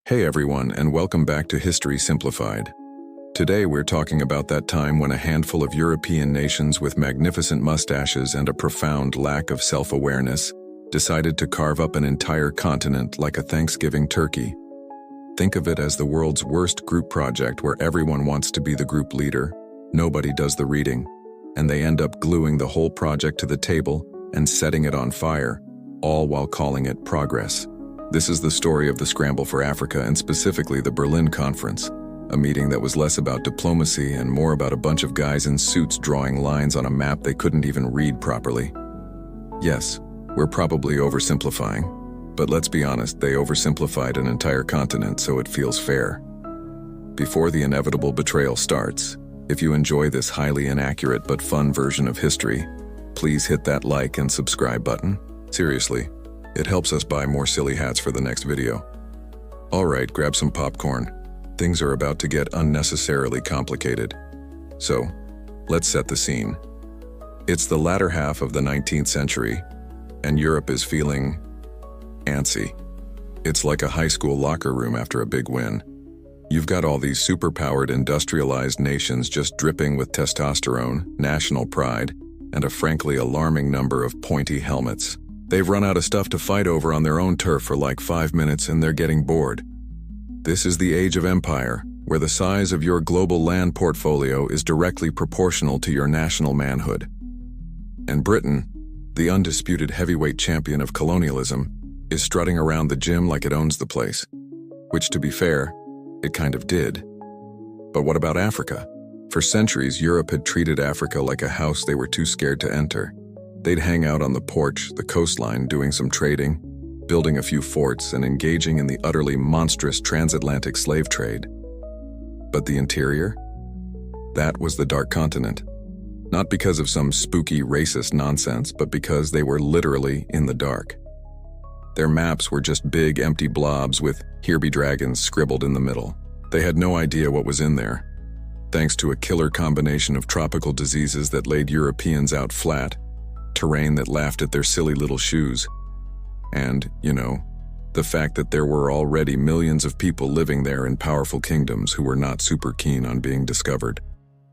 Hey everyone, and welcome back to History Simplified. Today we're talking about that time when a handful of European nations with magnificent mustaches and a profound lack of self-awareness decided to carve up an entire continent like a Thanksgiving turkey. Think of it as the world's worst group project where everyone wants to be the group leader, nobody does the reading, and they end up gluing the whole project to the table and setting it on fire, all while calling it progress. This is the story of the scramble for Africa and specifically the Berlin Conference, a meeting that was less about diplomacy and more about a bunch of guys in suits drawing lines on a map they couldn't even read properly. Yes, we're probably oversimplifying, but let's be honest, they oversimplified an entire continent so it feels fair. Before the inevitable betrayal starts, if you enjoy this highly inaccurate but fun version of history, please hit that like and subscribe button. Seriously, it helps us buy more silly hats for the next video. Alright, grab some popcorn. Things are about to get unnecessarily complicated. So, let's set the scene. It's the latter half of the 19th century, and Europe is feeling antsy. It's like a high school locker room after a big win. You've got all these superpowered industrialized nations just dripping with testosterone, national pride, and a frankly alarming number of pointy helmets. They've run out of stuff to fight over on their own turf for like 5 minutes and they're getting bored. This is the age of empire, where the size of your global land portfolio is directly proportional to your national manhood. And Britain, the undisputed heavyweight champion of colonialism, is strutting around the gym like it owns the place. Which, to be fair, it kind of did. But what about Africa? For centuries, Europe had treated Africa like a house they were too scared to enter. They'd hang out on the porch, the coastline, doing some trading, building a few forts, and engaging in the utterly monstrous transatlantic slave trade. But the interior? That was the Dark Continent. Not because of some spooky racist nonsense, but because they were literally in the dark. Their maps were just big, empty blobs with "Here be dragons" scribbled in the middle. They had no idea what was in there. Thanks to a killer combination of tropical diseases that laid Europeans out flat, terrain that laughed at their silly little shoes, and, the fact that there were already millions of people living there in powerful kingdoms who were not super keen on being discovered.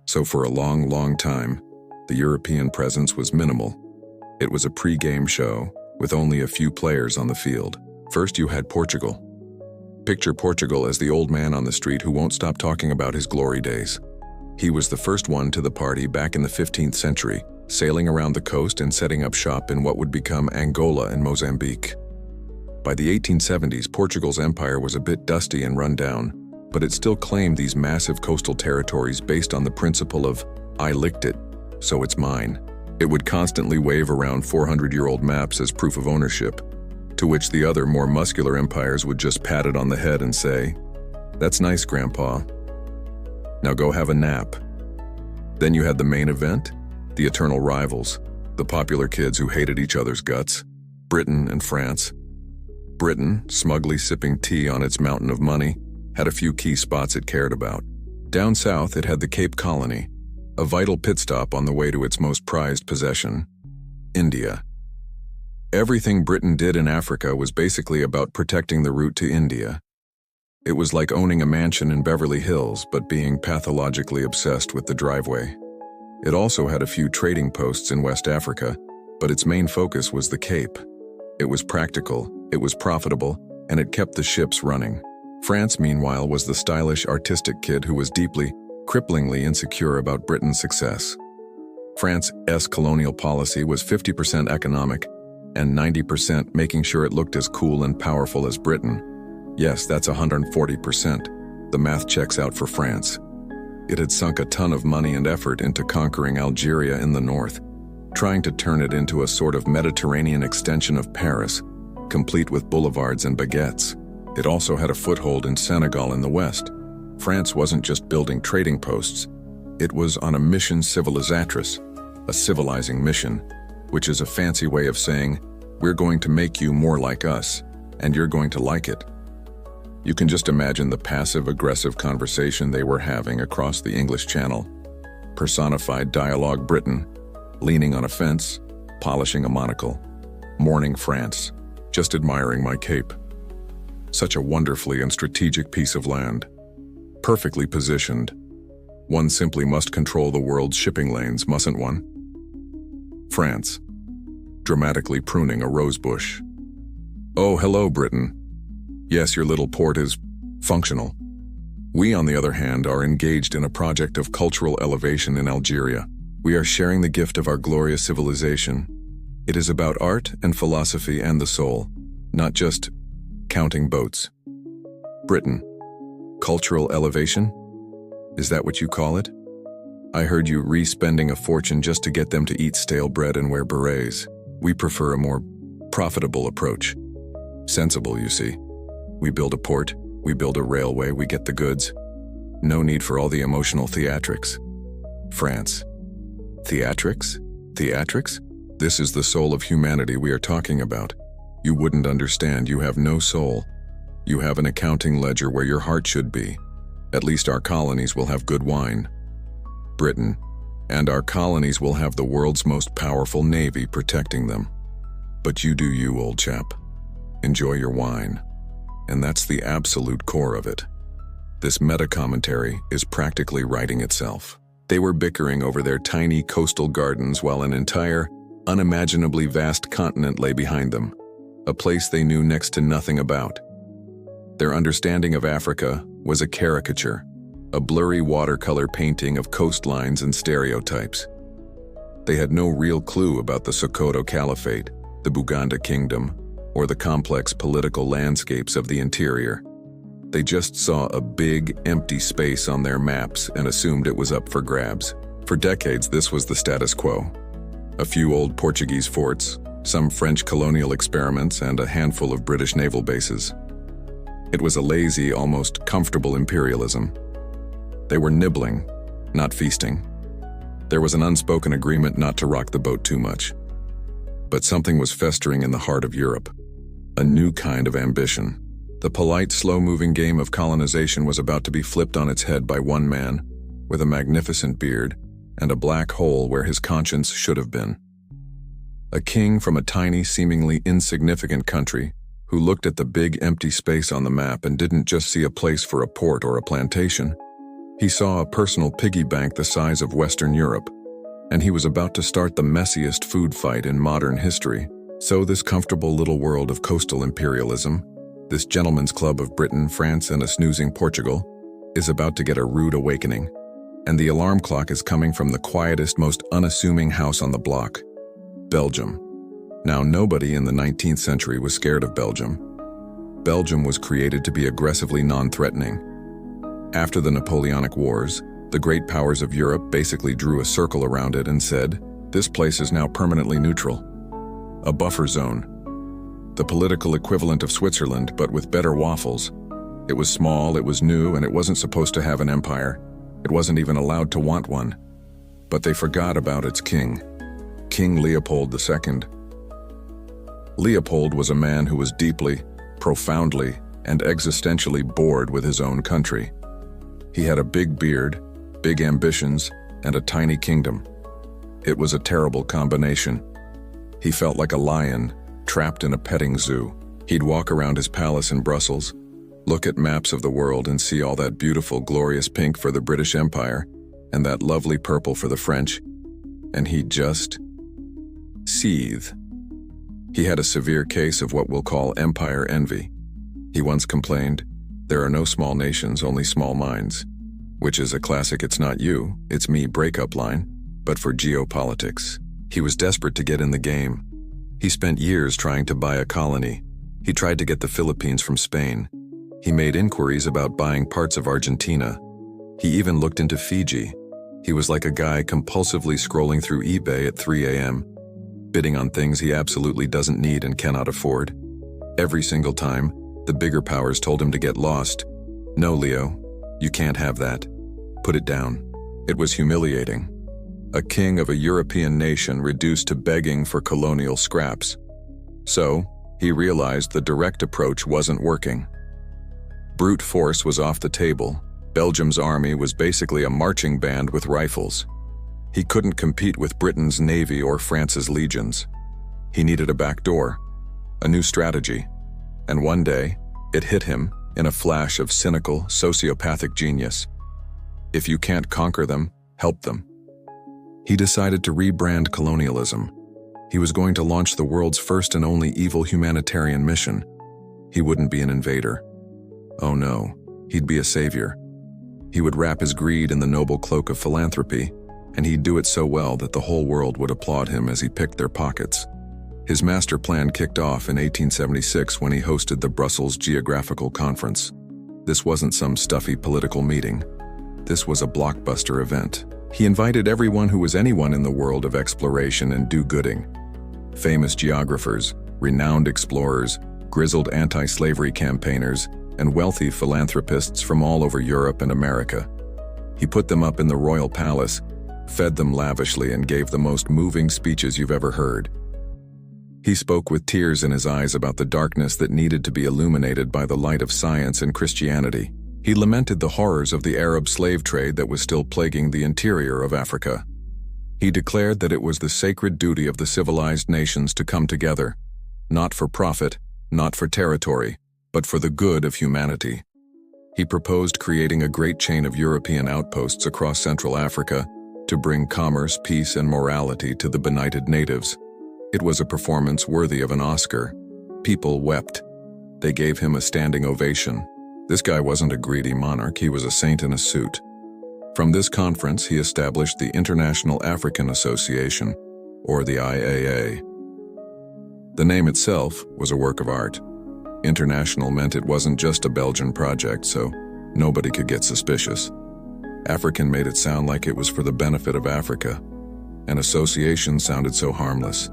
So for a long, long time, the European presence was minimal. It was a pre-game show with only a few players on the field. First you had Portugal. Picture Portugal as the old man on the street who won't stop talking about his glory days. He was the first one to the party back in the 15th century, sailing around the coast and setting up shop in what would become Angola and Mozambique. By the 1870s, Portugal's empire was a bit dusty and run down, but it still claimed these massive coastal territories based on the principle of, "I licked it, so it's mine." It would constantly wave around 400-year-old maps as proof of ownership, to which the other, more muscular empires would just pat it on the head and say, "That's nice, Grandpa. Now go have a nap." Then you had the main event, the eternal rivals, the popular kids who hated each other's guts, Britain and France. Britain, smugly sipping tea on its mountain of money, had a few key spots it cared about. Down south, it had the Cape Colony, a vital pit stop on the way to its most prized possession, India. Everything Britain did in Africa was basically about protecting the route to India. It was like owning a mansion in Beverly Hills, but being pathologically obsessed with the driveway. It also had a few trading posts in West Africa, but its main focus was the Cape. It was practical, it was profitable, and it kept the ships running. France, meanwhile, was the stylish, artistic kid who was deeply, cripplingly insecure about Britain's success. France's colonial policy was 50% economic, and 90% making sure it looked as cool and powerful as Britain. Yes, that's 140%. The math checks out for France. It had sunk a ton of money and effort into conquering Algeria in the north, trying to turn it into a sort of Mediterranean extension of Paris, complete with boulevards and baguettes. It also had a foothold in Senegal in the west. France wasn't just building trading posts, it was on a mission civilisatrice, a civilizing mission, which is a fancy way of saying, "We're going to make you more like us, and you're going to like it." You can just imagine the passive-aggressive conversation they were having across the English Channel. Personified dialogue Britain, leaning on a fence, polishing a monocle. Morning France, just admiring my cape. Such a wonderfully and strategic piece of land. Perfectly positioned. One simply must control the world's shipping lanes, mustn't one? France. Dramatically pruning a rosebush. Oh, hello, Britain. Yes, your little port is functional. We, on the other hand, are engaged in a project of cultural elevation in Algeria. We are sharing the gift of our glorious civilization. It is about art and philosophy and the soul, not just counting boats. Britain. Cultural elevation? Is that what you call it? I heard you re-spending a fortune just to get them to eat stale bread and wear berets. We prefer a more profitable approach. Sensible, you see. We build a port, we build a railway, we get the goods. No need for all the emotional theatrics. France. Theatrics? Theatrics? This is the soul of humanity we are talking about. You wouldn't understand, you have no soul. You have an accounting ledger where your heart should be. At least our colonies will have good wine. Britain. And our colonies will have the world's most powerful navy protecting them. But you do you, old chap. Enjoy your wine. And that's the absolute core of it. This meta-commentary is practically writing itself. They were bickering over their tiny coastal gardens while an entire, unimaginably vast continent lay behind them, a place they knew next to nothing about. Their understanding of Africa was a caricature, a blurry watercolor painting of coastlines and stereotypes. They had no real clue about the Sokoto Caliphate, the Buganda Kingdom, or the complex political landscapes of the interior. They just saw a big, empty space on their maps and assumed it was up for grabs. For decades, this was the status quo. A few old Portuguese forts, some French colonial experiments, and a handful of British naval bases. It was a lazy, almost comfortable imperialism. They were nibbling, not feasting. There was an unspoken agreement not to rock the boat too much. But something was festering in the heart of Europe. A new kind of ambition. The polite, slow-moving game of colonization was about to be flipped on its head by one man, with a magnificent beard and a black hole where his conscience should have been. A king from a tiny, seemingly insignificant country who looked at the big empty space on the map and didn't just see a place for a port or a plantation. He saw a personal piggy bank the size of Western Europe, and he was about to start the messiest food fight in modern history. So this comfortable little world of coastal imperialism, this gentleman's club of Britain, France, and a snoozing Portugal, is about to get a rude awakening. And the alarm clock is coming from the quietest, most unassuming house on the block, Belgium. Now, nobody in the 19th century was scared of Belgium. Belgium was created to be aggressively non-threatening. After the Napoleonic Wars, the great powers of Europe basically drew a circle around it and said, "This place is now permanently neutral." A buffer zone. The political equivalent of Switzerland, but with better waffles. It was small, it was new, and it wasn't supposed to have an empire. It wasn't even allowed to want one. But they forgot about its king, King Leopold II. Leopold was a man who was deeply, profoundly, and existentially bored with his own country. He had a big beard, big ambitions, and a tiny kingdom. It was a terrible combination. He felt like a lion, trapped in a petting zoo. He'd walk around his palace in Brussels, look at maps of the world and see all that beautiful, glorious pink for the British Empire, and that lovely purple for the French, and he'd just seethe. He had a severe case of what we'll call empire envy. He once complained, "There are no small nations, only small minds," which is a classic "it's not you, it's me" breakup line, but for geopolitics. He was desperate to get in the game. He spent years trying to buy a colony. He tried to get the Philippines from Spain. He made inquiries about buying parts of Argentina. He even looked into Fiji. He was like a guy compulsively scrolling through eBay at 3 a.m., bidding on things he absolutely doesn't need and cannot afford. Every single time, the bigger powers told him to get lost. "No, Leo, you can't have that. Put it down." It was humiliating. A king of a European nation reduced to begging for colonial scraps. So, he realized the direct approach wasn't working. Brute force was off the table. Belgium's army was basically a marching band with rifles. He couldn't compete with Britain's navy or France's legions. He needed a back door, a new strategy. And one day, It hit him in a flash of cynical, sociopathic genius. If you can't conquer them, help them. He decided to rebrand colonialism. He was going to launch the world's first and only evil humanitarian mission. He wouldn't be an invader. Oh no, he'd be a savior. He would wrap his greed in the noble cloak of philanthropy, and he'd do it so well that the whole world would applaud him as he picked their pockets. His master plan kicked off in 1876 when he hosted the Brussels Geographical Conference. This wasn't some stuffy political meeting. This was a blockbuster event. He invited everyone who was anyone in the world of exploration and do-gooding. Famous geographers, renowned explorers, grizzled anti-slavery campaigners, and wealthy philanthropists from all over Europe and America. He put them up in the royal palace, fed them lavishly, and gave the most moving speeches you've ever heard. He spoke with tears in his eyes about the darkness that needed to be illuminated by the light of science and Christianity. He lamented the horrors of the Arab slave trade that was still plaguing the interior of Africa. He declared that it was the sacred duty of the civilized nations to come together, not for profit, not for territory, but for the good of humanity. He proposed creating a great chain of European outposts across Central Africa to bring commerce, peace, and morality to the benighted natives. It was a performance worthy of an Oscar. People wept. They gave him a standing ovation. This guy wasn't a greedy monarch, he was a saint in a suit. From this conference, he established the International African Association, or the IAA. The name itself was a work of art. International meant it wasn't just a Belgian project, so nobody could get suspicious. African made it sound like it was for the benefit of Africa. An association sounded so harmless.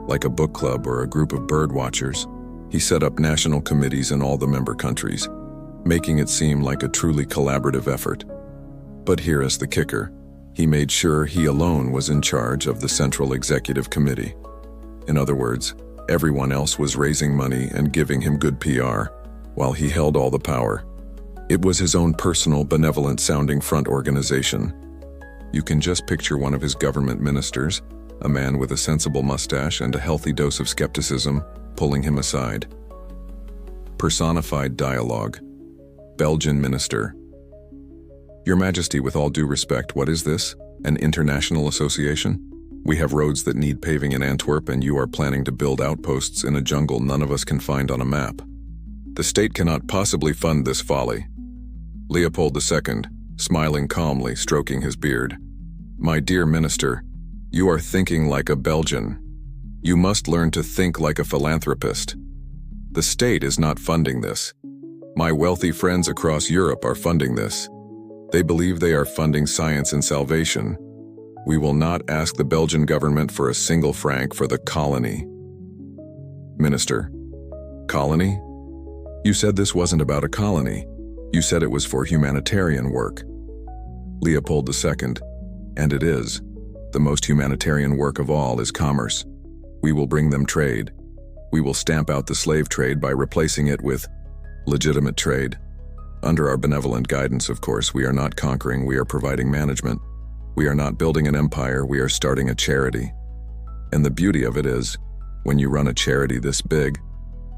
Like a book club or a group of bird watchers, he set up national committees in all the member countries, making it seem like a truly collaborative effort. But here is the kicker. He made sure he alone was in charge of the Central Executive Committee. In other words, everyone else was raising money and giving him good PR, while he held all the power. It was his own personal, benevolent-sounding front organization. You can just picture one of his government ministers, a man with a sensible mustache and a healthy dose of skepticism, pulling him aside. Personified dialogue. Belgian minister. Your Majesty, with all due respect, what is this? An international association? We have roads that need paving in Antwerp, and you are planning to build outposts in a jungle none of us can find on a map. The state cannot possibly fund this folly. Leopold II, smiling calmly, stroking his beard. My dear minister, you are thinking like a Belgian. You must learn to think like a philanthropist. The state is not funding this. My wealthy friends across Europe are funding this. They believe they are funding science and salvation. We will not ask the Belgian government for a single franc for the colony. Minister, colony? You said this wasn't about a colony. You said it was for humanitarian work. Leopold II, and it is. The most humanitarian work of all is commerce. We will bring them trade. We will stamp out the slave trade by replacing it with legitimate trade. Under our benevolent guidance, of course, we are not conquering, we are providing management. We are not building an empire, we are starting a charity. And the beauty of it is, when you run a charity this big,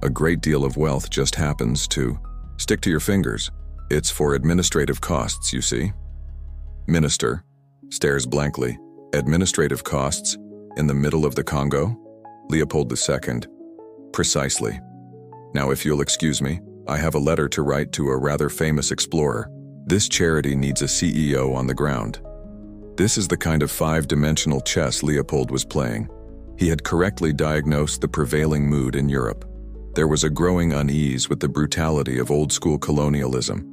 a great deal of wealth just happens to stick to your fingers. It's for administrative costs, you see. Minister stares blankly. Administrative costs? In the middle of the Congo? Leopold II. Precisely. Now, if you'll excuse me, I have a letter to write to a rather famous explorer. This charity needs a CEO on the ground. This is the kind of five-dimensional chess Leopold was playing. He had correctly diagnosed the prevailing mood in Europe. There was a growing unease with the brutality of old-school colonialism,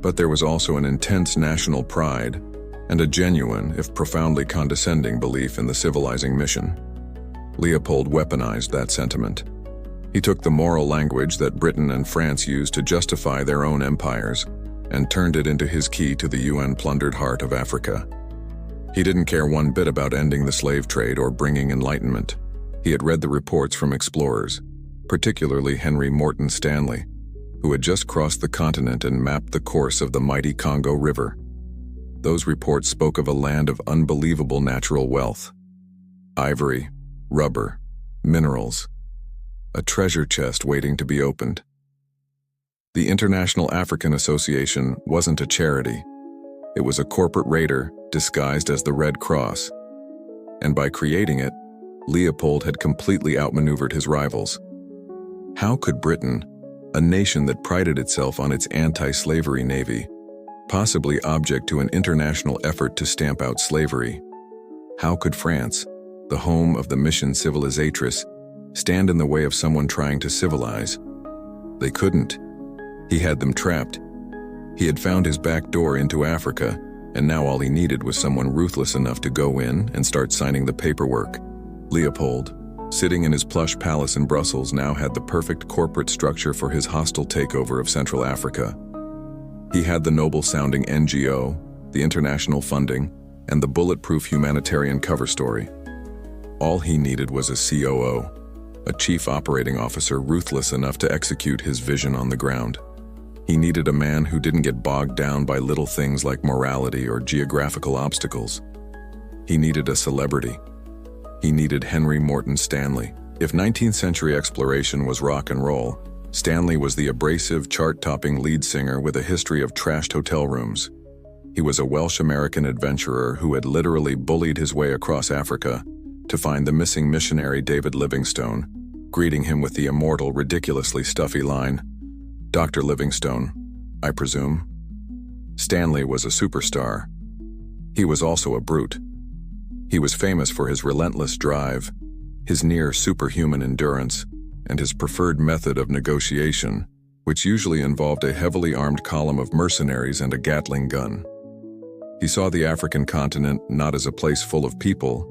but there was also an intense national pride and a genuine, if profoundly condescending, belief in the civilizing mission. Leopold weaponized that sentiment. He took the moral language that Britain and France used to justify their own empires and turned it into his key to the UN-plundered heart of Africa. He didn't care one bit about ending the slave trade or bringing enlightenment. He had read the reports from explorers, particularly Henry Morton Stanley, who had just crossed the continent and mapped the course of the mighty Congo River. Those reports spoke of a land of unbelievable natural wealth. Ivory, rubber, minerals, a treasure chest waiting to be opened. The International African Association wasn't a charity. It was a corporate raider disguised as the Red Cross. And by creating it, Leopold had completely outmaneuvered his rivals. How could Britain, a nation that prided itself on its anti-slavery navy, possibly object to an international effort to stamp out slavery? How could France, the home of the mission civilisatrice, stand in the way of someone trying to civilize? They couldn't. He had them trapped. He had found his back door into Africa, and now all he needed was someone ruthless enough to go in and start signing the paperwork. Leopold, sitting in his plush palace in Brussels, now had the perfect corporate structure for his hostile takeover of Central Africa. He had the noble-sounding NGO, the international funding, and the bulletproof humanitarian cover story. All he needed was a COO, a chief operating officer ruthless enough to execute his vision on the ground. He needed a man who didn't get bogged down by little things like morality or geographical obstacles. He needed a celebrity. He needed Henry Morton Stanley. If 19th century exploration was rock and roll, Stanley was the abrasive, chart-topping lead singer with a history of trashed hotel rooms. He was a Welsh-American adventurer who had literally bullied his way across Africa to find the missing missionary David Livingstone, greeting him with the immortal, ridiculously stuffy line, "Dr. Livingstone, I presume." Stanley was a superstar. He was also a brute. He was famous for his relentless drive, his near-superhuman endurance, and his preferred method of negotiation, which usually involved a heavily armed column of mercenaries and a Gatling gun. He saw the African continent not as a place full of people,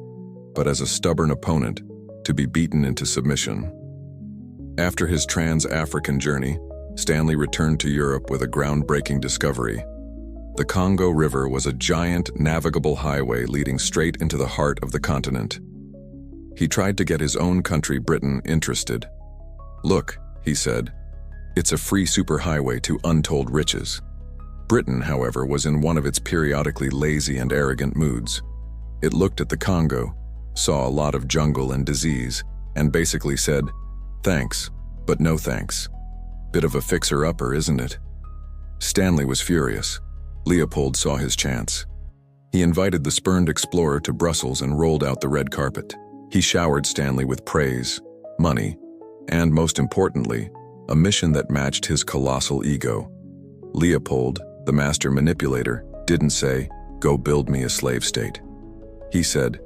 but as a stubborn opponent to be beaten into submission. After his trans-African journey, Stanley returned to Europe with a groundbreaking discovery. The Congo River was a giant, navigable highway leading straight into the heart of the continent. He tried to get his own country, Britain, interested. "Look," he said, "it's a free superhighway to untold riches." Britain, however, was in one of its periodically lazy and arrogant moods. It looked at the Congo, saw a lot of jungle and disease, and basically said, "Thanks, but no thanks." Bit of a fixer-upper, isn't it? Stanley was furious. Leopold saw his chance. He invited the spurned explorer to Brussels and rolled out the red carpet. He showered Stanley with praise, money, and, most importantly, a mission that matched his colossal ego. Leopold, the master manipulator, didn't say, "Go build me a slave state." He said,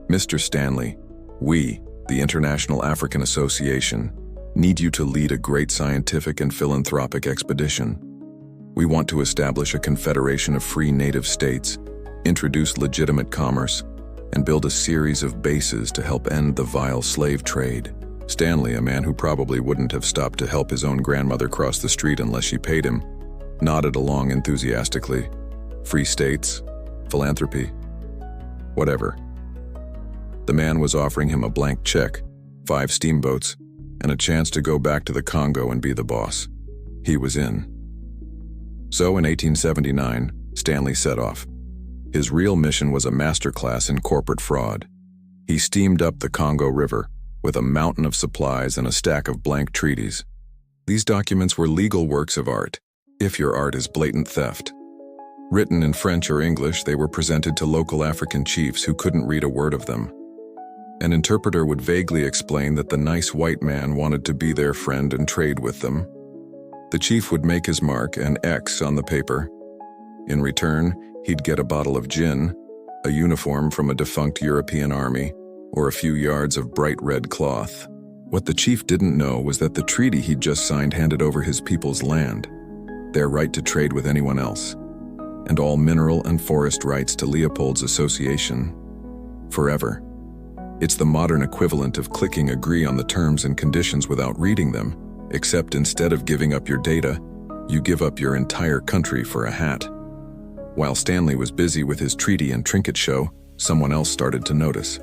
"Mr. Stanley, we, the International African Association, need you to lead a great scientific and philanthropic expedition. We want to establish a confederation of free native states, introduce legitimate commerce, and build a series of bases to help end the vile slave trade." Stanley, a man who probably wouldn't have stopped to help his own grandmother cross the street unless she paid him, nodded along enthusiastically. Free states, philanthropy, whatever. The man was offering him a blank check, 5 steamboats, and a chance to go back to the Congo and be the boss. He was in. So in 1879, Stanley set off. His real mission was a masterclass in corporate fraud. He steamed up the Congo River with a mountain of supplies and a stack of blank treaties. These documents were legal works of art, if your art is blatant theft. Written in French or English, they were presented to local African chiefs who couldn't read a word of them. An interpreter would vaguely explain that the nice white man wanted to be their friend and trade with them. The chief would make his mark, an X, on the paper. In return, he'd get a bottle of gin, a uniform from a defunct European army, or a few yards of bright red cloth. What the chief didn't know was that the treaty he'd just signed handed over his people's land, their right to trade with anyone else, and all mineral and forest rights to Leopold's association, forever. It's the modern equivalent of clicking agree on the terms and conditions without reading them, except instead of giving up your data, you give up your entire country for a hat. While Stanley was busy with his treaty and trinket show, someone else started to notice.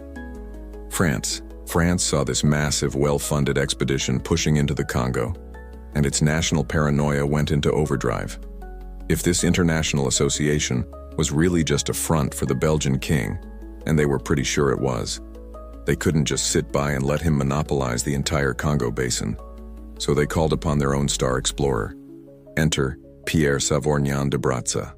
France. France saw this massive, well-funded expedition pushing into the Congo, and its national paranoia went into overdrive. If this international association was really just a front for the Belgian king, and they were pretty sure it was, they couldn't just sit by and let him monopolize the entire Congo basin. So they called upon their own star explorer. Enter Pierre Savorgnan de Brazza.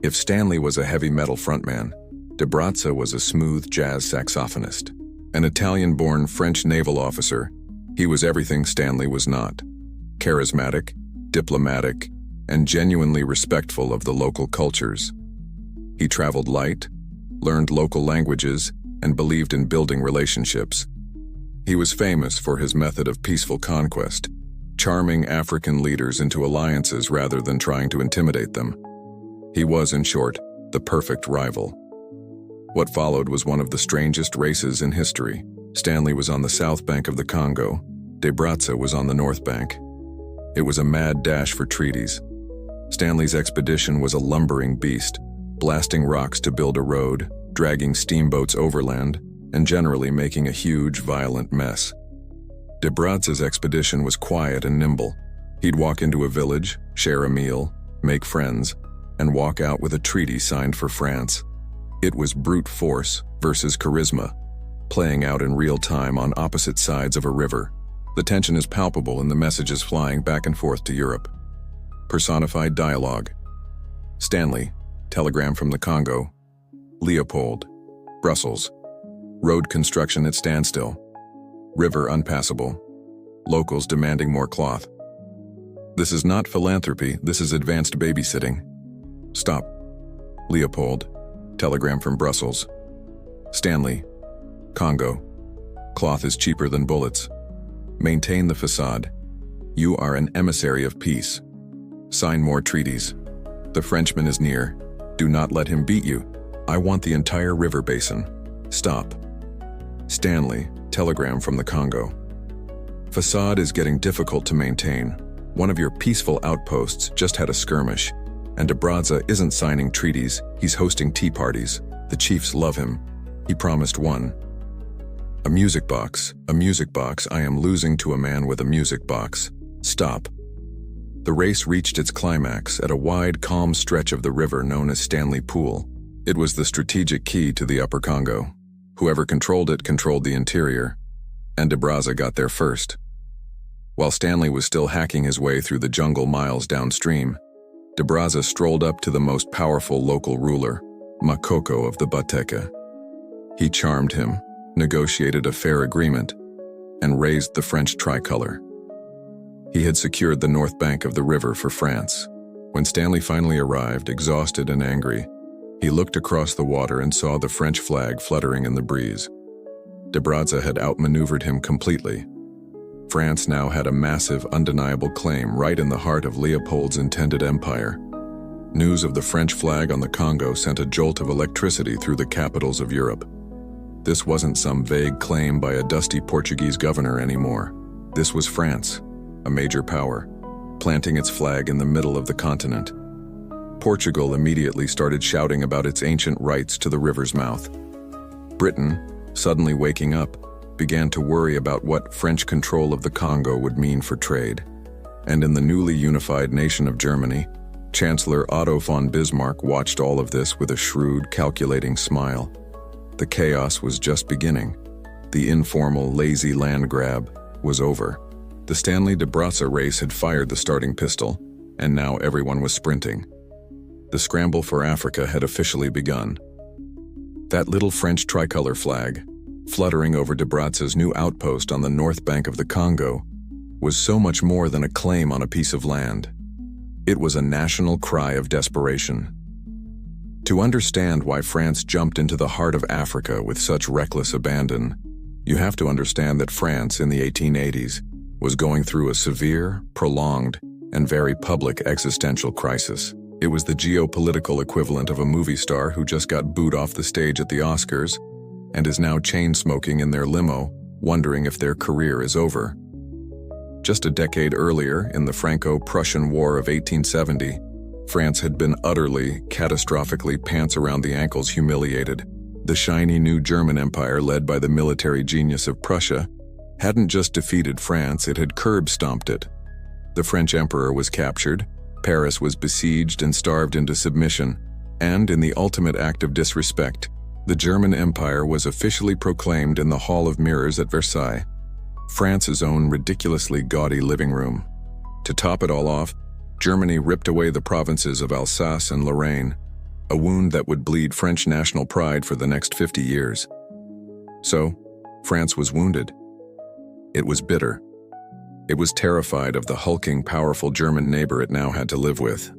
If Stanley was a heavy metal frontman, de Brazza was a smooth jazz saxophonist. An Italian-born French naval officer, he was everything Stanley was not. Charismatic, diplomatic, and genuinely respectful of the local cultures. He traveled light, learned local languages, and believed in building relationships. He was famous for his method of peaceful conquest, charming African leaders into alliances rather than trying to intimidate them. He was, in short, the perfect rival. What followed was one of the strangest races in history. Stanley was on the south bank of the Congo. De Brazza was on the north bank. It was a mad dash for treaties. Stanley's expedition was a lumbering beast, blasting rocks to build a road, dragging steamboats overland, and generally making a huge, violent mess. De Brazza's expedition was quiet and nimble. He'd walk into a village, share a meal, make friends, and walk out with a treaty signed for France. It was brute force versus charisma, playing out in real time on opposite sides of a river. The tension is palpable and the messages flying back and forth to Europe. Personified dialogue. Stanley, telegram from the Congo. Leopold, Brussels. Road construction at standstill. River unpassable. Locals demanding more cloth. This is not philanthropy, this is advanced babysitting. Stop. Leopold, telegram from Brussels. Stanley, Congo. Cloth is cheaper than bullets. Maintain the facade. You are an emissary of peace. Sign more treaties. The Frenchman is near. Do not let him beat you. I want the entire river basin. Stop. Stanley, telegram from the Congo. Facade is getting difficult to maintain. One of your peaceful outposts just had a skirmish, and de Brazza isn't signing treaties, he's hosting tea parties. The chiefs love him. He promised one. A music box, I am losing to a man with a music box. Stop. The race reached its climax at a wide, calm stretch of the river known as Stanley Pool. It was the strategic key to the Upper Congo. Whoever controlled it controlled the interior, and de Brazza got there first. While Stanley was still hacking his way through the jungle miles downstream, de Brazza strolled up to the most powerful local ruler, Makoko of the Bateka. He charmed him, negotiated a fair agreement, and raised the French tricolor. He had secured the north bank of the river for France. When Stanley finally arrived, exhausted and angry, he looked across the water and saw the French flag fluttering in the breeze. De Brazza had outmaneuvered him completely. France now had a massive, undeniable claim right in the heart of Leopold's intended empire. News of the French flag on the Congo sent a jolt of electricity through the capitals of Europe. This wasn't some vague claim by a dusty Portuguese governor anymore. This was France, a major power, planting its flag in the middle of the continent. Portugal immediately started shouting about its ancient rights to the river's mouth. Britain, suddenly waking up, began to worry about what French control of the Congo would mean for trade. And in the newly unified nation of Germany, Chancellor Otto von Bismarck watched all of this with a shrewd, calculating smile. The chaos was just beginning. The informal, lazy land grab was over. The Stanley de Brazza race had fired the starting pistol, and now everyone was sprinting. The scramble for Africa had officially begun. That little French tricolor flag, fluttering over de Brazza's new outpost on the north bank of the Congo, was so much more than a claim on a piece of land. It was a national cry of desperation. To understand why France jumped into the heart of Africa with such reckless abandon, you have to understand that France in the 1880s was going through a severe, prolonged, and very public existential crisis. It was the geopolitical equivalent of a movie star who just got booed off the stage at the Oscars and is now chain-smoking in their limo, wondering if their career is over. Just a decade earlier, in the Franco-Prussian War of 1870, France had been utterly, catastrophically pants-around-the-ankles humiliated. The shiny new German Empire, led by the military genius of Prussia, hadn't just defeated France, it had curb-stomped it. The French emperor was captured, Paris was besieged and starved into submission, and in the ultimate act of disrespect, the German Empire was officially proclaimed in the Hall of Mirrors at Versailles, France's own ridiculously gaudy living room. To top it all off, Germany ripped away the provinces of Alsace and Lorraine, a wound that would bleed French national pride for the next 50 years. So, France was wounded. It was bitter. It was terrified of the hulking, powerful German neighbor it now had to live with,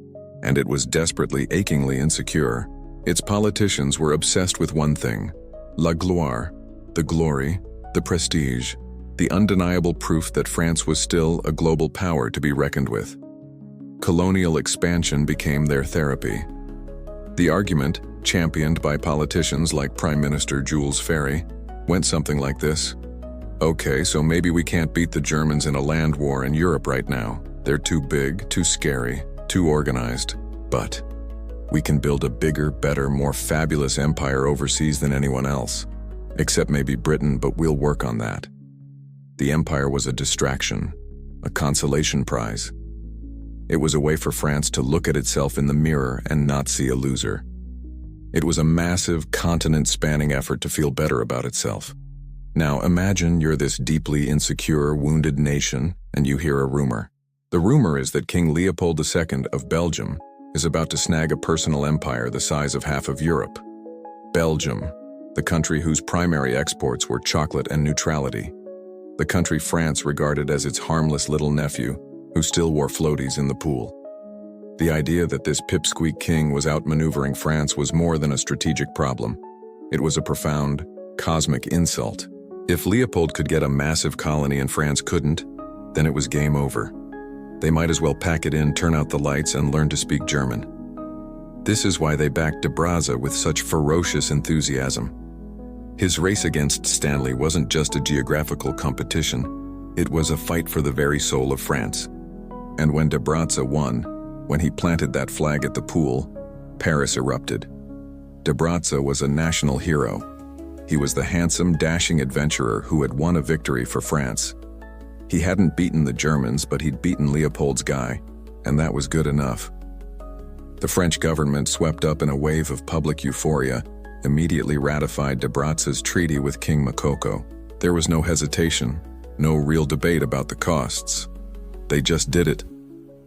and it was desperately, achingly insecure. Its politicians were obsessed with one thing: la gloire, the glory, the prestige, the undeniable proof that France was still a global power to be reckoned with. Colonial expansion became their therapy. The argument, championed by politicians like Prime Minister Jules Ferry, went something like this. Okay, so maybe we can't beat the Germans in a land war in Europe right now. They're too big, too scary, too organized. But we can build a bigger, better, more fabulous empire overseas than anyone else. Except maybe Britain, but we'll work on that. The empire was a distraction, a consolation prize. It was a way for France to look at itself in the mirror and not see a loser. It was a massive, continent-spanning effort to feel better about itself. Now imagine you're this deeply insecure, wounded nation, and you hear a rumor. The rumor is that King Leopold II of Belgium is about to snag a personal empire the size of half of Europe. Belgium, the country whose primary exports were chocolate and neutrality. The country France regarded as its harmless little nephew, who still wore floaties in the pool. The idea that this pipsqueak king was outmaneuvering France was more than a strategic problem. It was a profound, cosmic insult. If Leopold could get a massive colony and France couldn't, then it was game over. They might as well pack it in, turn out the lights, and learn to speak German. This is why they backed de Brazza with such ferocious enthusiasm. His race against Stanley wasn't just a geographical competition, it was a fight for the very soul of France. And when de Brazza won, when he planted that flag at the pool, Paris erupted. De Brazza was a national hero. He was the handsome, dashing adventurer who had won a victory for France. He hadn't beaten the Germans, but he'd beaten Leopold's guy, and that was good enough. The French government, swept up in a wave of public euphoria, immediately ratified de Brazza's treaty with King Makoko. There was no hesitation, no real debate about the costs. They just did it.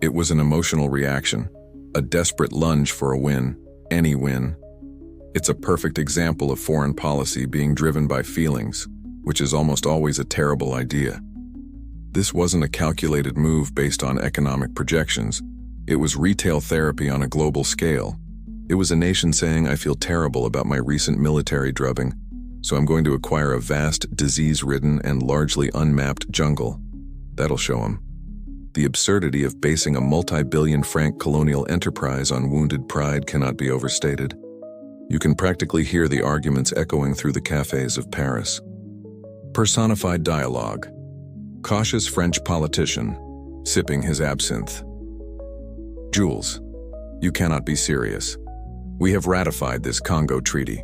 It was an emotional reaction, a desperate lunge for a win, any win. It's a perfect example of foreign policy being driven by feelings, which is almost always a terrible idea. This wasn't a calculated move based on economic projections. It was retail therapy on a global scale. It was a nation saying, I feel terrible about my recent military drubbing, so I'm going to acquire a vast, disease-ridden, and largely unmapped jungle. That'll show 'em. The absurdity of basing a multi-billion franc colonial enterprise on wounded pride cannot be overstated. You can practically hear the arguments echoing through the cafes of Paris. Personified dialogue. Cautious French politician, sipping his absinthe. Jules, you cannot be serious. We have ratified this Congo treaty.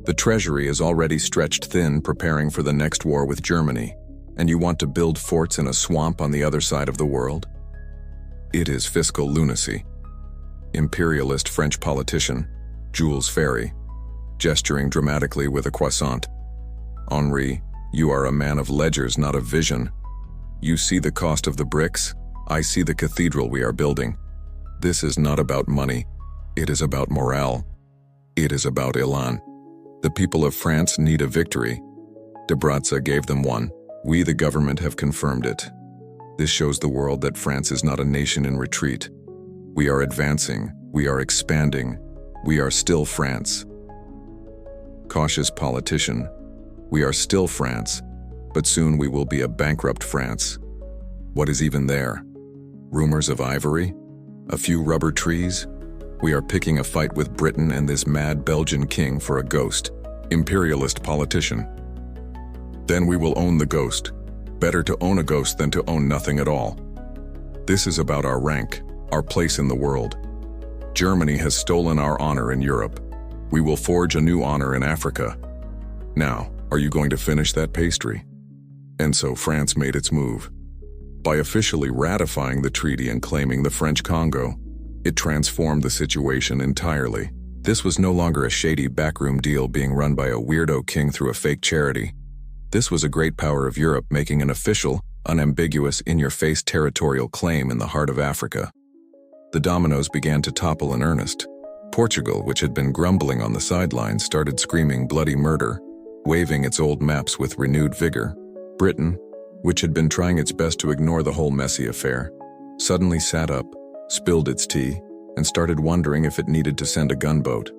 The treasury is already stretched thin preparing for the next war with Germany, and you want to build forts in a swamp on the other side of the world? It is fiscal lunacy. Imperialist French politician, Jules Ferry, gesturing dramatically with a croissant. Henri, you are a man of ledgers, not of vision. You see the cost of the bricks, I see the cathedral we are building. This is not about money. It is about morale. It is about élan. The people of France need a victory. De Brazza gave them one. We, the government, have confirmed it. This shows the world that France is not a nation in retreat. We are advancing. We are expanding. We are still France. Cautious politician. We are still France, but soon we will be a bankrupt France. What is even there? Rumors of ivory? A few rubber trees? We are picking a fight with Britain and this mad Belgian king for a ghost, imperialist politician. Then we will own the ghost. Better to own a ghost than to own nothing at all. This is about our rank, our place in the world. Germany has stolen our honor in Europe. We will forge a new honor in Africa. Now, are you going to finish that pastry? And so France made its move. By officially ratifying the treaty and claiming the French Congo, it transformed the situation entirely. This was no longer a shady backroom deal being run by a weirdo king through a fake charity. This was a great power of Europe making an official, unambiguous, in-your-face territorial claim in the heart of Africa. the dominoes began to topple in earnest. Portugal, which had been grumbling on the sidelines, started screaming bloody murder, waving its old maps with renewed vigor. Britain, which had been trying its best to ignore the whole messy affair, suddenly sat up, spilled its tea, and started wondering if it needed to send a gunboat.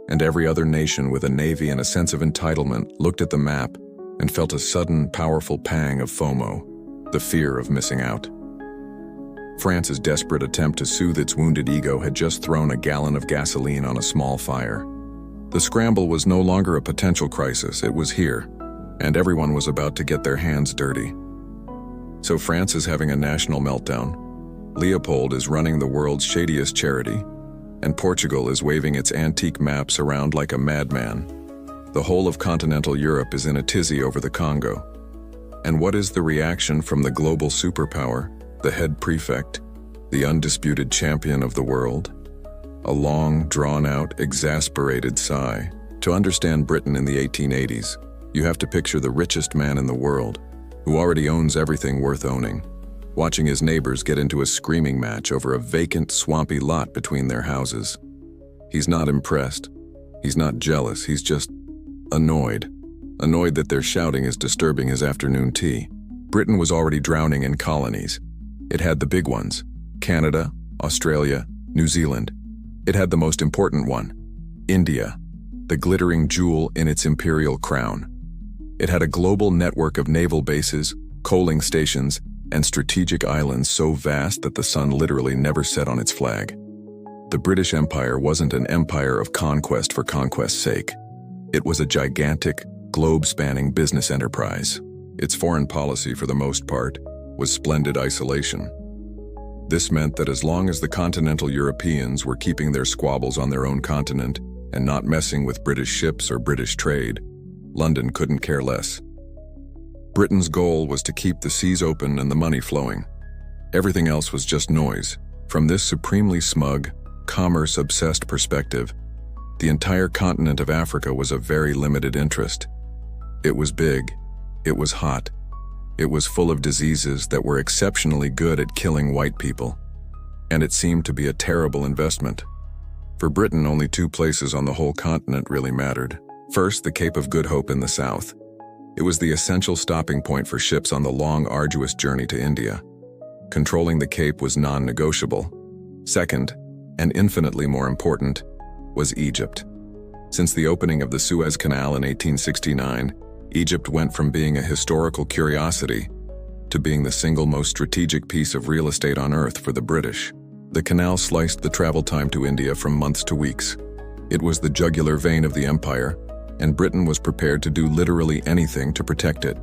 And every other nation with a navy and a sense of entitlement looked at the map and felt a sudden, powerful pang of FOMO, the fear of missing out. France's desperate attempt to soothe its wounded ego had just thrown a gallon of gasoline on a small fire. The scramble was no longer a potential crisis, it was here, and everyone was about to get their hands dirty. So France is having a national meltdown, Leopold is running the world's shadiest charity, and Portugal is waving its antique maps around like a madman. The whole of continental Europe is in a tizzy over the Congo. And what is the reaction from the global superpower, the head prefect, the undisputed champion of the world? A long, drawn-out, exasperated sigh. To understand Britain in the 1880s, you have to picture the richest man in the world, who already owns everything worth owning, watching his neighbors get into a screaming match over a vacant, swampy lot between their houses. He's not impressed. He's not jealous. He's just annoyed. Annoyed that their shouting is disturbing his afternoon tea. Britain was already drowning in colonies. It had the big ones: Canada, Australia, New Zealand. It had the most important one: India, the glittering jewel in its imperial crown. It had a global network of naval bases, coaling stations, and strategic islands so vast that the sun literally never set on its flag. The British Empire wasn't an empire of conquest for conquest's sake. It was a gigantic, globe-spanning business enterprise. Its foreign policy, for the most part, was splendid isolation. This meant that as long as the continental Europeans were keeping their squabbles on their own continent and not messing with British ships or British trade, London couldn't care less. Britain's goal was to keep the seas open and the money flowing. Everything else was just noise. From this supremely smug, commerce-obsessed perspective, the entire continent of Africa was of very limited interest. It was big, it was hot, it was full of diseases that were exceptionally good at killing white people, and it seemed to be a terrible investment. For Britain, only two places on the whole continent really mattered. First, the Cape of Good Hope in the south. It was the essential stopping point for ships on the long, arduous journey to India. Controlling the Cape was non-negotiable. Second, and infinitely more important, was Egypt. Since the opening of the Suez Canal in 1869, Egypt went from being a historical curiosity to being the single most strategic piece of real estate on earth for the British. The canal sliced the travel time to India from months to weeks. It was the jugular vein of the empire, and Britain was prepared to do literally anything to protect it.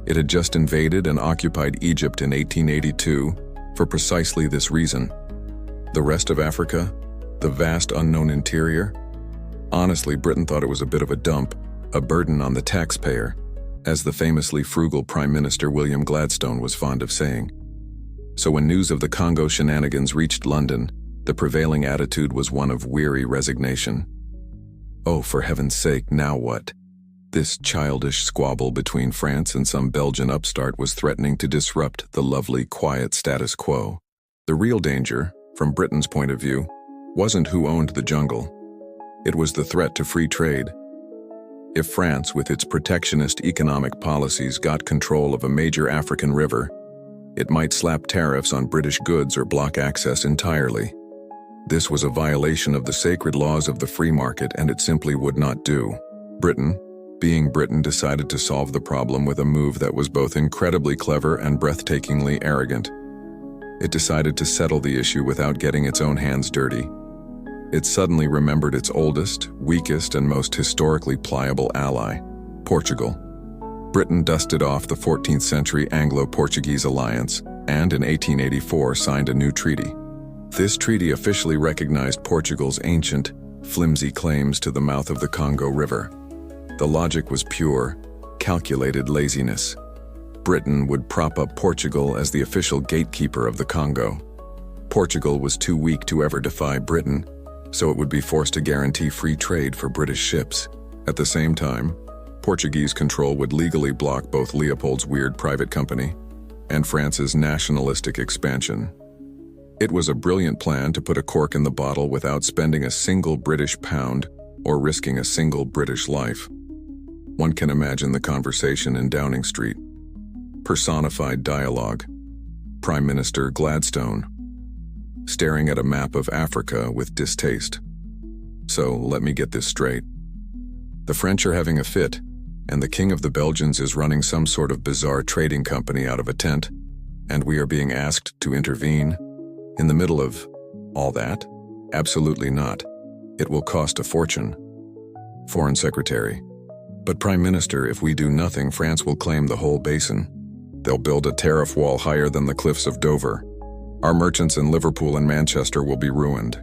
It had just invaded and occupied Egypt in 1882 for precisely this reason. The rest of Africa, the vast unknown interior? Honestly, Britain thought it was a bit of a dump, a burden on the taxpayer, as the famously frugal Prime Minister William Gladstone was fond of saying. So when news of the Congo shenanigans reached London, the prevailing attitude was one of weary resignation. Oh, for heaven's sake, now what? This childish squabble between France and some Belgian upstart was threatening to disrupt the lovely, quiet status quo. The real danger, from Britain's point of view, wasn't who owned the jungle. It was the threat to free trade. If France, with its protectionist economic policies, got control of a major African river, it might slap tariffs on British goods or block access entirely. This was a violation of the sacred laws of the free market, and it simply would not do. Britain, being Britain, decided to solve the problem with a move that was both incredibly clever and breathtakingly arrogant. It decided to settle the issue without getting its own hands dirty. It suddenly remembered its oldest, weakest, and most historically pliable ally, Portugal. Britain dusted off the 14th century Anglo-Portuguese alliance and in 1884 signed a new treaty. This treaty officially recognized Portugal's ancient, flimsy claims to the mouth of the Congo River. The logic was pure, calculated laziness. Britain would prop up Portugal as the official gatekeeper of the Congo. Portugal was too weak to ever defy Britain, so it would be forced to guarantee free trade for British ships. At the same time, Portuguese control would legally block both Leopold's weird private company and France's nationalistic expansion. It was a brilliant plan to put a cork in the bottle without spending a single British pound or risking a single British life. One can imagine the conversation in Downing Street. Personified dialogue. Prime Minister Gladstone, staring at a map of Africa with distaste. So, let me get this straight. The French are having a fit, and the King of the Belgians is running some sort of bizarre trading company out of a tent, and we are being asked to intervene in the middle of all that? Absolutely not. It will cost a fortune. Foreign Secretary. But Prime Minister, if we do nothing, France will claim the whole basin. They'll build a tariff wall higher than the cliffs of Dover. Our merchants in Liverpool and Manchester will be ruined.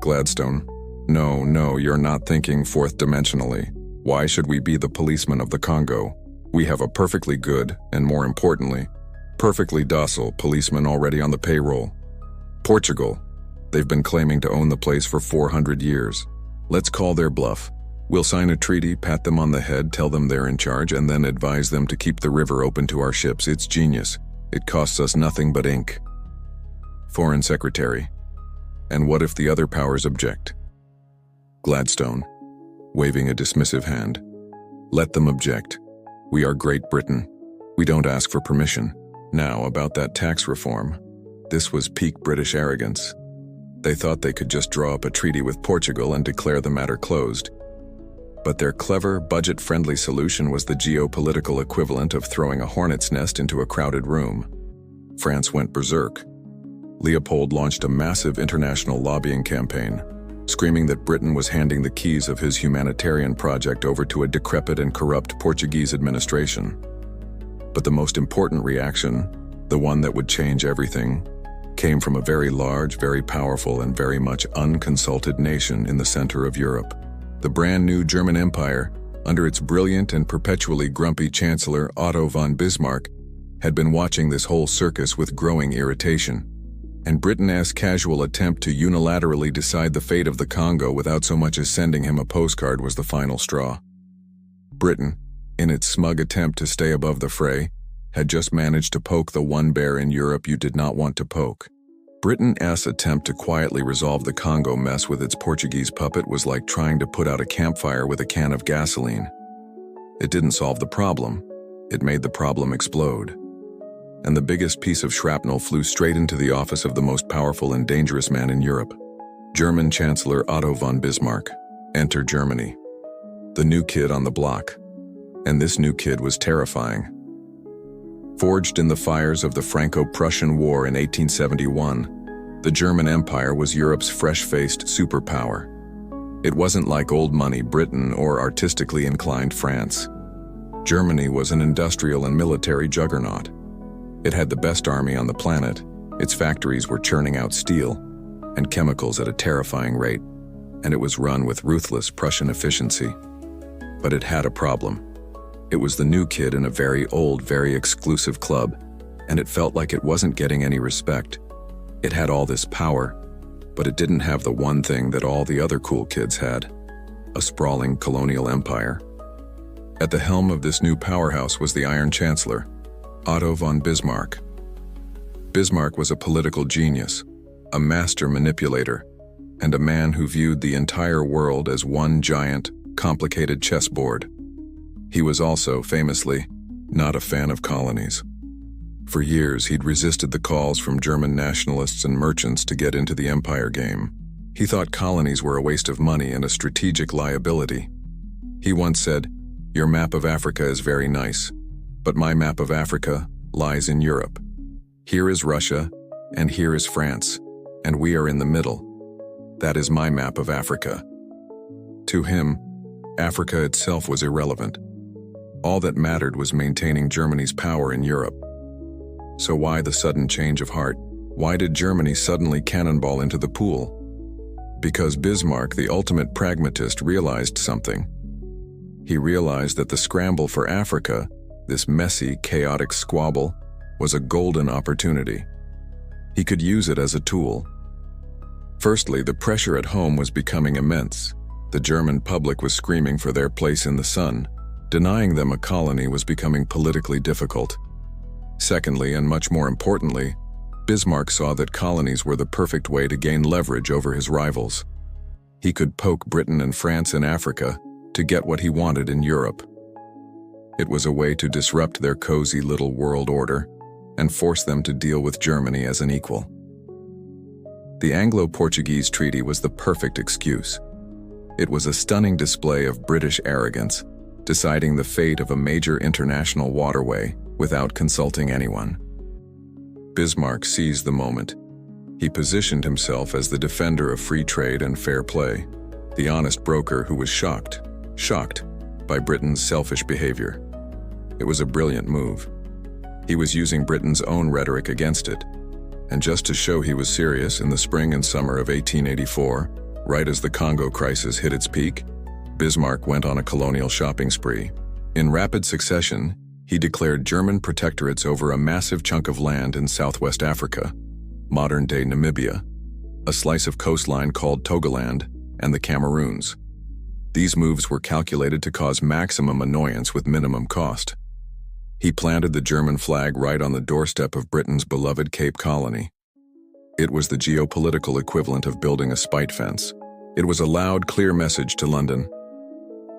Gladstone. No, you're not thinking fourth dimensionally. Why should we be the policemen of the Congo? We have a perfectly good, and more importantly, perfectly docile policeman already on the payroll. Portugal. They've been claiming to own the place for 400 years. Let's call their bluff. We'll sign a treaty, pat them on the head, tell them they're in charge, and then advise them to keep the river open to our ships. It's genius. It costs us nothing but ink. Foreign Secretary. And what if the other powers object? Gladstone, waving a dismissive hand. Let them object. We are Great Britain. We don't ask for permission. Now, about that tax reform. This was peak British arrogance. They thought they could just draw up a treaty with Portugal and declare the matter closed. But their clever, budget-friendly solution was the geopolitical equivalent of throwing a hornet's nest into a crowded room. France went berserk. Leopold launched a massive international lobbying campaign, screaming that Britain was handing the keys of his humanitarian project over to a decrepit and corrupt Portuguese administration. But the most important reaction, the one that would change everything, came from a very large, very powerful, and very much unconsulted nation in the center of Europe. The brand new German Empire, under its brilliant and perpetually grumpy Chancellor Otto von Bismarck, had been watching this whole circus with growing irritation, and Britain's casual attempt to unilaterally decide the fate of the Congo without so much as sending him a postcard was the final straw. Britain, in its smug attempt to stay above the fray, had just managed to poke the one bear in Europe you did not want to poke. Britain's attempt to quietly resolve the Congo mess with its Portuguese puppet was like trying to put out a campfire with a can of gasoline. It didn't solve the problem. It made the problem explode. And the biggest piece of shrapnel flew straight into the office of the most powerful and dangerous man in Europe. German Chancellor Otto von Bismarck. Enter Germany. The new kid on the block. And this new kid was terrifying. Forged in the fires of the Franco-Prussian War in 1871, the German Empire was Europe's fresh-faced superpower. It wasn't like old money Britain or artistically inclined France. Germany was an industrial and military juggernaut. It had the best army on the planet. Its factories were churning out steel and chemicals at a terrifying rate, and it was run with ruthless Prussian efficiency. But it had a problem. It was the new kid in a very old, very exclusive club, and it felt like it wasn't getting any respect. It had all this power, but it didn't have the one thing that all the other cool kids had: a sprawling colonial empire. At the helm of this new powerhouse was the Iron Chancellor, Otto von Bismarck. Bismarck was a political genius, a master manipulator, and a man who viewed the entire world as one giant, complicated chessboard. He was also, famously, not a fan of colonies. For years, he'd resisted the calls from German nationalists and merchants to get into the empire game. He thought colonies were a waste of money and a strategic liability. He once said, "Your map of Africa is very nice, but my map of Africa lies in Europe. Here is Russia, and here is France, and we are in the middle. That is my map of Africa." To him, Africa itself was irrelevant. All that mattered was maintaining Germany's power in Europe. So why the sudden change of heart? Why did Germany suddenly cannonball into the pool? Because Bismarck, the ultimate pragmatist, realized something. He realized that the scramble for Africa, this messy, chaotic squabble, was a golden opportunity. He could use it as a tool. Firstly, the pressure at home was becoming immense. The German public was screaming for their place in the sun. Denying them a colony was becoming politically difficult. Secondly, and much more importantly, Bismarck saw that colonies were the perfect way to gain leverage over his rivals. He could poke Britain and France in Africa to get what he wanted in Europe. It was a way to disrupt their cozy little world order and force them to deal with Germany as an equal. The Anglo-Portuguese Treaty was the perfect excuse. It was a stunning display of British arrogance, deciding the fate of a major international waterway without consulting anyone. Bismarck seized the moment. He positioned himself as the defender of free trade and fair play, the honest broker who was shocked by Britain's selfish behavior. It was a brilliant move. He was using Britain's own rhetoric against it. And just to show he was serious, in the spring and summer of 1884, right as the Congo crisis hit its peak, Bismarck went on a colonial shopping spree. In rapid succession, he declared German protectorates over a massive chunk of land in southwest Africa, modern-day Namibia, a slice of coastline called Togoland, and the Cameroons. These moves were calculated to cause maximum annoyance with minimum cost. He planted the German flag right on the doorstep of Britain's beloved Cape Colony. It was the geopolitical equivalent of building a spite fence. It was a loud, clear message to London.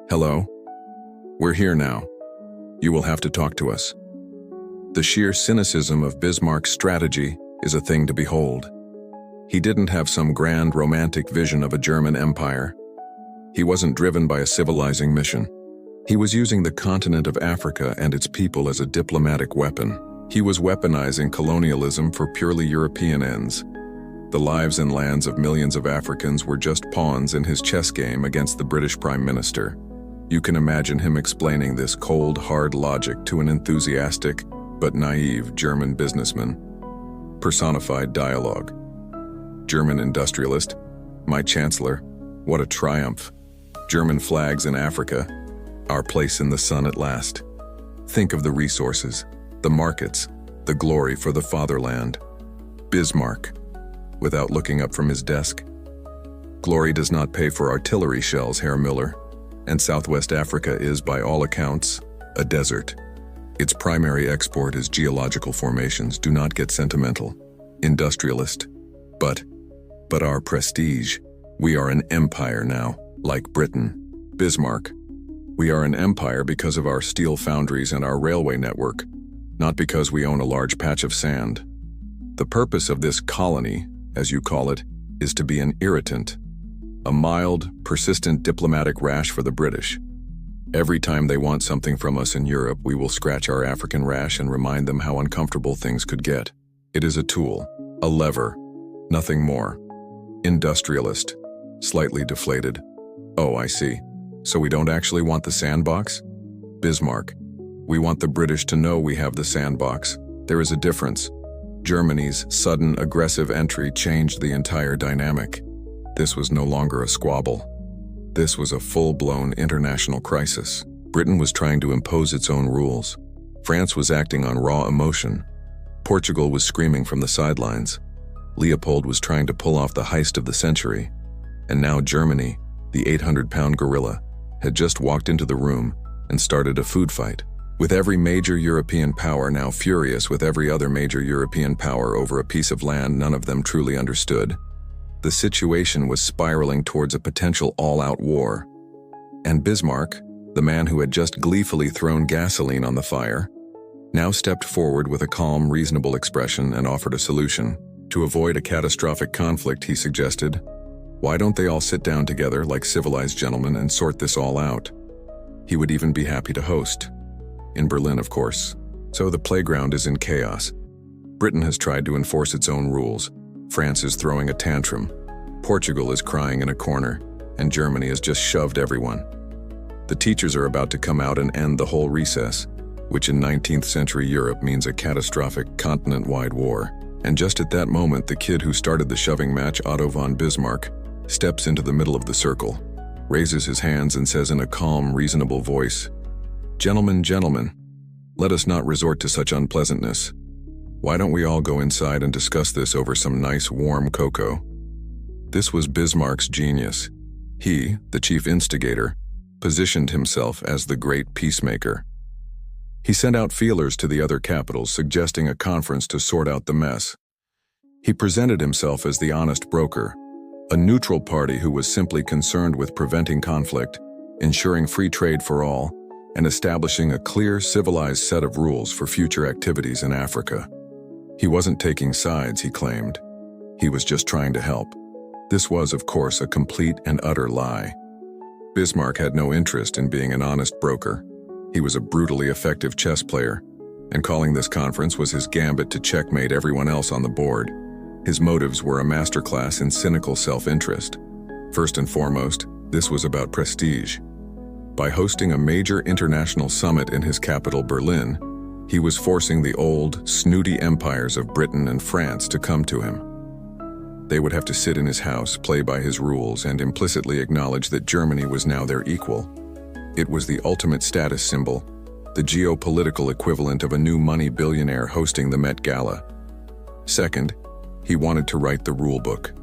Hello? We're here now. You will have to talk to us. The sheer cynicism of Bismarck's strategy is a thing to behold. He didn't have some grand romantic vision of a German empire. He wasn't driven by a civilizing mission. He was using the continent of Africa and its people as a diplomatic weapon. He was weaponizing colonialism for purely European ends. The lives and lands of millions of Africans were just pawns in his chess game against the British Prime Minister. You can imagine him explaining this cold, hard logic to an enthusiastic but naive German businessman. Personified dialogue. German industrialist, my chancellor, what a triumph. German flags in Africa, our place in the sun at last. Think of the resources, the markets, the glory for the fatherland. Bismarck, without looking up from his desk. Glory does not pay for artillery shells, Herr Müller, and Southwest Africa is, by all accounts, a desert. Its primary export is geological formations. Do not get sentimental. Industrialist. But our prestige. We are an empire now, like Britain. Bismarck. We are an empire because of our steel foundries and our railway network, not because we own a large patch of sand. The purpose of this colony, as you call it, is to be an irritant, a mild, persistent diplomatic rash for the British. Every time they want something from us in Europe, we will scratch our African rash and remind them how uncomfortable things could get. It is a tool, a lever, nothing more. Industrialist. Slightly deflated. Oh, I see. So we don't actually want the sandbox? Bismarck. We want the British to know we have the sandbox. There is a difference. Germany's sudden, aggressive entry changed the entire dynamic. This was no longer a squabble. This was a full-blown international crisis. Britain was trying to impose its own rules. France was acting on raw emotion. Portugal was screaming from the sidelines. Leopold was trying to pull off the heist of the century. And now Germany, the 800-pound gorilla, had just walked into the room and started a food fight. With every major European power now furious with every other major European power over a piece of land none of them truly understood, the situation was spiraling towards a potential all-out war. And Bismarck, the man who had just gleefully thrown gasoline on the fire, now stepped forward with a calm, reasonable expression and offered a solution. To avoid a catastrophic conflict, he suggested, why don't they all sit down together like civilized gentlemen and sort this all out? He would even be happy to host. In Berlin, of course. So the playground is in chaos. Britain has tried to enforce its own rules. France is throwing a tantrum. Portugal is crying in a corner, and Germany has just shoved everyone. The teachers are about to come out and end the whole recess, which in 19th century Europe means a catastrophic continent-wide war. And just at that moment, the kid who started the shoving match, Otto von Bismarck, steps into the middle of the circle, raises his hands and says in a calm, reasonable voice, Gentlemen, gentlemen, let us not resort to such unpleasantness. Why don't we all go inside and discuss this over some nice warm cocoa? This was Bismarck's genius. He, the chief instigator, positioned himself as the great peacemaker. He sent out feelers to the other capitals suggesting a conference to sort out the mess. He presented himself as the honest broker, a neutral party who was simply concerned with preventing conflict, ensuring free trade for all, and establishing a clear, civilized set of rules for future activities in Africa. He wasn't taking sides, he claimed. He was just trying to help. This was, of course, a complete and utter lie. Bismarck had no interest in being an honest broker. He was a brutally effective chess player, and calling this conference was his gambit to checkmate everyone else on the board. His motives were a masterclass in cynical self-interest. First and foremost, this was about prestige. By hosting a major international summit in his capital, Berlin, he was forcing the old, snooty empires of Britain and France to come to him. They would have to sit in his house, play by his rules, and implicitly acknowledge that Germany was now their equal. It was the ultimate status symbol, the geopolitical equivalent of a new money billionaire hosting the Met Gala. Second, he wanted to write the rule book.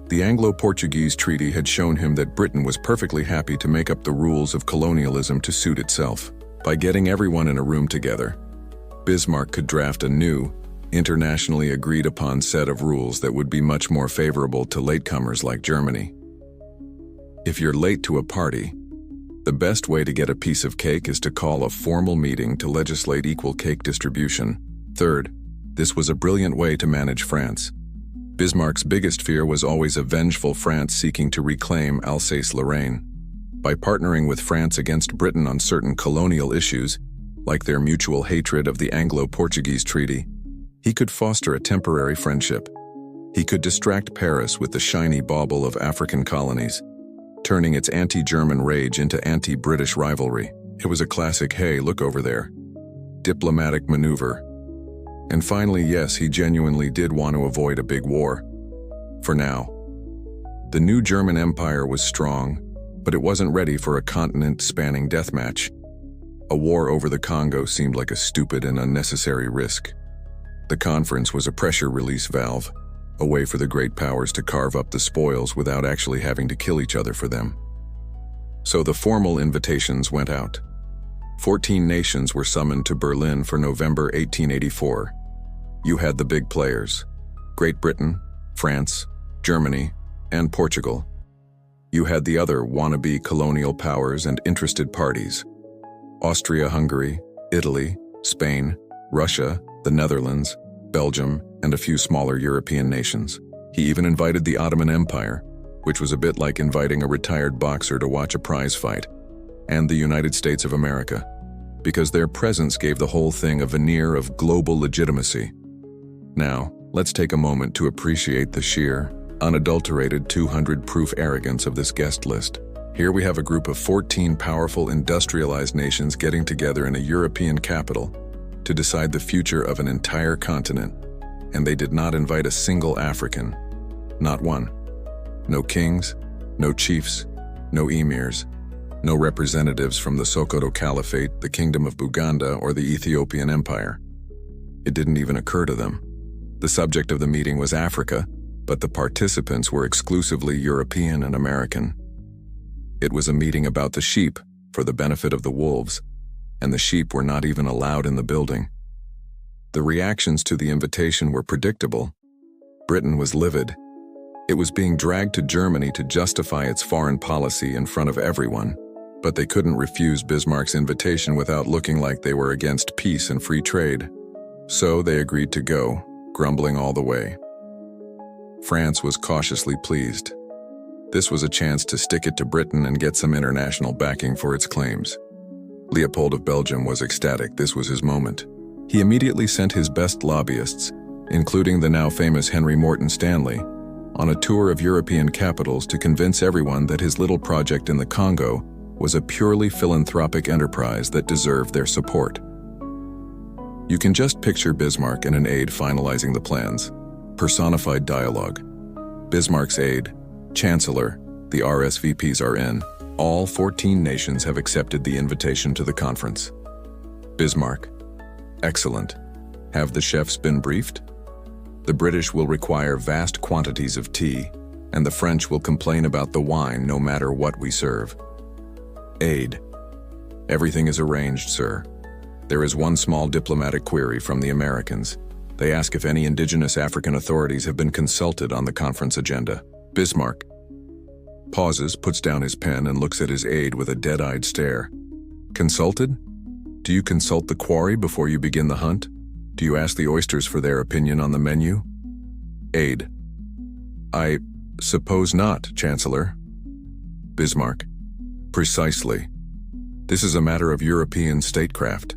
The Anglo-Portuguese treaty had shown him that Britain was perfectly happy to make up the rules of colonialism to suit itself. By getting everyone in a room together, Bismarck could draft a new, internationally agreed-upon set of rules that would be much more favorable to latecomers like Germany. If you're late to a party, the best way to get a piece of cake is to call a formal meeting to legislate equal cake distribution. Third, this was a brilliant way to manage France. Bismarck's biggest fear was always a vengeful France seeking to reclaim Alsace-Lorraine. By partnering with France against Britain on certain colonial issues, like their mutual hatred of the Anglo-Portuguese treaty, he could foster a temporary friendship. He could distract Paris with the shiny bauble of African colonies, turning its anti-German rage into anti-British rivalry. It was a classic, hey, look over there, diplomatic maneuver. And finally, yes, he genuinely did want to avoid a big war. For now. The new German Empire was strong, but it wasn't ready for a continent-spanning deathmatch. A war over the Congo seemed like a stupid and unnecessary risk. The conference was a pressure release valve, a way for the great powers to carve up the spoils without actually having to kill each other for them. So the formal invitations went out. 14 nations were summoned to Berlin for November 1884. You had the big players: Great Britain, France, Germany, and Portugal. You had the other wannabe colonial powers and interested parties: Austria-Hungary, Italy, Spain, Russia, the Netherlands, Belgium, and a few smaller European nations. He even invited the Ottoman Empire, which was a bit like inviting a retired boxer to watch a prize fight, and the United States of America, because their presence gave the whole thing a veneer of global legitimacy. Now, let's take a moment to appreciate the sheer, unadulterated 200-proof arrogance of this guest list. Here we have a group of 14 powerful industrialized nations getting together in a European capital to decide the future of an entire continent, and they did not invite a single African. Not one. No kings, no chiefs, no emirs, no representatives from the Sokoto Caliphate, the Kingdom of Buganda, or the Ethiopian Empire. It didn't even occur to them. The subject of the meeting was Africa, but the participants were exclusively European and American. It was a meeting about the sheep, for the benefit of the wolves, and the sheep were not even allowed in the building. The reactions to the invitation were predictable. Britain was livid. It was being dragged to Germany to justify its foreign policy in front of everyone, but they couldn't refuse Bismarck's invitation without looking like they were against peace and free trade. So they agreed to go, grumbling all the way. France was cautiously pleased. This was a chance to stick it to Britain and get some international backing for its claims. Leopold of Belgium was ecstatic. This was his moment. He immediately sent his best lobbyists, including the now famous Henry Morton Stanley, on a tour of European capitals to convince everyone that his little project in the Congo was a purely philanthropic enterprise that deserved their support. You can just picture Bismarck and an aide finalizing the plans. Personified dialogue. Bismarck's aide, Chancellor, the RSVPs are in. All 14 nations have accepted the invitation to the conference. Bismarck. Excellent. Have the chefs been briefed? The British will require vast quantities of tea, and the French will complain about the wine no matter what we serve. Aide. Everything is arranged, sir. There is one small diplomatic query from the Americans. They ask if any indigenous African authorities have been consulted on the conference agenda. Bismarck pauses, puts down his pen, and looks at his aide with a dead-eyed stare. Consulted? Do you consult the quarry before you begin the hunt? Do you ask the oysters for their opinion on the menu? Aide: I suppose not, Chancellor. Bismarck: Precisely. This is a matter of European statecraft.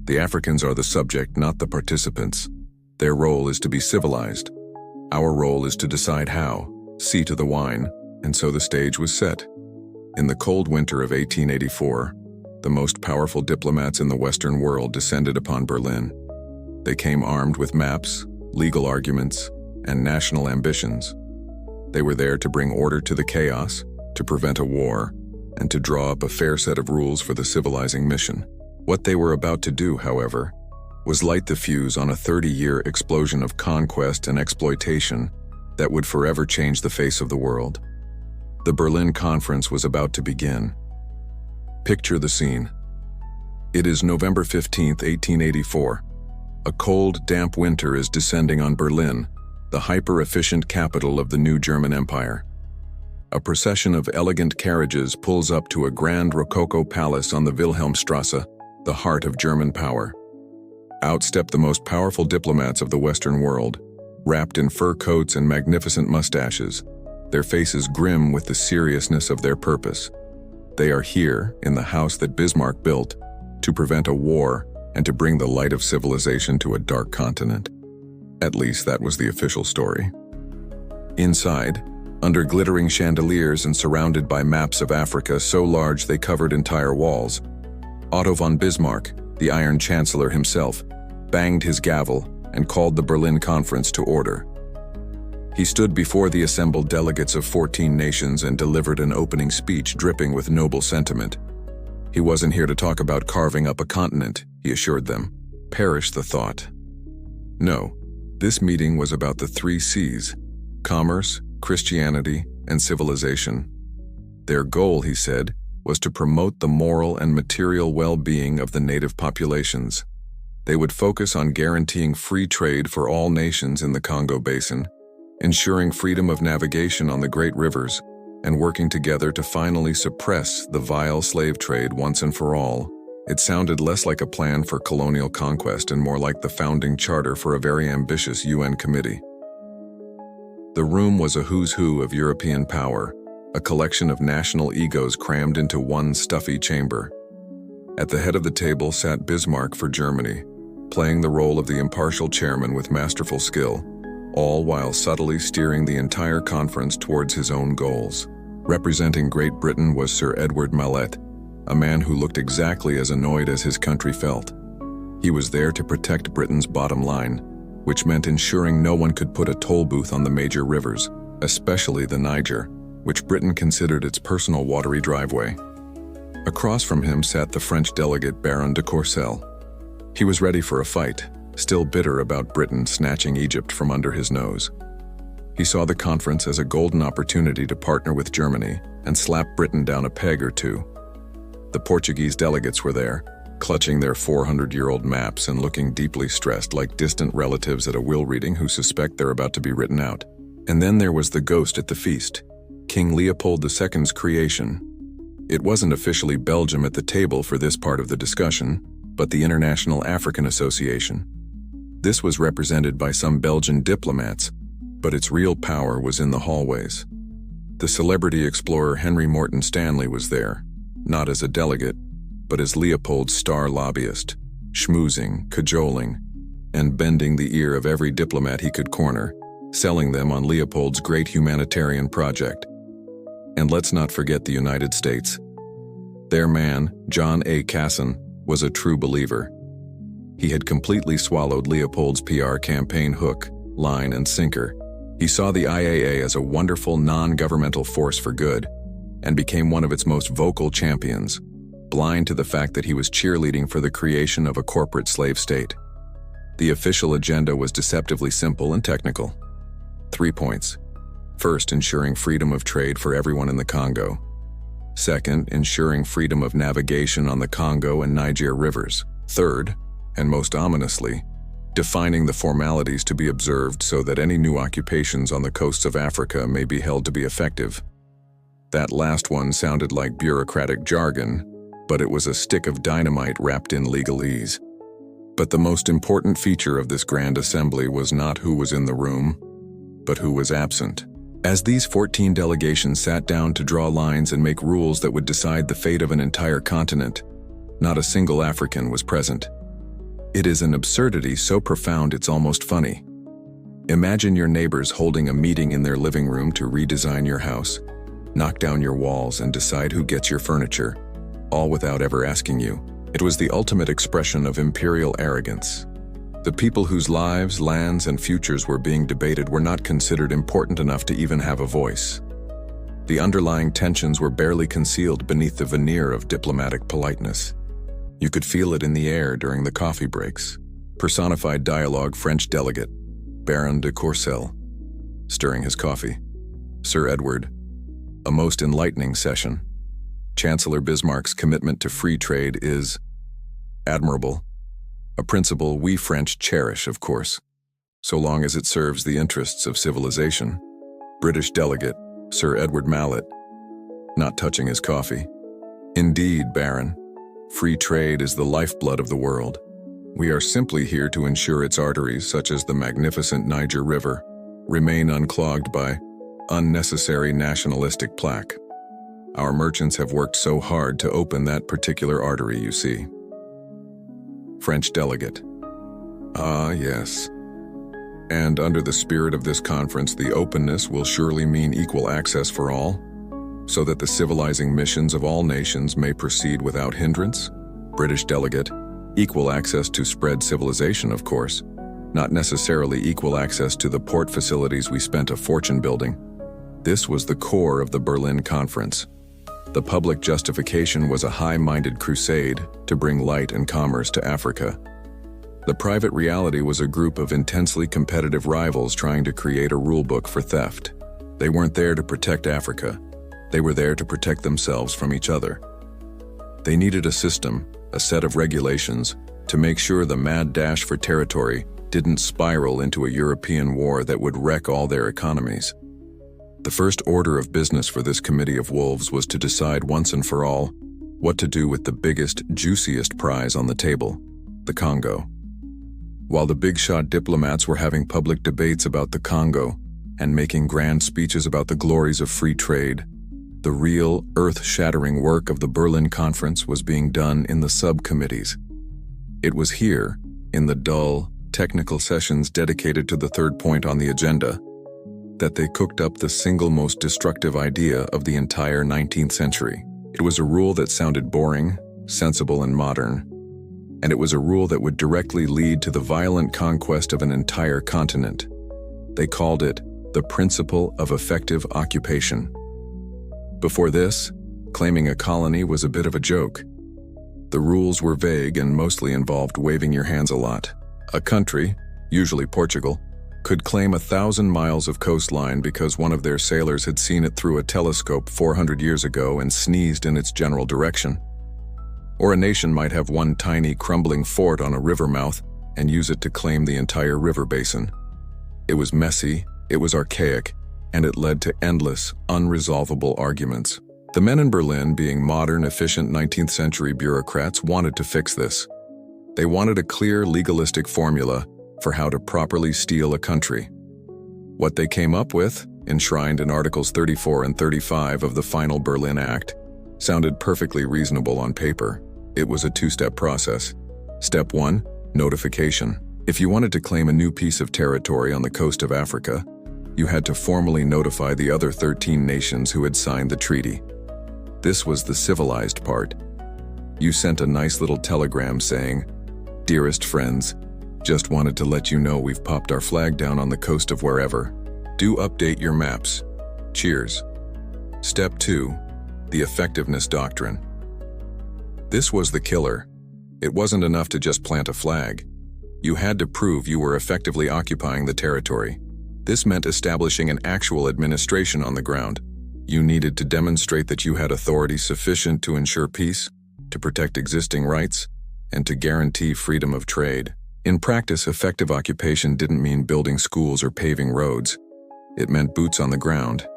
The Africans are the subject, not the participants. Their role is to be civilized. Our role is to decide how, see to the wine, and so the stage was set. In the cold winter of 1884, the most powerful diplomats in the Western world descended upon Berlin. They came armed with maps, legal arguments, and national ambitions. They were there to bring order to the chaos, to prevent a war, and to draw up a fair set of rules for the civilizing mission. What they were about to do, however, was light the fuse on a 30-year explosion of conquest and exploitation that would forever change the face of the world. The Berlin Conference was about to begin. Picture the scene. It is November 15, 1884. A cold, damp winter is descending on Berlin, the hyper-efficient capital of the new German Empire. A procession of elegant carriages pulls up to a grand Rococo palace on the Wilhelmstrasse, the heart of German power. Out step the most powerful diplomats of the Western world, wrapped in fur coats and magnificent mustaches, their faces grim with the seriousness of their purpose. They are here, in the house that Bismarck built, to prevent a war and to bring the light of civilization to a dark continent. At least that was the official story. Inside, under glittering chandeliers and surrounded by maps of Africa so large they covered entire walls, Otto von Bismarck, the Iron Chancellor himself, banged his gavel and called the Berlin Conference to order. He stood before the assembled delegates of 14 nations and delivered an opening speech dripping with noble sentiment. He wasn't here to talk about carving up a continent, he assured them. Perish the thought. No, this meeting was about the 3 C's: commerce, Christianity, and civilization. Their goal, he said, was to promote the moral and material well-being of the native populations. They would focus on guaranteeing free trade for all nations in the Congo Basin, ensuring freedom of navigation on the great rivers, and working together to finally suppress the vile slave trade once and for all. It sounded less like a plan for colonial conquest and more like the founding charter for a very ambitious UN committee. The room was a who's who of European power, a collection of national egos crammed into one stuffy chamber. At the head of the table sat Bismarck for Germany, playing the role of the impartial chairman with masterful skill, all while subtly steering the entire conference towards his own goals. Representing Great Britain was Sir Edward Mallet, a man who looked exactly as annoyed as his country felt. He was there to protect Britain's bottom line, which meant ensuring no one could put a toll booth on the major rivers, especially the Niger, which Britain considered its personal watery driveway. Across from him sat the French delegate Baron de Courcelles. He was ready for a fight, still bitter about Britain snatching Egypt from under his nose. He saw the conference as a golden opportunity to partner with Germany and slap Britain down a peg or two. The Portuguese delegates were there, clutching their 400-year-old maps and looking deeply stressed like distant relatives at a will reading who suspect they're about to be written out. And then there was the ghost at the feast, King Leopold II's creation. It wasn't officially Belgium at the table for this part of the discussion, but the International African Association. This was represented by some Belgian diplomats, but its real power was in the hallways. The celebrity explorer Henry Morton Stanley was there, not as a delegate, but as Leopold's star lobbyist, schmoozing, cajoling, and bending the ear of every diplomat he could corner, selling them on Leopold's great humanitarian project. And let's not forget the United States. Their man, John A. Casson, was a true believer. He had completely swallowed Leopold's PR campaign hook, line, and sinker. He saw the IAA as a wonderful non-governmental force for good, and became one of its most vocal champions, blind to the fact that he was cheerleading for the creation of a corporate slave state. The official agenda was deceptively simple and technical. 3 points. First, ensuring freedom of trade for everyone in the Congo. Second, ensuring freedom of navigation on the Congo and Niger rivers. Third, and most ominously, defining the formalities to be observed so that any new occupations on the coasts of Africa may be held to be effective. That last one sounded like bureaucratic jargon, but it was a stick of dynamite wrapped in legalese. But the most important feature of this grand assembly was not who was in the room, but who was absent. As these 14 delegations sat down to draw lines and make rules that would decide the fate of an entire continent, not a single African was present. It is an absurdity so profound it's almost funny. Imagine your neighbors holding a meeting in their living room to redesign your house, knock down your walls, and decide who gets your furniture, all without ever asking you. It was the ultimate expression of imperial arrogance. The people whose lives, lands, and futures were being debated were not considered important enough to even have a voice. The underlying tensions were barely concealed beneath the veneer of diplomatic politeness. You could feel it in the air during the coffee breaks. Personified dialogue French delegate, Baron de Courcelles, stirring his coffee. Sir Edward, a most enlightening session. Chancellor Bismarck's commitment to free trade is admirable, a principle we French cherish, of course, so long as it serves the interests of civilization. British delegate, Sir Edward Mallet, not touching his coffee. Indeed, Baron, free trade is the lifeblood of the world. We are simply here to ensure its arteries, such as the magnificent Niger River, remain unclogged by unnecessary nationalistic plaque. Our merchants have worked so hard to open that particular artery, you see. French delegate. Ah, yes. And under the spirit of this conference, the openness will surely mean equal access for all, so that the civilizing missions of all nations may proceed without hindrance? British delegate. Equal access to spread civilization, of course, not necessarily equal access to the port facilities we spent a fortune building. This was the core of the Berlin Conference. The public justification was a high-minded crusade to bring light and commerce to Africa. The private reality was a group of intensely competitive rivals trying to create a rulebook for theft. They weren't there to protect Africa. They were there to protect themselves from each other. They needed a system, a set of regulations, to make sure the mad dash for territory didn't spiral into a European war that would wreck all their economies. The first order of business for this committee of wolves was to decide once and for all what to do with the biggest, juiciest prize on the table, the Congo. While the big-shot diplomats were having public debates about the Congo and making grand speeches about the glories of free trade, the real, earth-shattering work of the Berlin Conference was being done in the subcommittees. It was here, in the dull, technical sessions dedicated to the third point on the agenda, that they cooked up the single most destructive idea of the entire 19th century. It was a rule that sounded boring, sensible, and modern, and it was a rule that would directly lead to the violent conquest of an entire continent. They called it the principle of effective occupation. Before this, claiming a colony was a bit of a joke. The rules were vague and mostly involved waving your hands a lot. A country, usually Portugal, could claim 1,000 miles of coastline because one of their sailors had seen it through a telescope 400 years ago and sneezed in its general direction. Or a nation might have one tiny, crumbling fort on a river mouth and use it to claim the entire river basin. It was messy, it was archaic, and it led to endless, unresolvable arguments. The men in Berlin, being modern, efficient 19th century bureaucrats, wanted to fix this. They wanted a clear, legalistic formula for how to properly steal a country. What they came up with, enshrined in Articles 34 and 35 of the final Berlin Act, sounded perfectly reasonable on paper. It was a two-step process. Step 1, notification. If you wanted to claim a new piece of territory on the coast of Africa, you had to formally notify the other 13 nations who had signed the treaty. This was the civilized part. You sent a nice little telegram saying, "Dearest friends, just wanted to let you know we've popped our flag down on the coast of wherever. Do update your maps. Cheers." Step 2, the effectiveness doctrine. This was the killer. It wasn't enough to just plant a flag. You had to prove you were effectively occupying the territory. This meant establishing an actual administration on the ground. You needed to demonstrate that you had authority sufficient to ensure peace, to protect existing rights, and to guarantee freedom of trade. In practice, effective occupation didn't mean building schools or paving roads. It meant boots on the ground.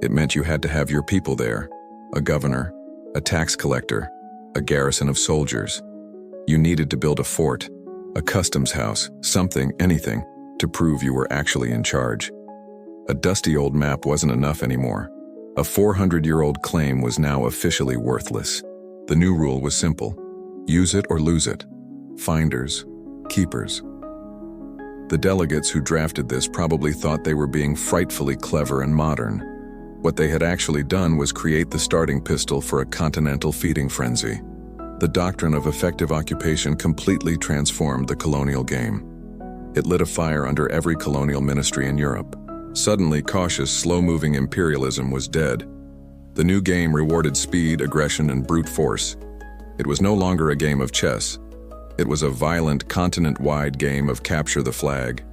It meant you had to have your people there, a governor, a tax collector, a garrison of soldiers. You needed to build a fort, a customs house, something, anything, to prove you were actually in charge. A dusty old map wasn't enough anymore. A 400-year-old claim was now officially worthless. The new rule was simple: use it or lose it. Finders, keepers. The delegates who drafted this probably thought they were being frightfully clever and modern. What they had actually done was create the starting pistol for a continental feeding frenzy. The doctrine of effective occupation completely transformed the colonial game. It lit a fire under every colonial ministry in Europe. Suddenly, cautious, slow-moving imperialism was dead. The new game rewarded speed, aggression, and brute force. It was no longer a game of chess. It was a violent, continent-wide game of capture the flag.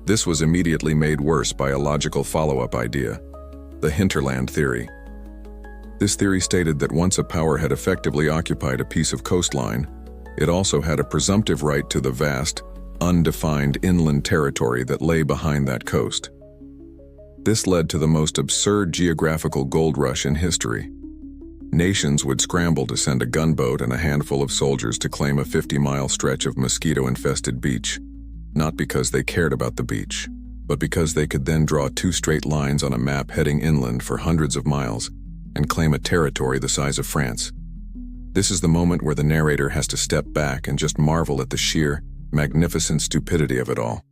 This was immediately made worse by a logical follow-up idea: the hinterland theory. This theory stated that once a power had effectively occupied a piece of coastline, it also had a presumptive right to the vast, undefined inland territory that lay behind that coast. This led to the most absurd geographical gold rush in history. Nations would scramble to send a gunboat and a handful of soldiers to claim a 50-mile stretch of mosquito-infested beach, not because they cared about the beach, but because they could then draw two straight lines on a map heading inland for hundreds of miles and claim a territory the size of France. This is the moment where the narrator has to step back and just marvel at the sheer, magnificent stupidity of it all.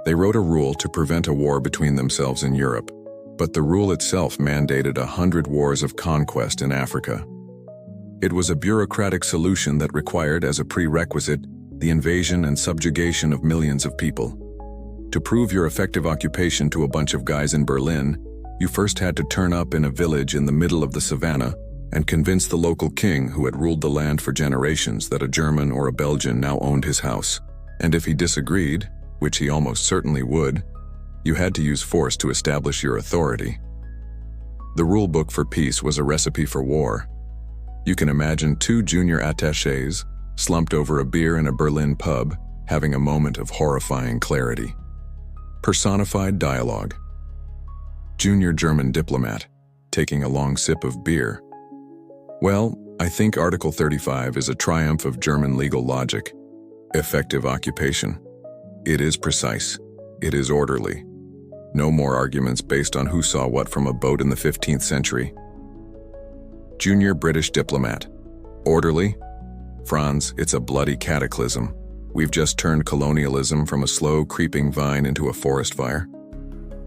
They wrote a rule to prevent a war between themselves in Europe, but the rule itself mandated 100 wars of conquest in Africa. It was a bureaucratic solution that required, as a prerequisite, the invasion and subjugation of millions of people. To prove your effective occupation to a bunch of guys in Berlin, you first had to turn up in a village in the middle of the savannah and convince the local king who had ruled the land for generations that a German or a Belgian now owned his house. And if he disagreed, which he almost certainly would, you had to use force to establish your authority. The rule book for peace was a recipe for war. You can imagine two junior attachés, slumped over a beer in a Berlin pub, having a moment of horrifying clarity. Personified dialogue. Junior German diplomat, taking a long sip of beer. Well, I think Article 35 is a triumph of German legal logic. Effective occupation. It is precise. It is orderly. No more arguments based on who saw what from a boat in the 15th century. Junior British diplomat. Orderly? Franz, it's a bloody cataclysm. We've just turned colonialism from a slow, creeping vine into a forest fire.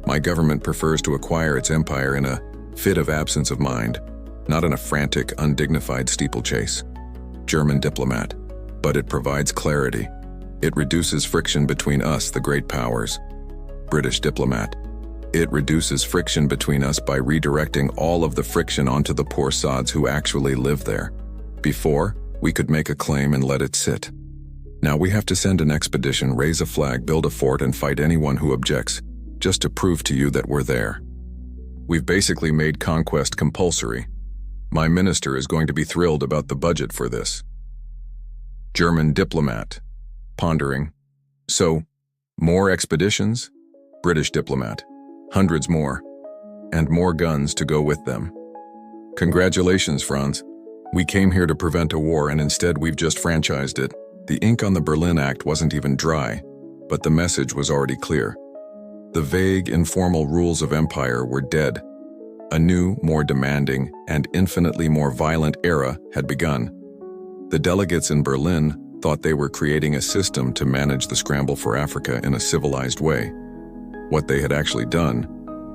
My government prefers to acquire its empire in a fit of absence of mind, not in a frantic, undignified steeplechase. German diplomat. But it provides clarity. It reduces friction between us, the great powers. British diplomat. It reduces friction between us by redirecting all of the friction onto the poor sods who actually live there. Before, we could make a claim and let it sit. Now we have to send an expedition, raise a flag, build a fort, and fight anyone who objects, just to prove to you that we're there. We've basically made conquest compulsory. My minister is going to be thrilled about the budget for this. German diplomat. Pondering. So, more expeditions? British diplomat. Hundreds more. And more guns to go with them. Congratulations, Franz. We came here to prevent a war, and instead we've just franchised it. The ink on the Berlin Act wasn't even dry, but the message was already clear. The vague, informal rules of empire were dead. A new, more demanding, and infinitely more violent era had begun. The delegates in Berlin thought they were creating a system to manage the scramble for Africa in a civilized way. What they had actually done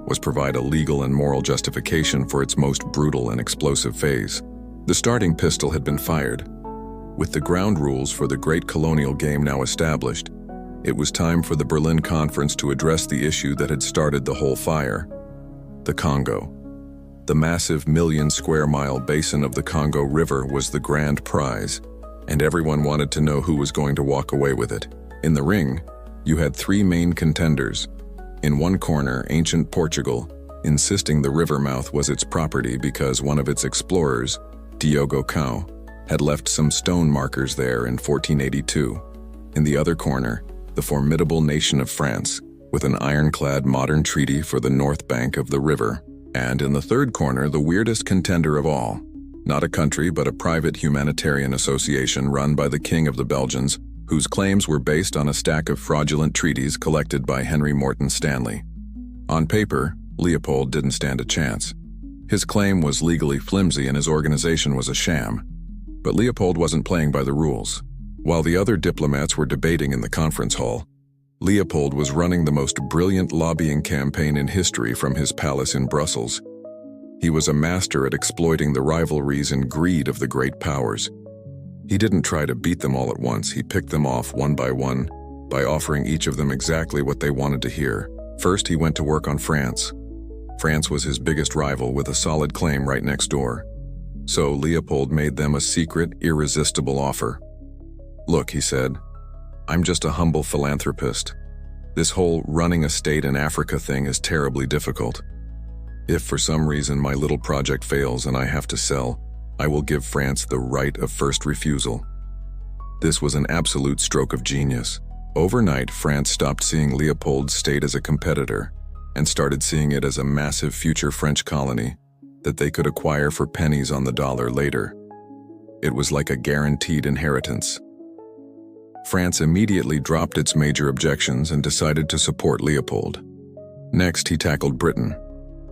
was provide a legal and moral justification for its most brutal and explosive phase. The starting pistol had been fired. With the ground rules for the great colonial game now established, it was time for the Berlin Conference to address the issue that had started the whole fire: the Congo. The massive million-square-mile basin of the Congo River was the grand prize, and everyone wanted to know who was going to walk away with it. In the ring, you had three main contenders. In one corner, ancient Portugal, insisting the river mouth was its property because one of its explorers, Diogo Cao, had left some stone markers there in 1482. In the other corner, the formidable nation of France, with an ironclad modern treaty for the north bank of the river. And in the third corner, the weirdest contender of all. Not a country, but a private humanitarian association run by the King of the Belgians, whose claims were based on a stack of fraudulent treaties collected by Henry Morton Stanley. On paper, Leopold didn't stand a chance. His claim was legally flimsy and his organization was a sham. But Leopold wasn't playing by the rules. While the other diplomats were debating in the conference hall, Leopold was running the most brilliant lobbying campaign in history from his palace in Brussels. He was a master at exploiting the rivalries and greed of the great powers. He didn't try to beat them all at once. He picked them off one by offering each of them exactly what they wanted to hear. First, he went to work on France. France was his biggest rival with a solid claim right next door. So Leopold made them a secret, irresistible offer. "Look," he said, "I'm just a humble philanthropist. This whole running a state in Africa thing is terribly difficult. If for some reason my little project fails and I have to sell, I will give France the right of first refusal." This was an absolute stroke of genius. Overnight, France stopped seeing Leopold's state as a competitor and started seeing it as a massive future French colony that they could acquire for pennies on the dollar later. It was like a guaranteed inheritance. France immediately dropped its major objections and decided to support Leopold. Next, he tackled Britain.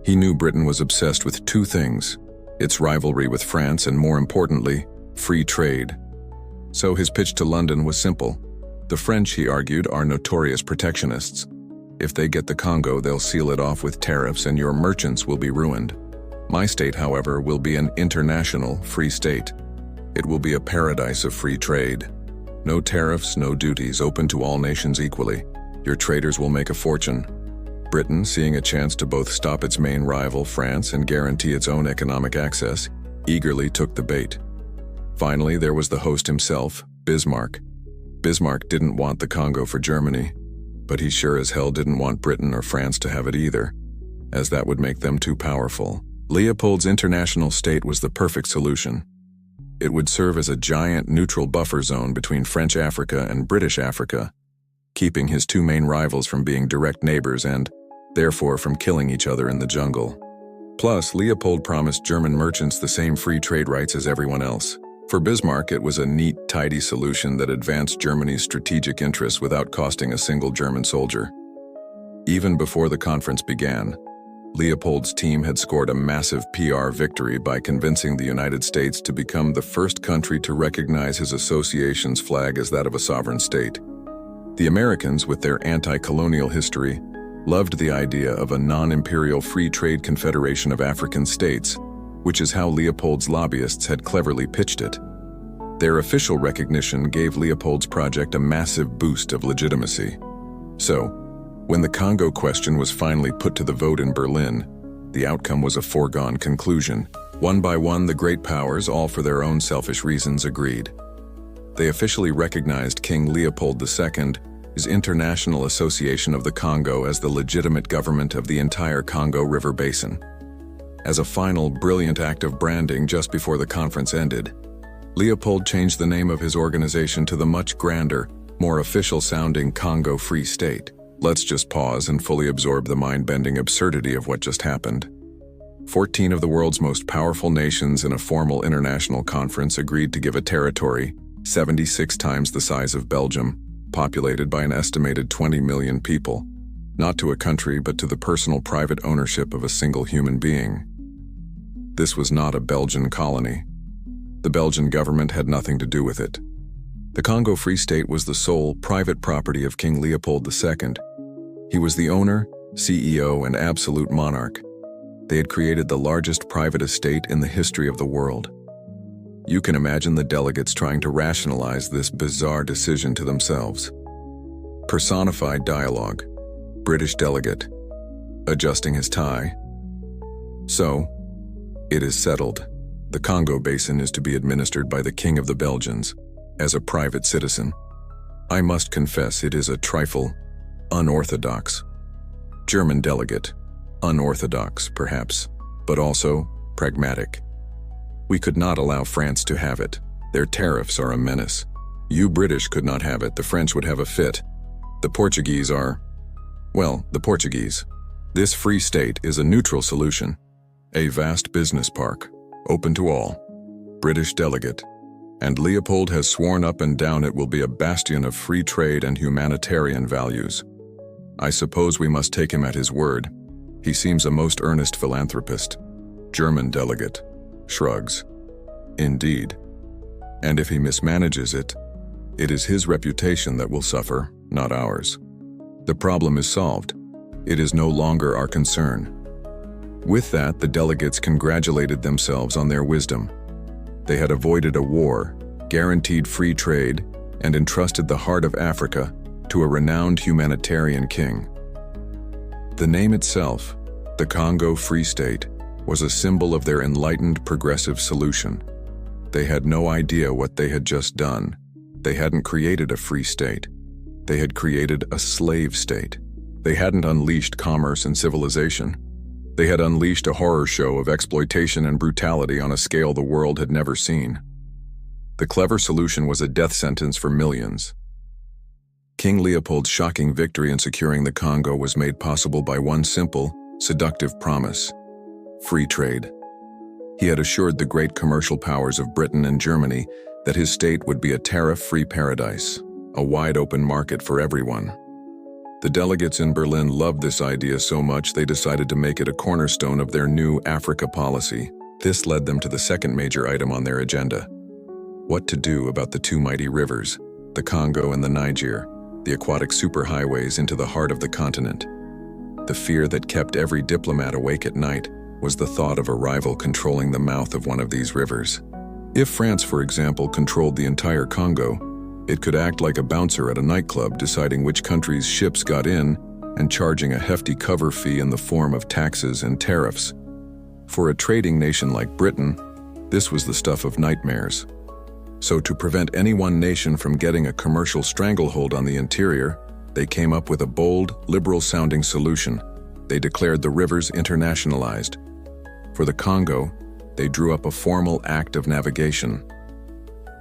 He knew Britain was obsessed with two things: its rivalry with France and, more importantly, free trade. So his pitch to London was simple. The French, he argued, are notorious protectionists. If they get the Congo, they'll seal it off with tariffs and your merchants will be ruined. My state, however, will be an international free state. It will be a paradise of free trade. No tariffs, no duties, open to all nations equally. Your traders will make a fortune. Britain, seeing a chance to both stop its main rival, France, and guarantee its own economic access, eagerly took the bait. Finally, there was the host himself, Bismarck. Bismarck didn't want the Congo for Germany, but he sure as hell didn't want Britain or France to have it either, as that would make them too powerful. Leopold's international state was the perfect solution. It would serve as a giant neutral buffer zone between French Africa and British Africa, keeping his two main rivals from being direct neighbors and, therefore, from killing each other in the jungle. Plus, Leopold promised German merchants the same free trade rights as everyone else. For Bismarck, it was a neat, tidy solution that advanced Germany's strategic interests without costing a single German soldier. Even before the conference began, Leopold's team had scored a massive PR victory by convincing the United States to become the first country to recognize his association's flag as that of a sovereign state. The Americans, with their anti-colonial history, loved the idea of a non-imperial free trade confederation of African states, which is how Leopold's lobbyists had cleverly pitched it. Their official recognition gave Leopold's project a massive boost of legitimacy. So, when the Congo question was finally put to the vote in Berlin, the outcome was a foregone conclusion. One by one, the great powers, all for their own selfish reasons, agreed. They officially recognized King Leopold II's International Association of the Congo as the legitimate government of the entire Congo River Basin. As a final, brilliant act of branding just before the conference ended, Leopold changed the name of his organization to the much grander, more official-sounding Congo Free State. Let's just pause and fully absorb the mind-bending absurdity of what just happened. 14 of the world's most powerful nations in a formal international conference agreed to give a territory 76 times the size of Belgium, populated by an estimated 20 million people, not to a country but to the personal private ownership of a single human being. This was not a Belgian colony. The Belgian government had nothing to do with it. The Congo Free State was the sole private property of King Leopold II. He was the owner, CEO, and absolute monarch. They had created the largest private estate in the history of the world. You can imagine the delegates trying to rationalize this bizarre decision to themselves. Personified dialogue. British delegate, adjusting his tie. So, it is settled. The Congo Basin is to be administered by the King of the Belgians, as a private citizen. I must confess it is a trifle unorthodox. German delegate, unorthodox, perhaps, but also pragmatic. We could not allow France to have it. Their tariffs are a menace. You British could not have it, the French would have a fit. The Portuguese are, well, the Portuguese. This free state is a neutral solution. A vast business park, open to all. British delegate. And Leopold has sworn up and down it will be a bastion of free trade and humanitarian values. I suppose we must take him at his word. He seems a most earnest philanthropist. German delegate. Shrugs. Indeed. And if he mismanages it, it is his reputation that will suffer, not ours. The problem is solved. It is no longer our concern. With that, the delegates congratulated themselves on their wisdom. They had avoided a war, guaranteed free trade, and entrusted the heart of Africa to a renowned humanitarian king. The name itself, the Congo Free State, was a symbol of their enlightened progressive solution. They had no idea what they had just done. They hadn't created a free state. They had created a slave state. They hadn't unleashed commerce and civilization. They had unleashed a horror show of exploitation and brutality on a scale the world had never seen. The clever solution was a death sentence for millions. King Leopold's shocking victory in securing the Congo was made possible by one simple, seductive promise: free trade. He had assured the great commercial powers of Britain and Germany that his state would be a tariff-free paradise, a wide-open market for everyone. The delegates in Berlin loved this idea so much they decided to make it a cornerstone of their new Africa policy. This led them to the second major item on their agenda: what to do about the two mighty rivers, the Congo and the Niger, the aquatic superhighways into the heart of the continent. The fear that kept every diplomat awake at night was the thought of a rival controlling the mouth of one of these rivers. If France, for example, controlled the entire Congo, it could act like a bouncer at a nightclub, deciding which countries' ships got in and charging a hefty cover fee in the form of taxes and tariffs. For a trading nation like Britain, this was the stuff of nightmares. So to prevent any one nation from getting a commercial stranglehold on the interior, they came up with a bold, liberal-sounding solution. They declared the rivers internationalized. For the Congo, they drew up a formal Act of Navigation.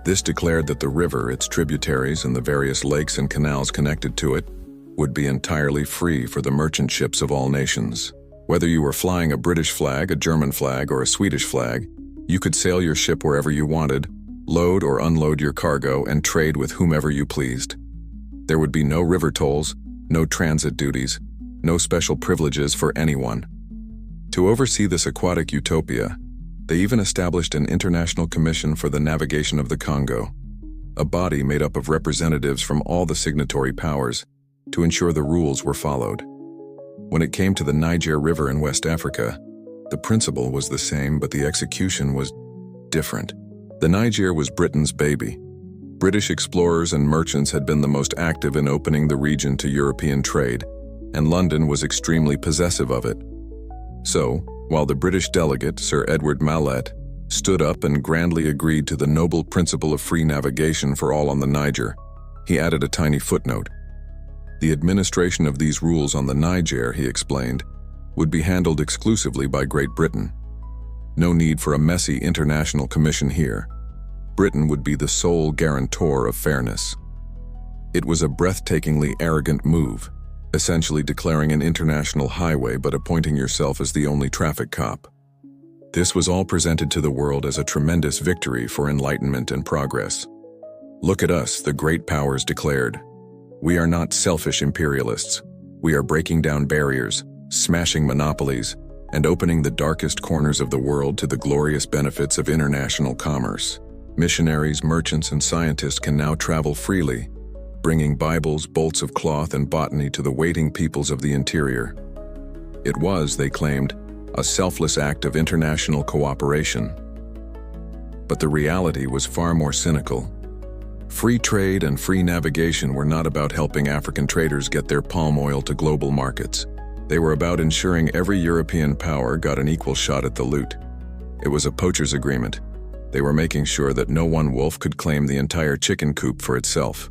This declared that the river, its tributaries, and the various lakes and canals connected to it would be entirely free for the merchant ships of all nations. Whether you were flying a British flag, a German flag, or a Swedish flag, you could sail your ship wherever you wanted, load or unload your cargo, and trade with whomever you pleased. There would be no river tolls, no transit duties, no special privileges for anyone. To oversee this aquatic utopia, they even established an international commission for the navigation of the Congo, a body made up of representatives from all the signatory powers to ensure the rules were followed. When it came to the Niger River in West Africa, the principle was the same, but the execution was different. The Niger was Britain's baby. British explorers and merchants had been the most active in opening the region to European trade, and London was extremely possessive of it. So, while the British delegate, Sir Edward Mallet, stood up and grandly agreed to the noble principle of free navigation for all on the Niger, he added a tiny footnote. The administration of these rules on the Niger, he explained, would be handled exclusively by Great Britain. No need for a messy international commission here. Britain would be the sole guarantor of fairness. It was a breathtakingly arrogant move, essentially declaring an international highway but appointing yourself as the only traffic cop. This was all presented to the world as a tremendous victory for enlightenment and progress. Look at us, the great powers declared. We are not selfish imperialists. We are breaking down barriers, smashing monopolies, and opening the darkest corners of the world to the glorious benefits of international commerce. Missionaries, merchants, and scientists can now travel freely, bringing Bibles, bolts of cloth, and botany to the waiting peoples of the interior. It was, they claimed, a selfless act of international cooperation. But the reality was far more cynical. Free trade and free navigation were not about helping African traders get their palm oil to global markets. They were about ensuring every European power got an equal shot at the loot. It was a poacher's agreement. They were making sure that no one wolf could claim the entire chicken coop for itself.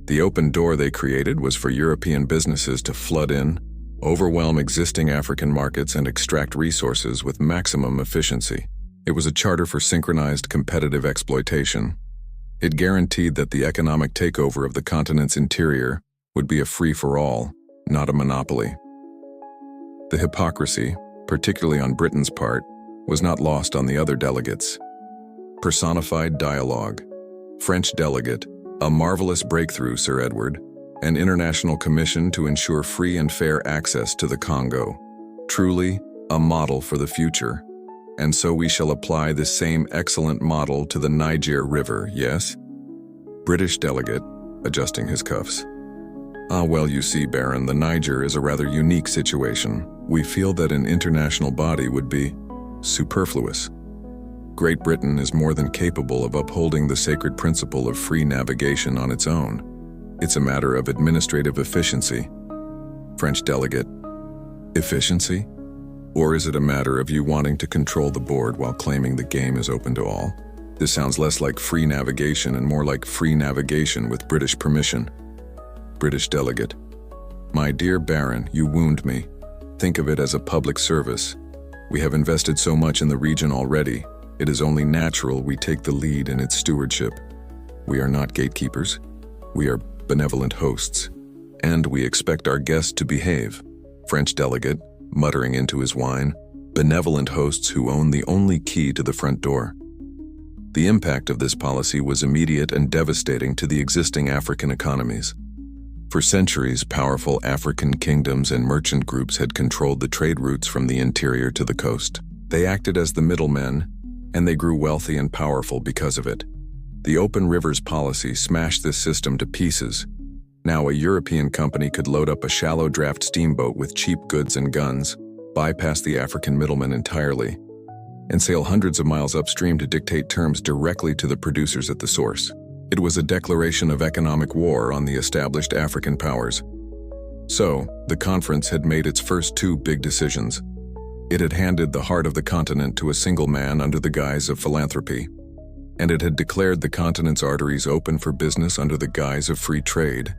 The open door they created was for European businesses to flood in, overwhelm existing African markets, and extract resources with maximum efficiency. It was a charter for synchronized competitive exploitation. It guaranteed that the economic takeover of the continent's interior would be a free-for-all, not a monopoly. The hypocrisy, particularly on Britain's part, was not lost on the other delegates. Personified dialogue. French delegate, a marvelous breakthrough, Sir Edward. An international commission to ensure free and fair access to the Congo. Truly, a model for the future. And so we shall apply this same excellent model to the Niger River, yes? British delegate, adjusting his cuffs. Well, you see, Baron, the Niger is a rather unique situation. We feel that an international body would be superfluous. Great Britain is more than capable of upholding the sacred principle of free navigation on its own. It's a matter of administrative efficiency. French delegate, efficiency? Or is it a matter of you wanting to control the board while claiming the game is open to all? This sounds less like free navigation and more like free navigation with British permission. British delegate, my dear Baron, you wound me. Think of it as a public service. We have invested so much in the region already. It is only natural we take the lead in its stewardship. We are not gatekeepers. We are benevolent hosts, and we expect our guests to behave. French delegate, muttering into his wine, benevolent hosts who own the only key to the front door. The impact of this policy was immediate and devastating to the existing African economies. For centuries, powerful African kingdoms and merchant groups had controlled the trade routes from the interior to the coast. They acted as the middlemen, and they grew wealthy and powerful because of it. The open rivers policy smashed this system to pieces. Now a European company could load up a shallow draft steamboat with cheap goods and guns, bypass the African middlemen entirely, and sail hundreds of miles upstream to dictate terms directly to the producers at the source. It was a declaration of economic war on the established African powers. So, the conference had made its first two big decisions. It had handed the heart of the continent to a single man under the guise of philanthropy, and it had declared the continent's arteries open for business under the guise of free trade.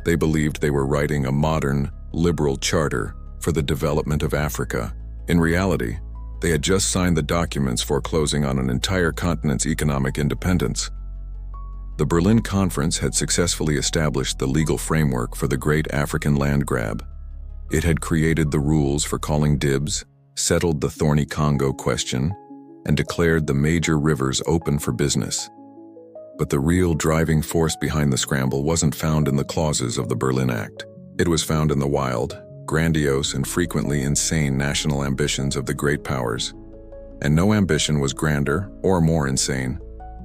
They believed they were writing a modern, liberal charter for the development of Africa. In reality, they had just signed the documents foreclosing on an entire continent's economic independence. The Berlin Conference had successfully established the legal framework for the great African land grab. It had created the rules for calling dibs, settled the thorny Congo question, and declared the major rivers open for business. But the real driving force behind the scramble wasn't found in the clauses of the Berlin Act. It was found in the wild, grandiose, and frequently insane national ambitions of the great powers. And no ambition was grander or more insane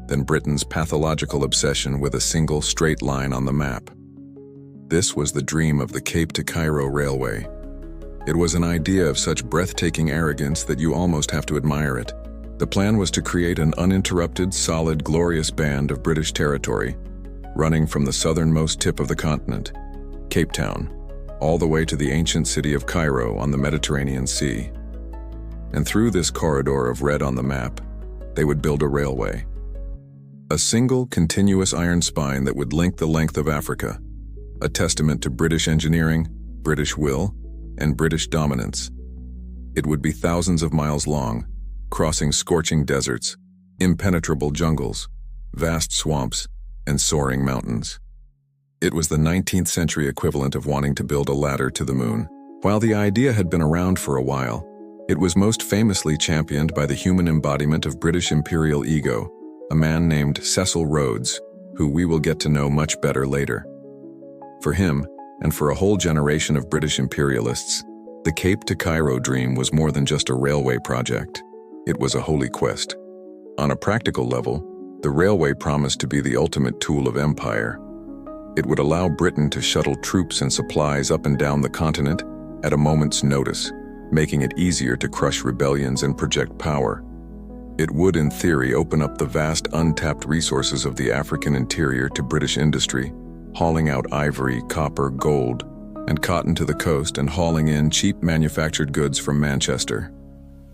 than Britain's pathological obsession with a single straight line on the map. This was the dream of the Cape to Cairo Railway. It was an idea of such breathtaking arrogance that you almost have to admire it. The plan was to create an uninterrupted, solid, glorious band of British territory, running from the southernmost tip of the continent, Cape Town, all the way to the ancient city of Cairo on the Mediterranean Sea. And through this corridor of red on the map, they would build a railway. A single, continuous iron spine that would link the length of Africa, a testament to British engineering, British will, and British dominance. It would be thousands of miles long, crossing scorching deserts, impenetrable jungles, vast swamps, and soaring mountains. It was the 19th century equivalent of wanting to build a ladder to the moon. While the idea had been around for a while, it was most famously championed by the human embodiment of British imperial ego, a man named Cecil Rhodes, who we will get to know much better later. For him, and for a whole generation of British imperialists, the Cape to Cairo dream was more than just a railway project. It was a holy quest. On a practical level, the railway promised to be the ultimate tool of empire. It would allow Britain to shuttle troops and supplies up and down the continent at a moment's notice, making it easier to crush rebellions and project power. It would, in theory, open up the vast untapped resources of the African interior to British industry, hauling out ivory, copper, gold, and cotton to the coast and hauling in cheap manufactured goods from Manchester.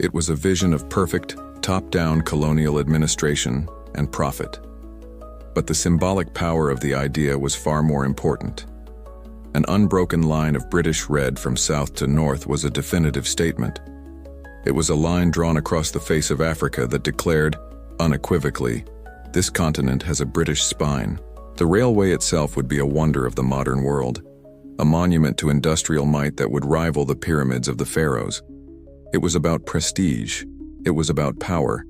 It was a vision of perfect, top-down colonial administration and profit. But the symbolic power of the idea was far more important. An unbroken line of British red from south to north was a definitive statement. It was a line drawn across the face of Africa that declared, unequivocally, This continent has a British spine. The railway itself would be a wonder of the modern world, a monument to industrial might that would rival the pyramids of the pharaohs. It was about prestige, it was about power,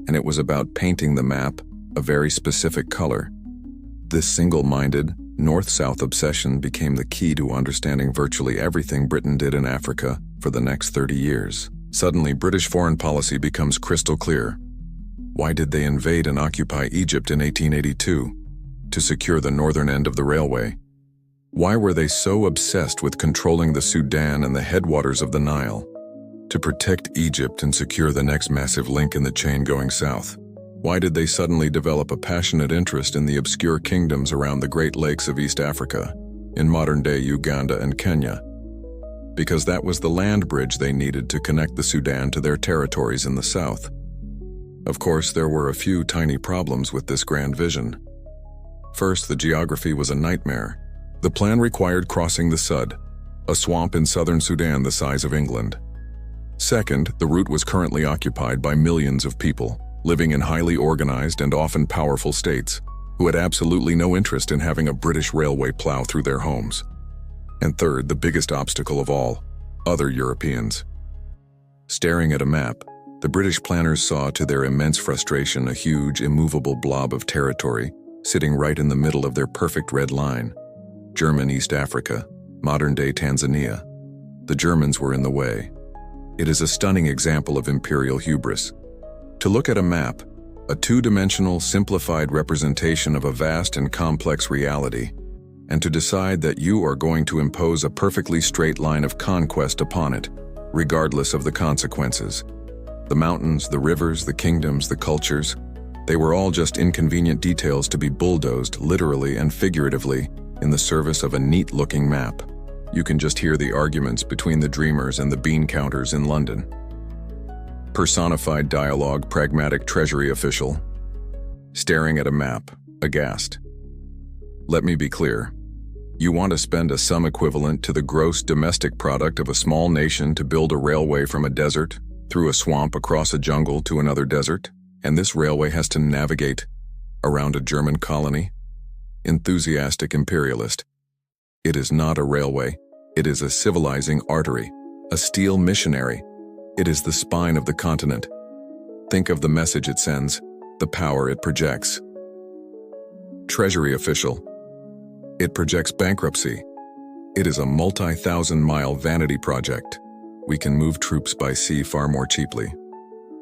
and it was about painting the map a very specific color. This single-minded, north-south obsession became the key to understanding virtually everything Britain did in Africa for the next 30 years. Suddenly, British foreign policy becomes crystal clear. Why did they invade and occupy Egypt in 1882? To secure the northern end of the railway. Why were they so obsessed with controlling the Sudan and the headwaters of the Nile? To protect Egypt and secure the next massive link in the chain going south. Why did they suddenly develop a passionate interest in the obscure kingdoms around the Great Lakes of East Africa, in modern-day Uganda and Kenya? Because that was the land bridge they needed to connect the Sudan to their territories in the south. Of course, there were a few tiny problems with this grand vision. First, the geography was a nightmare. The plan required crossing the Sud, a swamp in southern Sudan the size of England. Second, the route was currently occupied by millions of people, living in highly organized and often powerful states, who had absolutely no interest in having a British railway plow through their homes. And third, the biggest obstacle of all, other Europeans. Staring at a map, the British planners saw to their immense frustration a huge, immovable blob of territory sitting right in the middle of their perfect red line. German East Africa, modern-day Tanzania. The Germans were in the way. It is a stunning example of imperial hubris. To look at a map, a two-dimensional, simplified representation of a vast and complex reality, and to decide that you are going to impose a perfectly straight line of conquest upon it, regardless of the consequences. The mountains, the rivers, the kingdoms, the cultures, they were all just inconvenient details to be bulldozed, literally and figuratively, in the service of a neat-looking map. You can just hear the arguments between the dreamers and the bean counters in London. Personified dialogue, pragmatic treasury official, staring at a map, aghast. Let me be clear. You want to spend a sum equivalent to the gross domestic product of a small nation to build a railway from a desert, through a swamp across a jungle to another desert, and this railway has to navigate around a German colony? Enthusiastic imperialist. It is not a railway. It is a civilizing artery, a steel missionary. It is the spine of the continent. Think of the message it sends, the power it projects. Treasury official. It projects bankruptcy. It is a multi-thousand-mile vanity project. We can move troops by sea far more cheaply.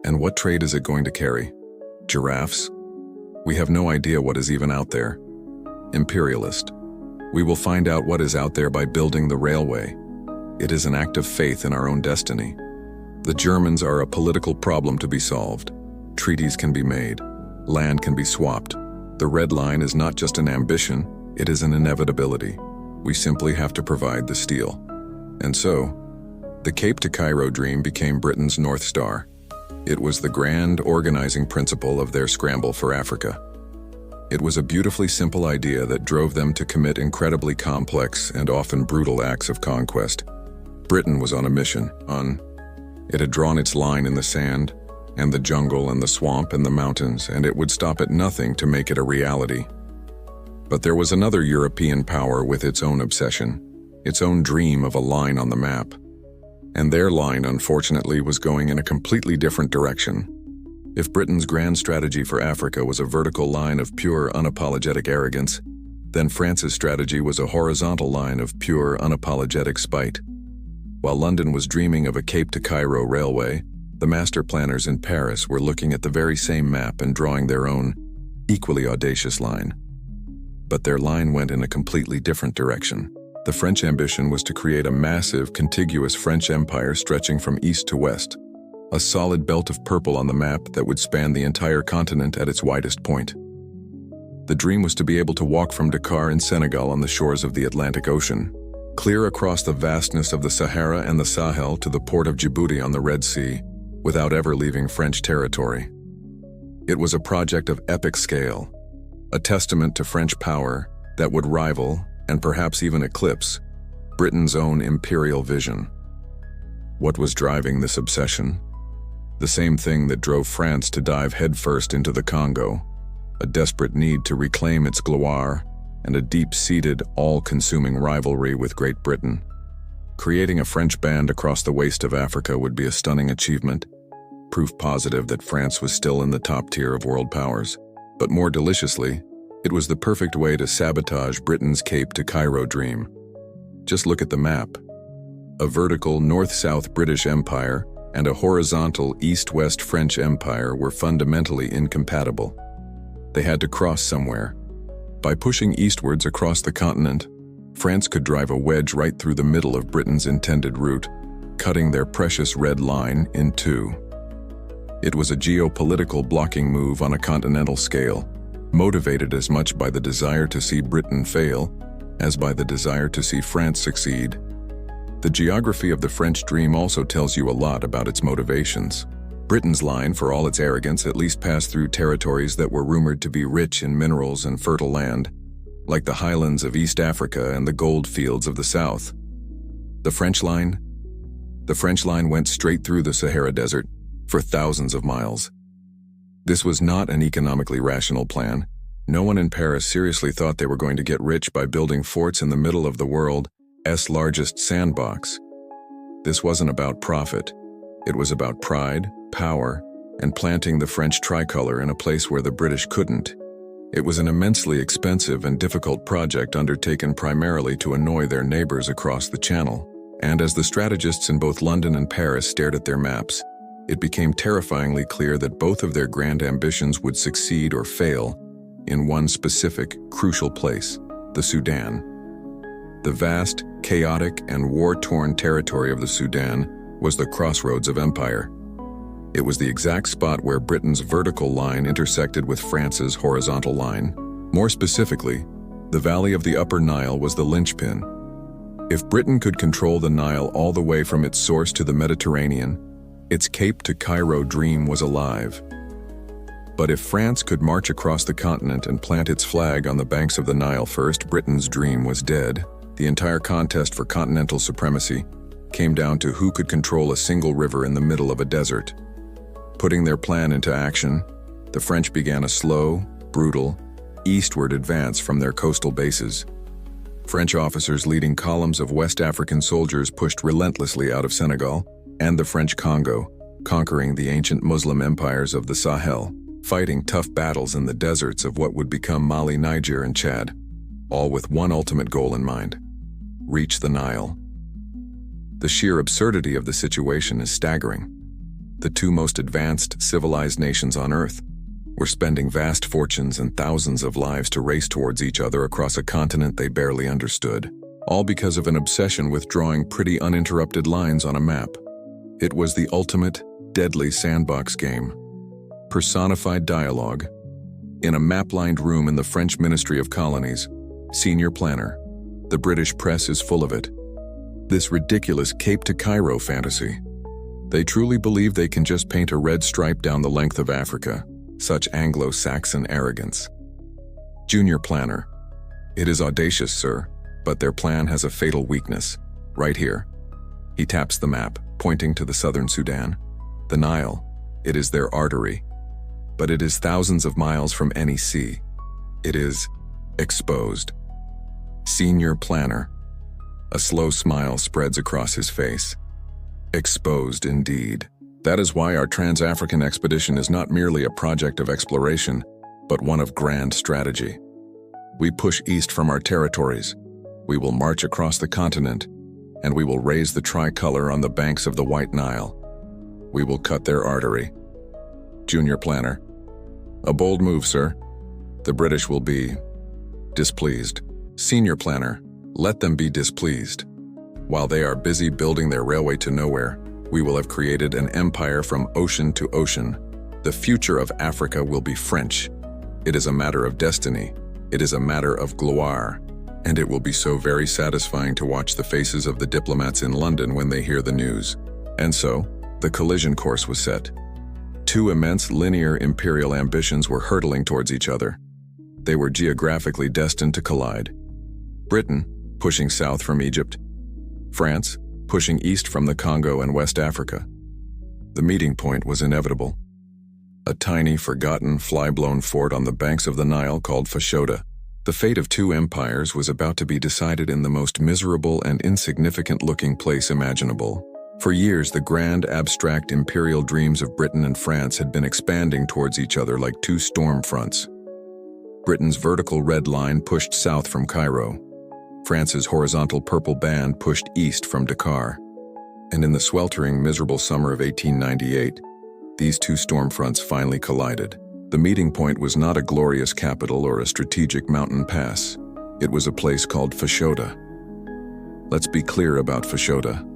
And what trade is it going to carry? Giraffes? We have no idea what is even out there. Imperialist. We will find out what is out there by building the railway. It is an act of faith in our own destiny. The Germans are a political problem to be solved. Treaties can be made. Land can be swapped. The red line is not just an ambition, it is an inevitability. We simply have to provide the steel. And so, the Cape to Cairo dream became Britain's North Star. It was the grand organizing principle of their scramble for Africa. It was a beautifully simple idea that drove them to commit incredibly complex and often brutal acts of conquest. Britain was on a mission. It had drawn its line in the sand, and the jungle and the swamp and the mountains, and it would stop at nothing to make it a reality. But there was another European power with its own obsession, its own dream of a line on the map. And their line, unfortunately, was going in a completely different direction. If Britain's grand strategy for Africa was a vertical line of pure, unapologetic arrogance, then France's strategy was a horizontal line of pure, unapologetic spite. While London was dreaming of a Cape to Cairo railway, the master planners in Paris were looking at the very same map and drawing their own, equally audacious line. But their line went in a completely different direction. The French ambition was to create a massive, contiguous French empire stretching from east to west, a solid belt of purple on the map that would span the entire continent at its widest point. The dream was to be able to walk from Dakar in Senegal on the shores of the Atlantic Ocean, clear across the vastness of the Sahara and the Sahel to the port of Djibouti on the Red Sea, without ever leaving French territory. It was a project of epic scale, a testament to French power that would rival, and perhaps even eclipse, Britain's own imperial vision. What was driving this obsession? The same thing that drove France to dive headfirst into the Congo, a desperate need to reclaim its gloire, and a deep-seated, all-consuming rivalry with Great Britain. Creating a French band across the waste of Africa would be a stunning achievement, proof positive that France was still in the top tier of world powers. But more deliciously, it was the perfect way to sabotage Britain's Cape to Cairo dream. Just look at the map. A vertical north-south British Empire and a horizontal east-west French Empire were fundamentally incompatible. They had to cross somewhere. By pushing eastwards across the continent, France could drive a wedge right through the middle of Britain's intended route, cutting their precious red line in two. It was a geopolitical blocking move on a continental scale, motivated as much by the desire to see Britain fail as by the desire to see France succeed. The geography of the French dream also tells you a lot about its motivations. Britain's line, for all its arrogance, at least passed through territories that were rumored to be rich in minerals and fertile land, like the highlands of East Africa and the gold fields of the south. The French line? The French line went straight through the Sahara Desert for thousands of miles. This was not an economically rational plan. No one in Paris seriously thought they were going to get rich by building forts in the middle of the world's largest sandbox. This wasn't about profit. It was about pride, power, and planting the French tricolor in a place where the British couldn't. It was an immensely expensive and difficult project undertaken primarily to annoy their neighbors across the Channel. And as the strategists in both London and Paris stared at their maps, it became terrifyingly clear that both of their grand ambitions would succeed or fail in one specific, crucial place, the Sudan. The vast, chaotic, and war-torn territory of the Sudan was the crossroads of empire. It was the exact spot where Britain's vertical line intersected with France's horizontal line. More specifically, the valley of the Upper Nile was the linchpin. If Britain could control the Nile all the way from its source to the Mediterranean, its Cape to Cairo dream was alive. But if France could march across the continent and plant its flag on the banks of the Nile first, Britain's dream was dead. The entire contest for continental supremacy came down to who could control a single river in the middle of a desert. Putting their plan into action, the French began a slow, brutal, eastward advance from their coastal bases. French officers leading columns of West African soldiers pushed relentlessly out of Senegal and the French Congo, conquering the ancient Muslim empires of the Sahel, fighting tough battles in the deserts of what would become Mali, Niger, and Chad, all with one ultimate goal in mind: reach the Nile. The sheer absurdity of the situation is staggering. The two most advanced, civilized nations on Earth were spending vast fortunes and thousands of lives to race towards each other across a continent they barely understood, all because of an obsession with drawing pretty uninterrupted lines on a map. It was the ultimate, deadly sandbox game. Personified dialogue. In a map-lined room in the French Ministry of Colonies, senior planner. The British press is full of it. This ridiculous Cape to Cairo fantasy. They truly believe they can just paint a red stripe down the length of Africa. Such Anglo-Saxon arrogance. Junior planner. It is audacious, sir, but their plan has a fatal weakness. Right here. He taps the map, pointing to the southern Sudan. The Nile. It is their artery. But it is thousands of miles from any sea. It is exposed. Senior planner. A slow smile spreads across his face. Exposed indeed. That is why our Trans-African expedition is not merely a project of exploration, but one of grand strategy. We push east from our territories. We will march across the continent, and we will raise the tricolor on the banks of the White Nile. We will cut their artery. Junior planner. A bold move, sir. The British will be displeased. Senior planner. Let them be displeased. While they are busy building their railway to nowhere, we will have created an empire from ocean to ocean. The future of Africa will be French. It is a matter of destiny. It is a matter of gloire. And it will be so very satisfying to watch the faces of the diplomats in London when they hear the news. And so, the collision course was set. Two immense linear imperial ambitions were hurtling towards each other. They were geographically destined to collide. Britain, pushing south from Egypt. France, pushing east from the Congo and West Africa. The meeting point was inevitable. a tiny, forgotten, fly-blown fort on the banks of the Nile called Fashoda. The fate of two empires was about to be decided in the most miserable and insignificant-looking place imaginable. For years, the grand, abstract imperial dreams of Britain and France had been expanding towards each other like two storm fronts. Britain's vertical red line pushed south from Cairo. France's horizontal purple band pushed east from Dakar. And in the sweltering, miserable summer of 1898, these two storm fronts finally collided. The meeting point was not a glorious capital or a strategic mountain pass. It was a place called Fashoda. Let's be clear about Fashoda.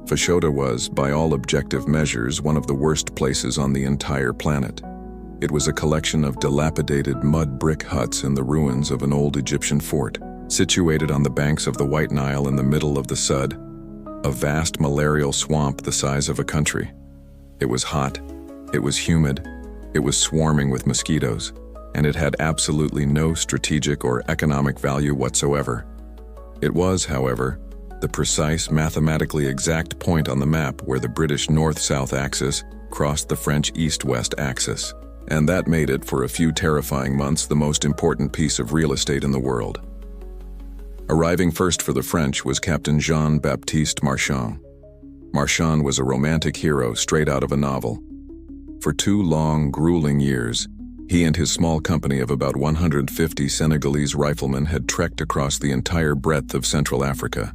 Fashoda was, by all objective measures, one of the worst places on the entire planet. It was a collection of dilapidated mud brick huts in the ruins of an old Egyptian fort, situated on the banks of the White Nile in the middle of the Sud, a vast malarial swamp the size of a country. It was hot, it was humid, it was swarming with mosquitoes, and it had absolutely no strategic or economic value whatsoever. It was, however, the precise, mathematically exact point on the map where the British north-south axis crossed the French east-west axis, and that made it, for a few terrifying months, the most important piece of real estate in the world. Arriving first for the French was Captain Jean-Baptiste Marchand. Marchand was a romantic hero straight out of a novel. For 2 long, grueling years, he and his small company of about 150 Senegalese riflemen had trekked across the entire breadth of Central Africa.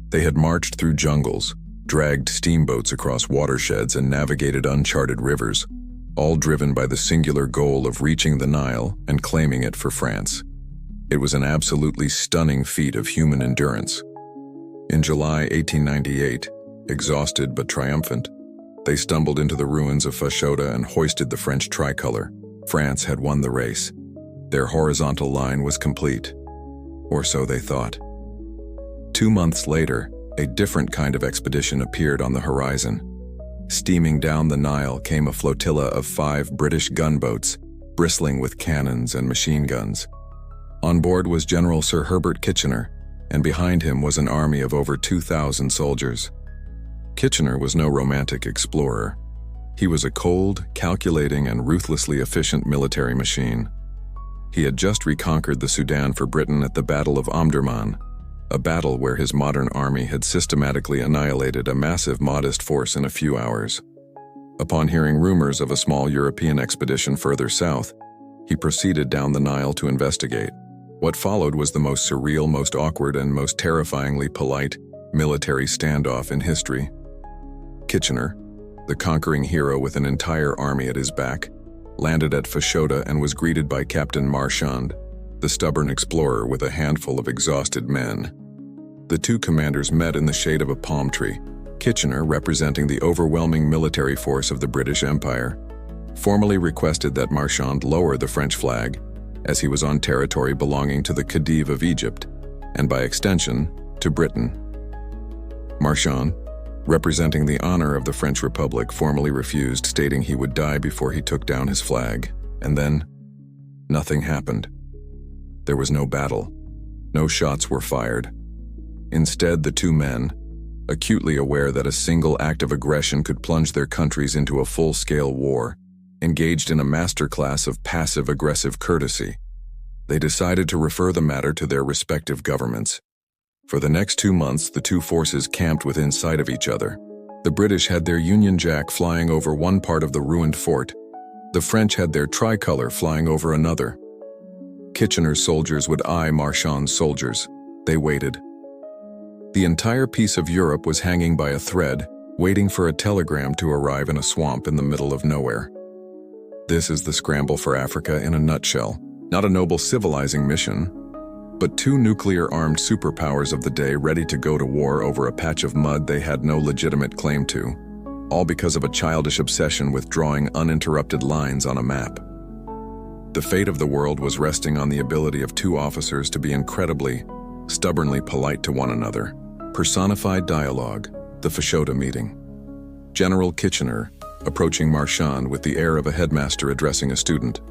They had marched through jungles, dragged steamboats across watersheds, and navigated uncharted rivers, all driven by the singular goal of reaching the Nile and claiming it for France. It was an absolutely stunning feat of human endurance. In July 1898, exhausted but triumphant, they stumbled into the ruins of Fashoda and hoisted the French tricolor. France had won the race. Their horizontal line was complete. Or so they thought. 2 months later, a different kind of expedition appeared on the horizon. Steaming down the Nile came a flotilla of 5 British gunboats, bristling with cannons and machine guns. On board was General Sir Herbert Kitchener, and behind him was an army of over 2,000 soldiers. Kitchener was no romantic explorer. He was a cold, calculating, and ruthlessly efficient military machine. He had just reconquered the Sudan for Britain at the Battle of Omdurman, a battle where his modern army had systematically annihilated a massive Mahdist force in a few hours. Upon hearing rumors of a small European expedition further south, he proceeded down the Nile to investigate. What followed was the most surreal, most awkward, and most terrifyingly polite military standoff in history. Kitchener, the conquering hero with an entire army at his back, landed at Fashoda and was greeted by Captain Marchand, the stubborn explorer with a handful of exhausted men. The two commanders met in the shade of a palm tree, Kitchener, representing the overwhelming military force of the British Empire, formally requested that Marchand lower the French flag, as he was on territory belonging to the Khedive of Egypt, and by extension, to Britain. Marchand, representing the honor of the French Republic, formally refused, stating he would die before he took down his flag. And then, nothing happened. There was no battle. No shots were fired. Instead, the two men, acutely aware that a single act of aggression could plunge their countries into a full-scale war, engaged in a masterclass of passive-aggressive courtesy. They decided to refer the matter to their respective governments. For the next 2 months, the two forces camped within sight of each other. The British had their Union Jack flying over one part of the ruined fort. The French had their tricolor flying over another. Kitchener's soldiers would eye Marchand's soldiers. They waited. The entire piece of Europe was hanging by a thread, waiting for a telegram to arrive in a swamp in the middle of nowhere. This is the scramble for Africa in a nutshell. Not a noble civilizing mission, but two nuclear-armed superpowers of the day ready to go to war over a patch of mud they had no legitimate claim to, all because of a childish obsession with drawing uninterrupted lines on a map. The fate of the world was resting on the ability of two officers to be incredibly, stubbornly polite to one another. Personified dialogue, the Fashoda meeting. General Kitchener, approaching Marchand with the air of a headmaster addressing a student.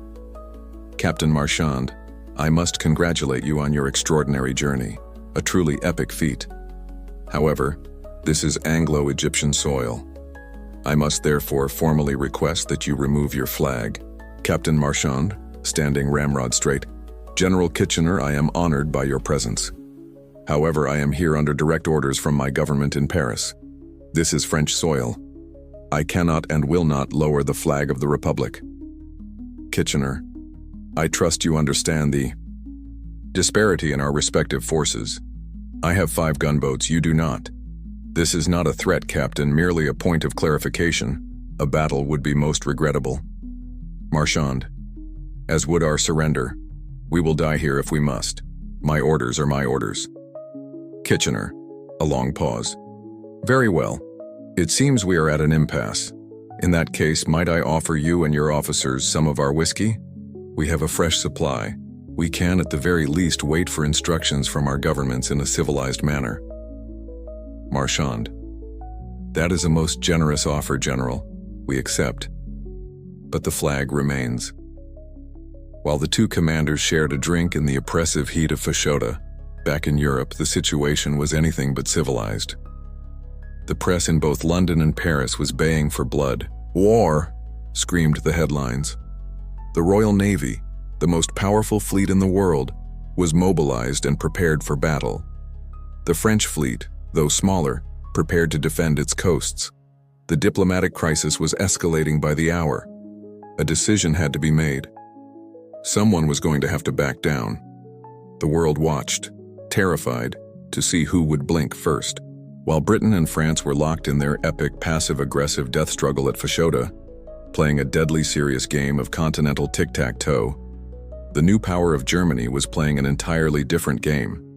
Captain Marchand, I must congratulate you on your extraordinary journey, a truly epic feat. However, this is Anglo-Egyptian soil. I must therefore formally request that you remove your flag. Captain Marchand, standing ramrod straight. General Kitchener, I am honored by your presence. However, I am here under direct orders from my government in Paris. This is French soil. I cannot and will not lower the flag of the Republic. Kitchener, I trust you understand the disparity in our respective forces. I have 5 gunboats, you do not. This is not a threat, Captain, merely a point of clarification. A battle would be most regrettable. Marchand, as would our surrender. We will die here if we must. My orders are my orders. Kitchener, a long pause. Very well. It seems we are at an impasse. In that case, might I offer you and your officers some of our whiskey? We have a fresh supply. We can, at the very least, wait for instructions from our governments in a civilized manner. Marchand, that is a most generous offer, General. We accept. But the flag remains. While the 2 commanders shared a drink in the oppressive heat of Fashoda, back in Europe, the situation was anything but civilized. The press in both London and Paris was baying for blood. War, screamed the headlines. The Royal Navy, the most powerful fleet in the world, was mobilized and prepared for battle. The French fleet, though smaller, prepared to defend its coasts. The diplomatic crisis was escalating by the hour. A decision had to be made. Someone was going to have to back down. The world watched, terrified, to see who would blink first. While Britain and France were locked in their epic passive-aggressive death struggle at Fashoda, playing a deadly serious game of continental tic-tac-toe, the new power of Germany was playing an entirely different game.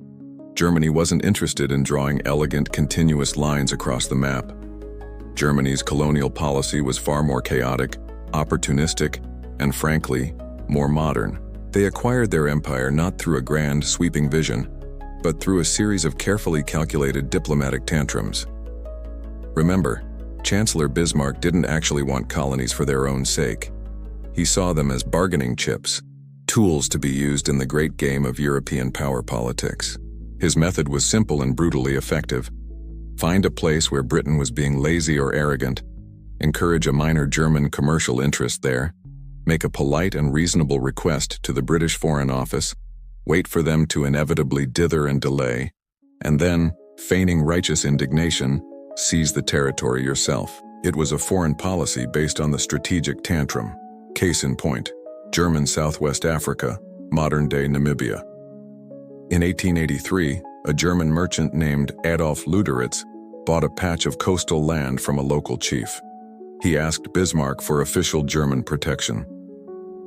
Germany wasn't interested in drawing elegant, continuous lines across the map. Germany's colonial policy was far more chaotic, opportunistic, and frankly, more modern. They acquired their empire not through a grand, sweeping vision, but through a series of carefully calculated diplomatic tantrums. Remember, Chancellor Bismarck didn't actually want colonies for their own sake. He saw them as bargaining chips, tools to be used in the great game of European power politics. His method was simple and brutally effective. Find a place where Britain was being lazy or arrogant, encourage a minor German commercial interest there, make a polite and reasonable request to the British Foreign Office, wait for them to inevitably dither and delay, and then, feigning righteous indignation, seize the territory yourself. It was a foreign policy based on the strategic tantrum. Case in point, German Southwest Africa, modern-day Namibia. In 1883, a German merchant named Adolf Luderitz bought a patch of coastal land from a local chief. He asked Bismarck for official German protection.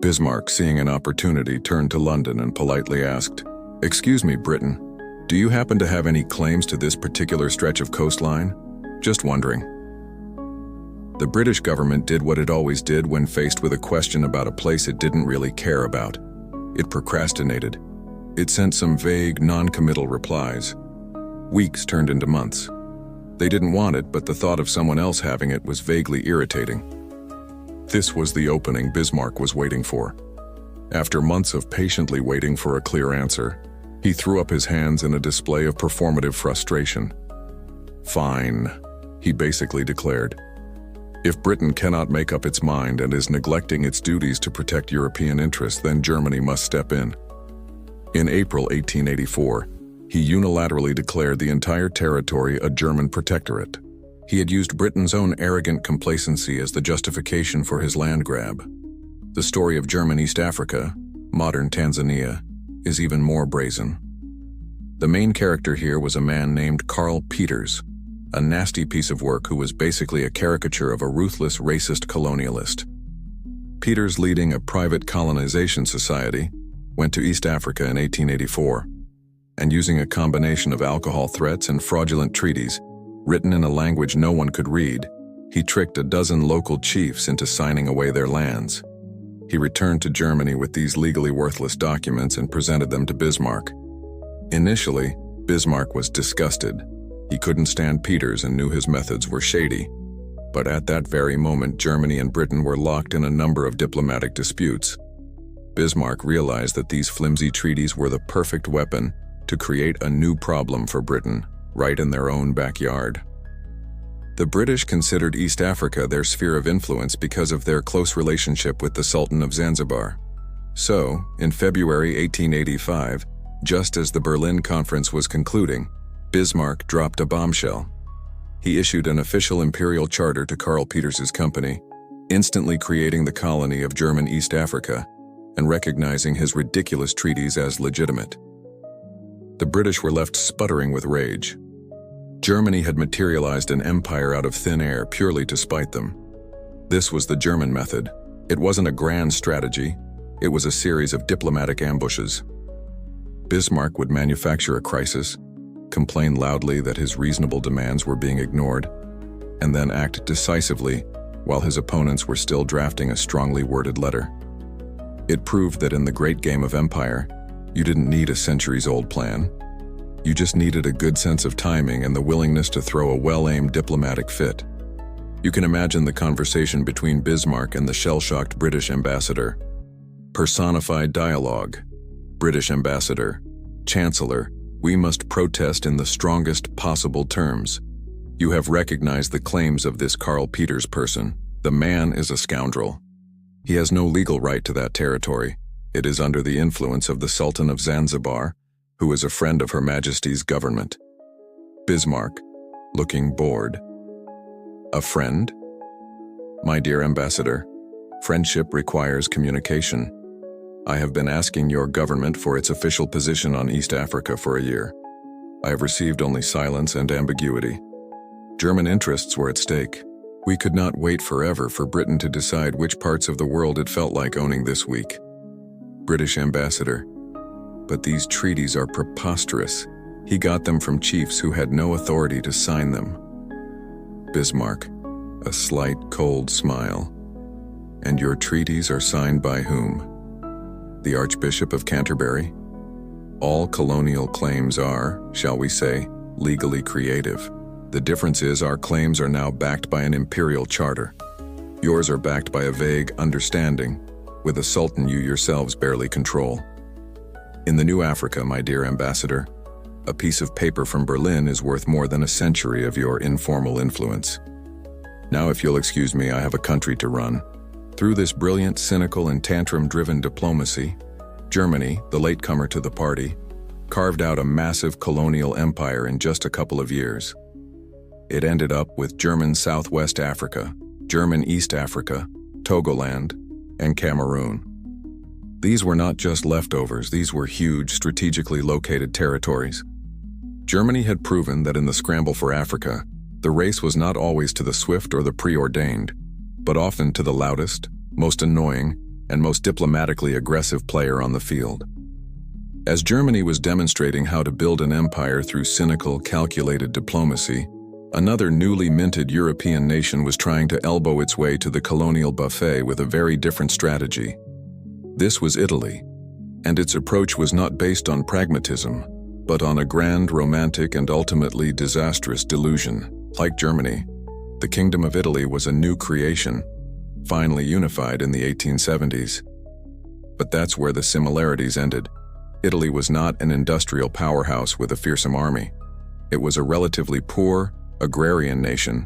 Bismarck, seeing an opportunity, turned to London and politely asked, "Excuse me, Britain, do you happen to have any claims to this particular stretch of coastline? Just wondering." The British government did what it always did when faced with a question about a place it didn't really care about. It procrastinated. It sent some vague, non-committal replies. Weeks turned into months. They didn't want it, but the thought of someone else having it was vaguely irritating. This was the opening Bismarck was waiting for. After months of patiently waiting for a clear answer, he threw up his hands in a display of performative frustration. "Fine," he basically declared. "If Britain cannot make up its mind and is neglecting its duties to protect European interests, then Germany must step in." In April 1884, he unilaterally declared the entire territory a German protectorate. He had used Britain's own arrogant complacency as the justification for his land grab. The story of German East Africa, modern Tanzania, is even more brazen. The main character here was a man named Karl Peters, a nasty piece of work who was basically a caricature of a ruthless, racist colonialist. Peters, leading a private colonization society, went to East Africa in 1884, and using a combination of alcohol threats and fraudulent treaties, written in a language no one could read, he tricked a dozen local chiefs into signing away their lands. He returned to Germany with these legally worthless documents and presented them to Bismarck. Initially, Bismarck was disgusted. He couldn't stand Peters and knew his methods were shady. But at that very moment, Germany and Britain were locked in a number of diplomatic disputes. Bismarck realized that these flimsy treaties were the perfect weapon to create a new problem for Britain, right in their own backyard. The British considered East Africa their sphere of influence because of their close relationship with the Sultan of Zanzibar. So, in February 1885, just as the Berlin Conference was concluding, Bismarck dropped a bombshell. He issued an official imperial charter to Karl Peters's company, instantly creating the colony of German East Africa and recognizing his ridiculous treaties as legitimate. The British were left sputtering with rage. Germany had materialized an empire out of thin air purely to spite them. This was the German method. It wasn't a grand strategy. It was a series of diplomatic ambushes. Bismarck would manufacture a crisis, complain loudly that his reasonable demands were being ignored, and then act decisively while his opponents were still drafting a strongly worded letter. It proved that in the great game of empire, you didn't need a centuries-old plan. You just needed a good sense of timing and the willingness to throw a well-aimed diplomatic fit. You can imagine the conversation between Bismarck and the shell-shocked British ambassador. Personified dialogue. British ambassador, Chancellor, we must protest in the strongest possible terms. You have recognized the claims of this Karl Peters person. The man is a scoundrel. He has no legal right to that territory. It is under the influence of the Sultan of Zanzibar, who is a friend of Her Majesty's government. Bismarck, looking bored. A friend? My dear ambassador, friendship requires communication. I have been asking your government for its official position on East Africa for a year. I have received only silence and ambiguity. German interests were at stake. We could not wait forever for Britain to decide which parts of the world it felt like owning this week. British ambassador, but these treaties are preposterous. He got them from chiefs who had no authority to sign them. Bismarck, a slight, cold smile. And your treaties are signed by whom? The Archbishop of Canterbury? All colonial claims are, shall we say, legally creative. The difference is our claims are now backed by an imperial charter. Yours are backed by a vague understanding, with a sultan you yourselves barely control. In the new Africa, my dear ambassador, a piece of paper from Berlin is worth more than a century of your informal influence. Now, if you'll excuse me, I have a country to run. Through this brilliant, cynical, and tantrum-driven diplomacy, Germany, the latecomer to the party, carved out a massive colonial empire in just a couple of years. It ended up with German Southwest Africa, German East Africa, Togoland, and Cameroon. These were not just leftovers, these were huge, strategically located territories. Germany had proven that in the scramble for Africa, the race was not always to the swift or the preordained, but often to the loudest, most annoying, and most diplomatically aggressive player on the field. As Germany was demonstrating how to build an empire through cynical, calculated diplomacy, another newly minted European nation was trying to elbow its way to the colonial buffet with a very different strategy. This was Italy, and its approach was not based on pragmatism, but on a grand, romantic, and ultimately disastrous delusion. Like Germany, the Kingdom of Italy was a new creation, finally unified in the 1870s. But that's where the similarities ended. Italy was not an industrial powerhouse with a fearsome army. It was a relatively poor, agrarian nation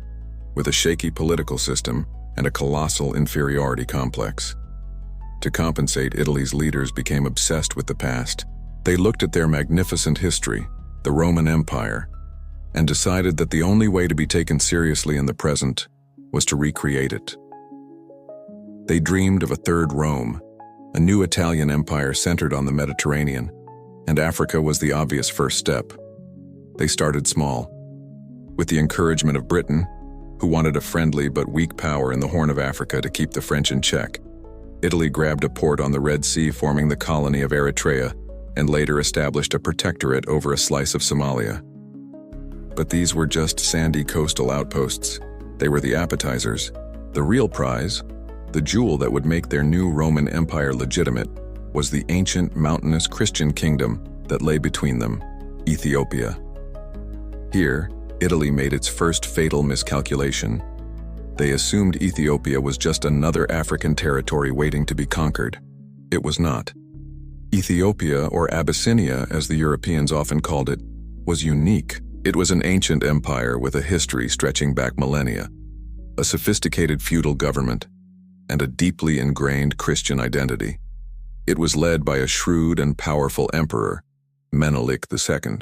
with a shaky political system and a colossal inferiority complex. To compensate, Italy's leaders became obsessed with the past. They looked at their magnificent history, the Roman Empire, and decided that the only way to be taken seriously in the present was to recreate it. They dreamed of a third Rome, a new Italian empire centered on the Mediterranean, and Africa was the obvious first step. They started small. With the encouragement of Britain, who wanted a friendly but weak power in the Horn of Africa to keep the French in check, Italy grabbed a port on the Red Sea, forming the colony of Eritrea, and later established a protectorate over a slice of Somalia. But these were just sandy coastal outposts. They were the appetizers. The real prize, the jewel that would make their new Roman Empire legitimate, was the ancient mountainous Christian kingdom that lay between them, Ethiopia. Here, Italy made its first fatal miscalculation. They assumed Ethiopia was just another African territory waiting to be conquered. It was not. Ethiopia, or Abyssinia as the Europeans often called it, was unique. It was an ancient empire with a history stretching back millennia, a sophisticated feudal government, and a deeply ingrained Christian identity. It was led by a shrewd and powerful emperor, Menelik II.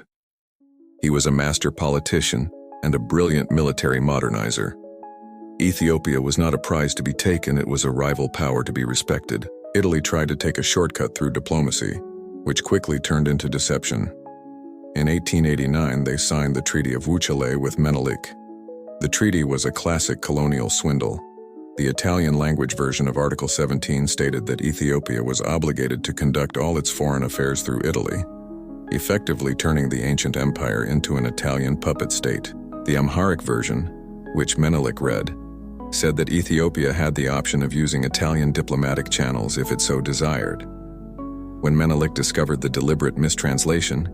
He was a master politician and a brilliant military modernizer. Ethiopia was not a prize to be taken, it was a rival power to be respected. Italy tried to take a shortcut through diplomacy, which quickly turned into deception. In 1889, they signed the Treaty of Wuchale with Menelik. The treaty was a classic colonial swindle. The Italian language version of Article 17 stated that Ethiopia was obligated to conduct all its foreign affairs through Italy, effectively turning the ancient empire into an Italian puppet state. The Amharic version, which Menelik read, said that Ethiopia had the option of using Italian diplomatic channels if it so desired. When Menelik discovered the deliberate mistranslation,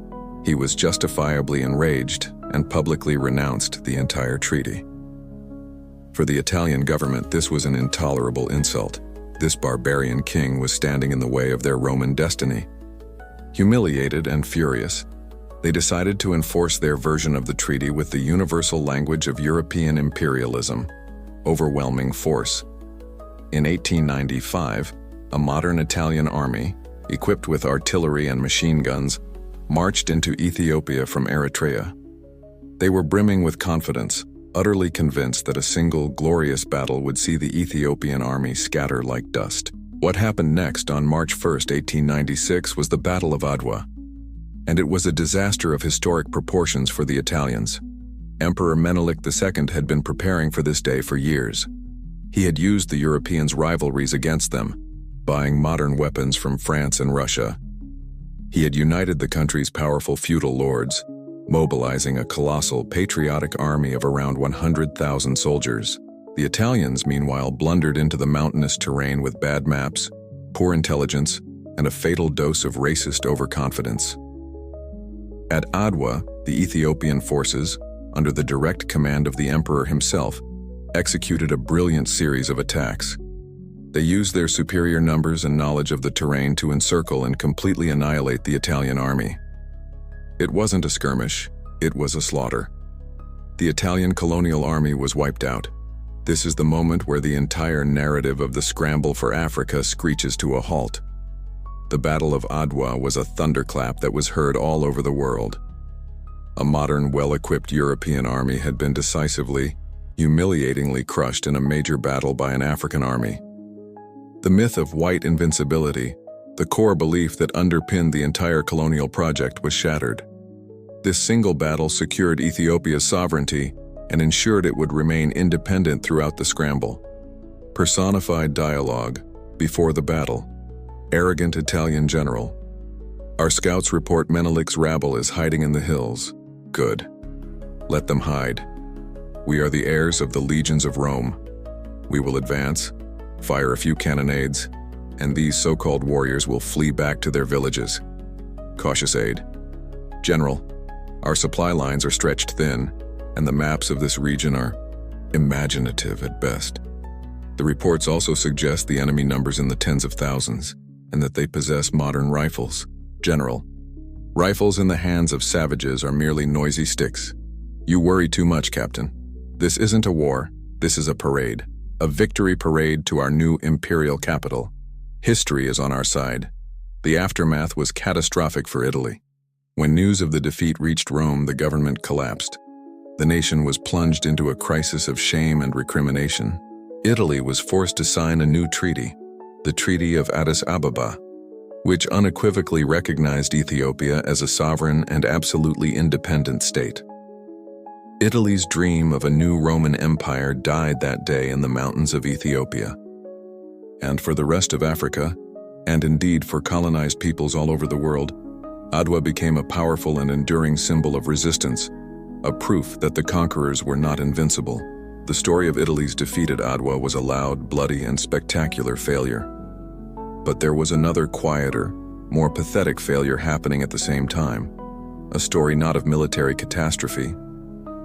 he was justifiably enraged and publicly renounced the entire treaty. For the Italian government, this was an intolerable insult. This barbarian king was standing in the way of their Roman destiny. Humiliated and furious, they decided to enforce their version of the treaty with the universal language of European imperialism: overwhelming force. In 1895, a modern Italian army, equipped with artillery and machine guns, marched into Ethiopia from Eritrea. They were brimming with confidence, utterly convinced that a single glorious battle would see the Ethiopian army scatter like dust. What happened next on March 1, 1896 was the Battle of Adwa, and it was a disaster of historic proportions for the Italians. Emperor Menelik II had been preparing for this day for years. He had used the Europeans' rivalries against them, buying modern weapons from France and Russia. He had united the country's powerful feudal lords, mobilizing a colossal patriotic army of around 100,000 soldiers. The Italians, meanwhile, blundered into the mountainous terrain with bad maps, poor intelligence, and a fatal dose of racist overconfidence. At Adwa, the Ethiopian forces, under the direct command of the emperor himself, executed a brilliant series of attacks. They used their superior numbers and knowledge of the terrain to encircle and completely annihilate the Italian army. It wasn't a skirmish, it was a slaughter. The Italian colonial army was wiped out. This is the moment where the entire narrative of the scramble for Africa screeches to a halt. The Battle of Adwa was a thunderclap that was heard all over the world. A modern, well-equipped European army had been decisively, humiliatingly crushed in a major battle by an African army. The myth of white invincibility, the core belief that underpinned the entire colonial project, was shattered. This single battle secured Ethiopia's sovereignty and ensured it would remain independent throughout the scramble. Personified dialogue before the battle. Arrogant Italian general. Our scouts report Menelik's rabble is hiding in the hills. Good. Let them hide. We are the heirs of the legions of Rome. We will advance, fire a few cannonades, and these so-called warriors will flee back to their villages. Cautious aid. General, our supply lines are stretched thin, and the maps of this region are imaginative at best. The reports also suggest the enemy numbers in the tens of thousands, and that they possess modern rifles. General, rifles in the hands of savages are merely noisy sticks. You worry too much, Captain. This isn't a war, this is a parade. A victory parade to our new imperial capital. History is on our side. The aftermath was catastrophic for Italy. When news of the defeat reached Rome, the government collapsed. The nation was plunged into a crisis of shame and recrimination. Italy was forced to sign a new treaty, the Treaty of Addis Ababa, which unequivocally recognized Ethiopia as a sovereign and absolutely independent state. Italy's dream of a new Roman Empire died that day in the mountains of Ethiopia. And for the rest of Africa, and indeed for colonized peoples all over the world, Adwa became a powerful and enduring symbol of resistance, a proof that the conquerors were not invincible. The story of Italy's defeat at Adwa was a loud, bloody, and spectacular failure. But there was another quieter, more pathetic failure happening at the same time, a story not of military catastrophe,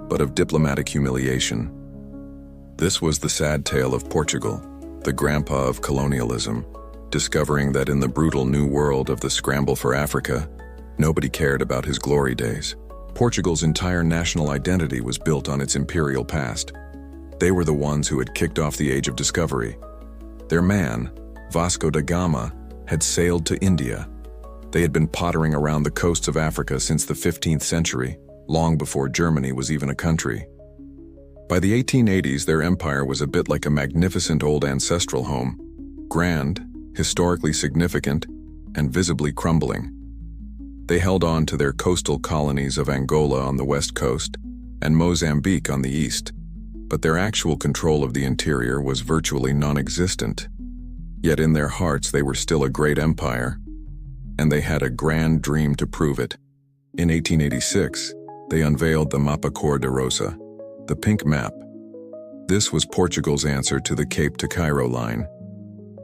but of diplomatic humiliation. This was the sad tale of Portugal, the grandpa of colonialism, discovering that in the brutal new world of the scramble for Africa, nobody cared about his glory days. Portugal's entire national identity was built on its imperial past. They were the ones who had kicked off the Age of Discovery. Their man, Vasco da Gama, had sailed to India. They had been pottering around the coasts of Africa since the 15th century, long before Germany was even a country. By the 1880s, their empire was a bit like a magnificent old ancestral home, grand, historically significant, and visibly crumbling. They held on to their coastal colonies of Angola on the west coast and Mozambique on the east, but their actual control of the interior was virtually non-existent. Yet in their hearts they were still a great empire, and they had a grand dream to prove it. In 1886, they unveiled the Mapa Cor de Rosa, the pink map. This was Portugal's answer to the Cape to Cairo line.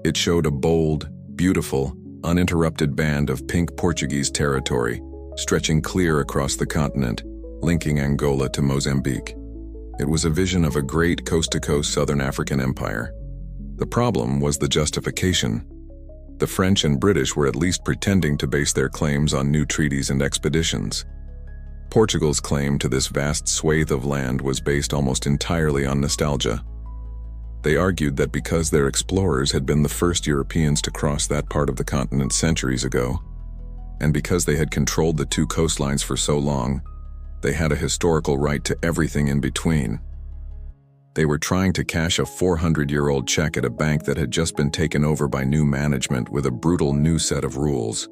It showed a bold, beautiful, uninterrupted band of pink Portuguese territory, stretching clear across the continent, linking Angola to Mozambique. It was a vision of a great coast-to-coast southern African empire. The problem was the justification. The French and British were at least pretending to base their claims on new treaties and expeditions. Portugal's claim to this vast swathe of land was based almost entirely on nostalgia. They argued that because their explorers had been the first Europeans to cross that part of the continent centuries ago, and because they had controlled the two coastlines for so long, they had a historical right to everything in between. They were trying to cash a 400-year-old check at a bank that had just been taken over by new management with a brutal new set of rules.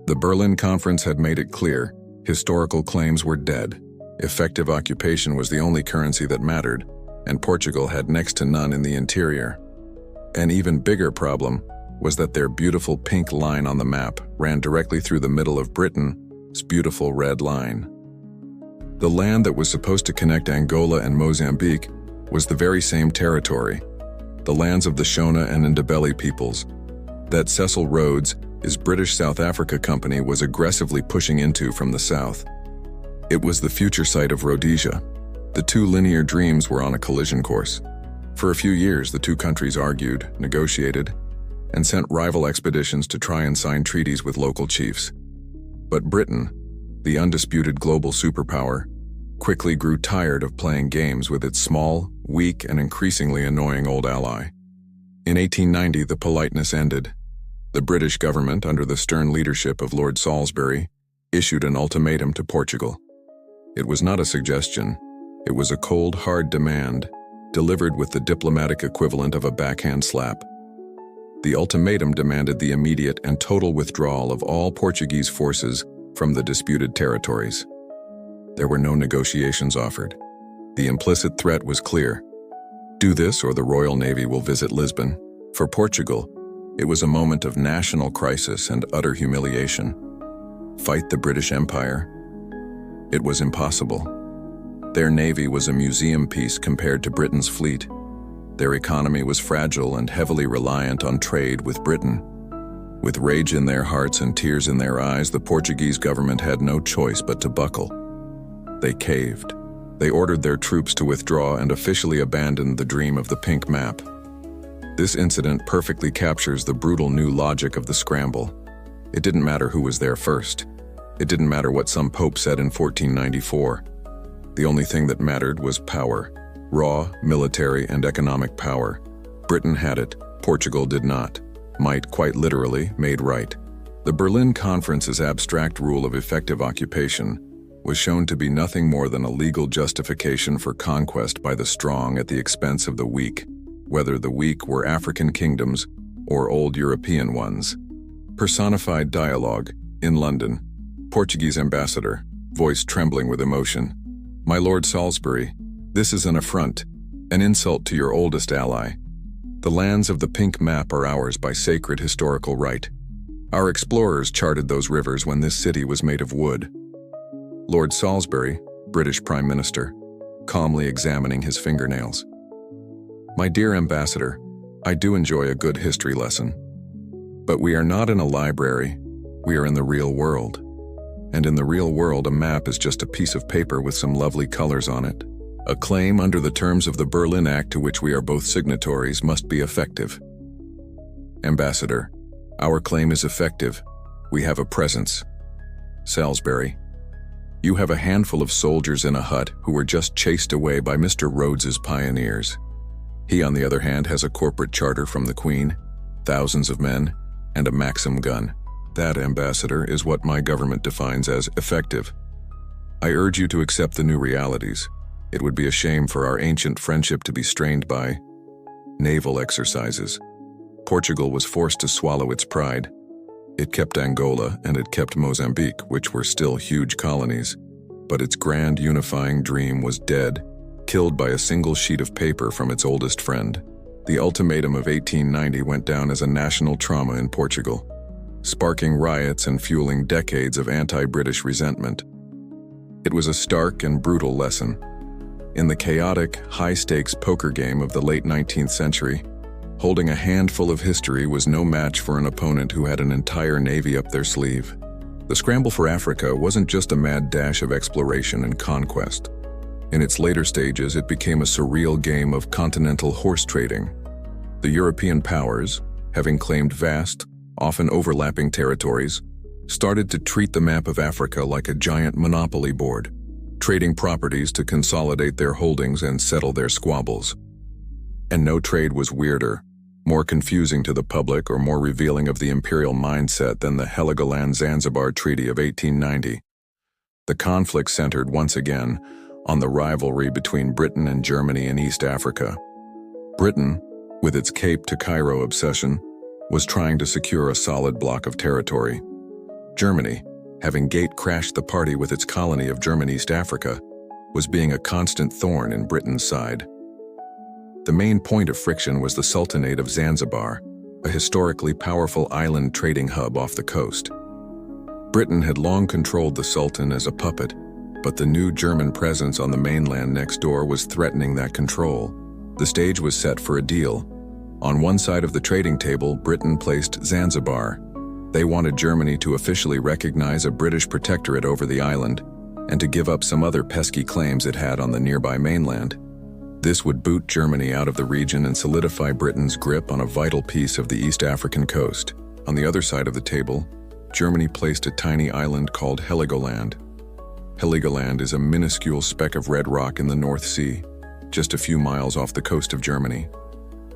The Berlin Conference had made it clear, historical claims were dead. Effective occupation was the only currency that mattered, and Portugal had next to none in the interior. An even bigger problem was that their beautiful pink line on the map ran directly through the middle of Britain's beautiful red line. The land that was supposed to connect Angola and Mozambique was the very same territory, the lands of the Shona and Ndebele peoples, that Cecil Rhodes's British South Africa Company was aggressively pushing into from the south. It was the future site of Rhodesia. The two linear dreams were on a collision course. For a few years, the two countries argued, negotiated, and sent rival expeditions to try and sign treaties with local chiefs. But Britain, the undisputed global superpower, quickly grew tired of playing games with its small, weak, and increasingly annoying old ally. In 1890, the politeness ended. The British government, under the stern leadership of Lord Salisbury, issued an ultimatum to Portugal. It was not a suggestion. It was a cold, hard demand, delivered with the diplomatic equivalent of a backhand slap. The ultimatum demanded the immediate and total withdrawal of all Portuguese forces from the disputed territories. There were no negotiations offered. The implicit threat was clear. Do this or the Royal Navy will visit Lisbon. For Portugal, it was a moment of national crisis and utter humiliation. Fight the British Empire? It was impossible. Their navy was a museum piece compared to Britain's fleet. Their economy was fragile and heavily reliant on trade with Britain. With rage in their hearts and tears in their eyes, the Portuguese government had no choice but to buckle. They caved. They ordered their troops to withdraw and officially abandoned the dream of the pink map. This incident perfectly captures the brutal new logic of the scramble. It didn't matter who was there first. It didn't matter what some pope said in 1494. The only thing that mattered was power. Raw, military, and economic power. Britain had it, Portugal did not. Might, quite literally, made right. The Berlin Conference's abstract rule of effective occupation was shown to be nothing more than a legal justification for conquest by the strong at the expense of the weak, whether the weak were African kingdoms or old European ones. Personified dialogue, in London. Portuguese ambassador, voice trembling with emotion. My Lord Salisbury, this is an affront, an insult to your oldest ally. The lands of the pink map are ours by sacred historical right. Our explorers charted those rivers when this city was made of wood. Lord Salisbury, British Prime Minister, calmly examining his fingernails. My dear ambassador, I do enjoy a good history lesson. But we are not in a library, we are in the real world. And in the real world, a map is just a piece of paper with some lovely colors on it. A claim under the terms of the Berlin Act to which we are both signatories must be effective. Ambassador, our claim is effective. We have a presence. Salisbury, You have a handful of soldiers in a hut who were just chased away by Mr. Rhodes's pioneers. He, on the other hand, has a corporate charter from the Queen, thousands of men, and a Maxim gun. That, ambassador, is what my government defines as effective. I urge you to accept the new realities. It would be a shame for our ancient friendship to be strained by naval exercises. Portugal was forced to swallow its pride. It kept Angola and it kept Mozambique, which were still huge colonies. But its grand unifying dream was dead, killed by a single sheet of paper from its oldest friend. The ultimatum of 1890 went down as a national trauma in Portugal, sparking riots and fueling decades of anti-British resentment. It was a stark and brutal lesson. In the chaotic, high-stakes poker game of the late 19th century, holding a handful of history was no match for an opponent who had an entire navy up their sleeve. The scramble for Africa wasn't just a mad dash of exploration and conquest. In its later stages, it became a surreal game of continental horse trading. The European powers, having claimed vast, often overlapping territories, started to treat the map of Africa like a giant monopoly board, trading properties to consolidate their holdings and settle their squabbles. And no trade was weirder, more confusing to the public, or more revealing of the imperial mindset than the Heligoland-Zanzibar Treaty of 1890. The conflict centered once again on the rivalry between Britain and Germany in East Africa. Britain, with its Cape to Cairo obsession, was trying to secure a solid block of territory. Germany, having gate-crashed the party with its colony of German East Africa, was being a constant thorn in Britain's side. The main point of friction was the Sultanate of Zanzibar, a historically powerful island trading hub off the coast. Britain had long controlled the Sultan as a puppet, but the new German presence on the mainland next door was threatening that control. The stage was set for a deal. On one side of the trading table, Britain placed Zanzibar. They wanted Germany to officially recognize a British protectorate over the island and to give up some other pesky claims it had on the nearby mainland. This would boot Germany out of the region and solidify Britain's grip on a vital piece of the East African coast. On the other side of the table, Germany placed a tiny island called Heligoland. Heligoland is a minuscule speck of red rock in the North Sea, just a few miles off the coast of Germany.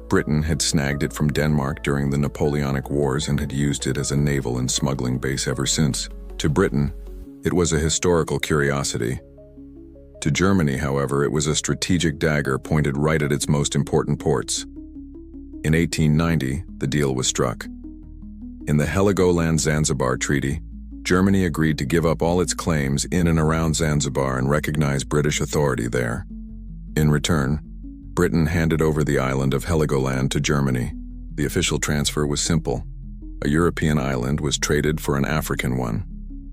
Britain had snagged it from Denmark during the Napoleonic Wars and had used it as a naval and smuggling base ever since. To Britain, it was a historical curiosity. To Germany, however, it was a strategic dagger pointed right at its most important ports. In 1890, the deal was struck. In the Heligoland-Zanzibar Treaty, Germany agreed to give up all its claims in and around Zanzibar and recognize British authority there. In return, Britain handed over the island of Heligoland to Germany. The official transfer was simple. A European island was traded for an African one.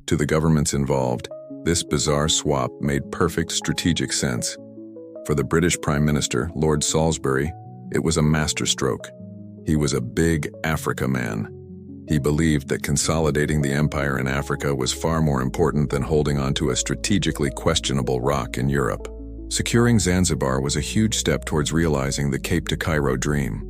To the governments involved, this bizarre swap made perfect strategic sense. For the British Prime Minister, Lord Salisbury, it was a masterstroke. He was a big Africa man. He believed that consolidating the empire in Africa was far more important than holding onto a strategically questionable rock in Europe. Securing Zanzibar was a huge step towards realizing the Cape to Cairo dream.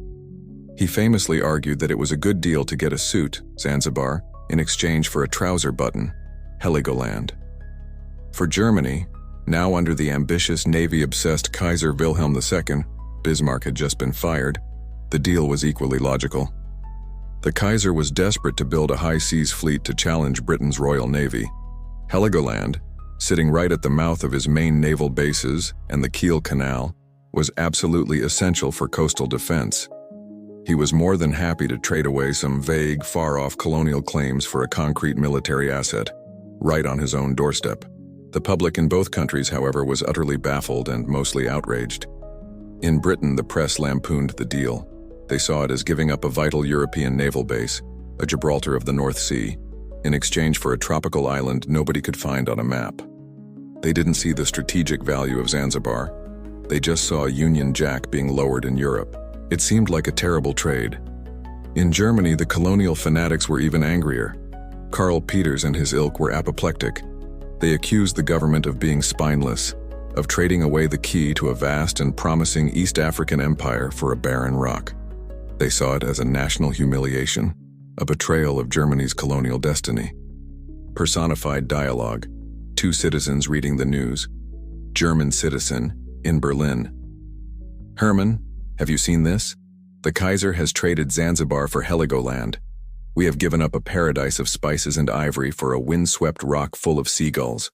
He famously argued that it was a good deal to get a suit, Zanzibar, in exchange for a trouser button, Heligoland. For Germany, now under the ambitious navy-obsessed Kaiser Wilhelm II, Bismarck had just been fired, the deal was equally logical. The Kaiser was desperate to build a high-seas fleet to challenge Britain's Royal Navy. Heligoland, sitting right at the mouth of his main naval bases and the Kiel Canal, was absolutely essential for coastal defense. He was more than happy to trade away some vague, far-off colonial claims for a concrete military asset, right on his own doorstep. The public in both countries, however, was utterly baffled and mostly outraged. In Britain, the press lampooned the deal. They saw it as giving up a vital European naval base, a Gibraltar of the North Sea, in exchange for a tropical island nobody could find on a map. They didn't see the strategic value of Zanzibar. They just saw a Union Jack being lowered in Europe. It seemed like a terrible trade. In Germany, the colonial fanatics were even angrier. Karl Peters and his ilk were apoplectic. They accused the government of being spineless, of trading away the key to a vast and promising East African empire for a barren rock. They saw it as a national humiliation, a betrayal of Germany's colonial destiny. Personified dialogue. two citizens reading the news. German citizen, in Berlin. Hermann, have you seen this? The Kaiser has traded Zanzibar for Heligoland. We have given up a paradise of spices and ivory for a windswept rock full of seagulls.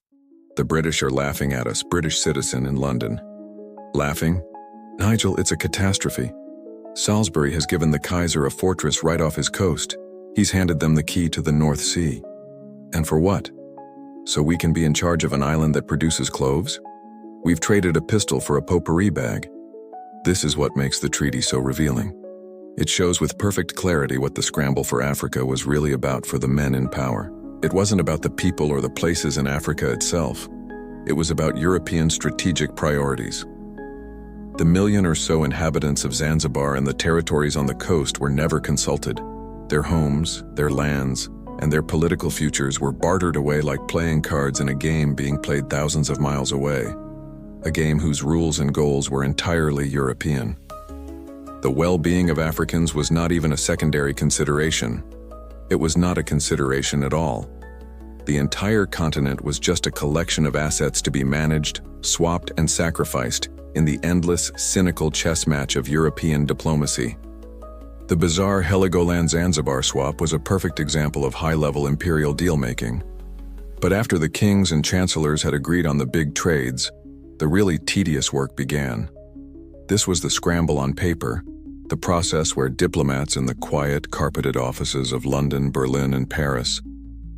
The British are laughing at us, British citizen in London. Laughing? Nigel, it's a catastrophe. Salisbury has given the Kaiser a fortress right off his coast. He's handed them the key to the North Sea. And for what? So we can be in charge of an island that produces cloves? We've traded a pistol for a potpourri bag. This is what makes the treaty so revealing. It shows with perfect clarity what the scramble for Africa was really about for the men in power. It wasn't about the people or the places in Africa itself. It was about European strategic priorities. The million or so inhabitants of Zanzibar and the territories on the coast were never consulted. Their homes, their lands, and their political futures were bartered away like playing cards in a game being played thousands of miles away. A game whose rules and goals were entirely European. The well-being of Africans was not even a secondary consideration. It was not a consideration at all. The entire continent was just a collection of assets to be managed, swapped, and sacrificed in the endless, cynical chess match of European diplomacy. The bizarre Heligoland-Zanzibar swap was a perfect example of high-level imperial deal-making. But after the kings and chancellors had agreed on the big trades, the really tedious work began. This was the scramble on paper, the process where diplomats in the quiet, carpeted offices of London, Berlin, and Paris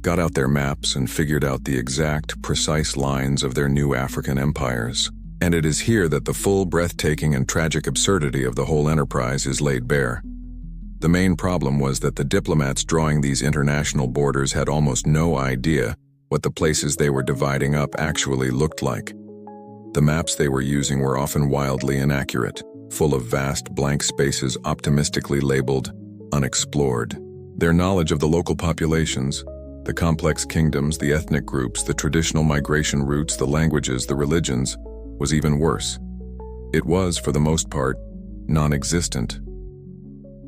got out their maps and figured out the exact, precise lines of their new African empires. And it is here that the full, breathtaking, and tragic absurdity of the whole enterprise is laid bare. The main problem was that the diplomats drawing these international borders had almost no idea what the places they were dividing up actually looked like. The maps they were using were often wildly inaccurate, full of vast blank spaces optimistically labeled unexplored. Their knowledge of the local populations, the complex kingdoms, the ethnic groups, the traditional migration routes, the languages, the religions, was even worse. It was, for the most part, non-existent.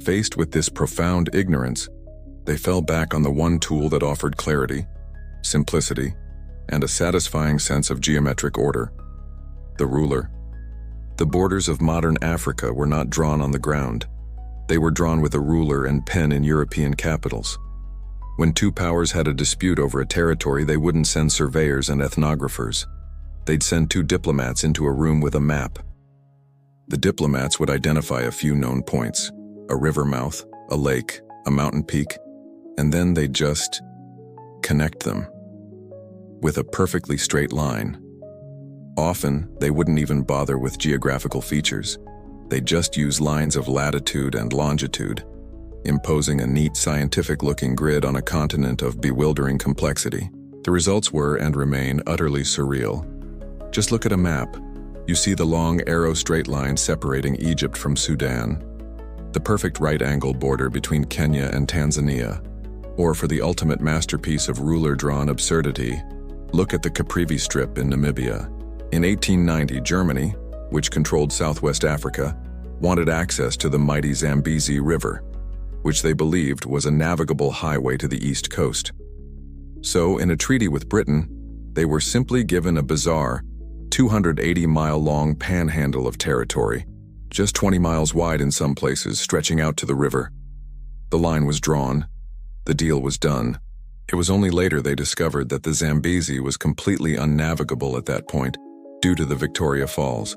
Faced with this profound ignorance, they fell back on the one tool that offered clarity, simplicity, and a satisfying sense of geometric order: the ruler. The borders of modern Africa were not drawn on the ground. They were drawn with a ruler and pen in European capitals. When two powers had a dispute over a territory, they wouldn't send surveyors and ethnographers. They'd send two diplomats into a room with a map. The diplomats would identify a few known points: a river mouth, a lake, a mountain peak, and then they'd just connect them with a perfectly straight line. Often, they wouldn't even bother with geographical features. They'd just use lines of latitude and longitude, imposing a neat scientific-looking grid on a continent of bewildering complexity. The results were and remain utterly surreal. Just look at a map. You see the long arrow straight line separating Egypt from Sudan, the perfect right-angle border between Kenya and Tanzania, or for the ultimate masterpiece of ruler-drawn absurdity, look at the Caprivi Strip in Namibia. In 1890, Germany, which controlled Southwest Africa, wanted access to the mighty Zambezi River, which they believed was a navigable highway to the east coast. So, in a treaty with Britain, they were simply given a bizarre, 280-mile-long panhandle of territory, just 20 miles wide in some places, stretching out to the river. The line was drawn. The deal was done. It was only later they discovered that the Zambezi was completely unnavigable at that point due to the Victoria Falls,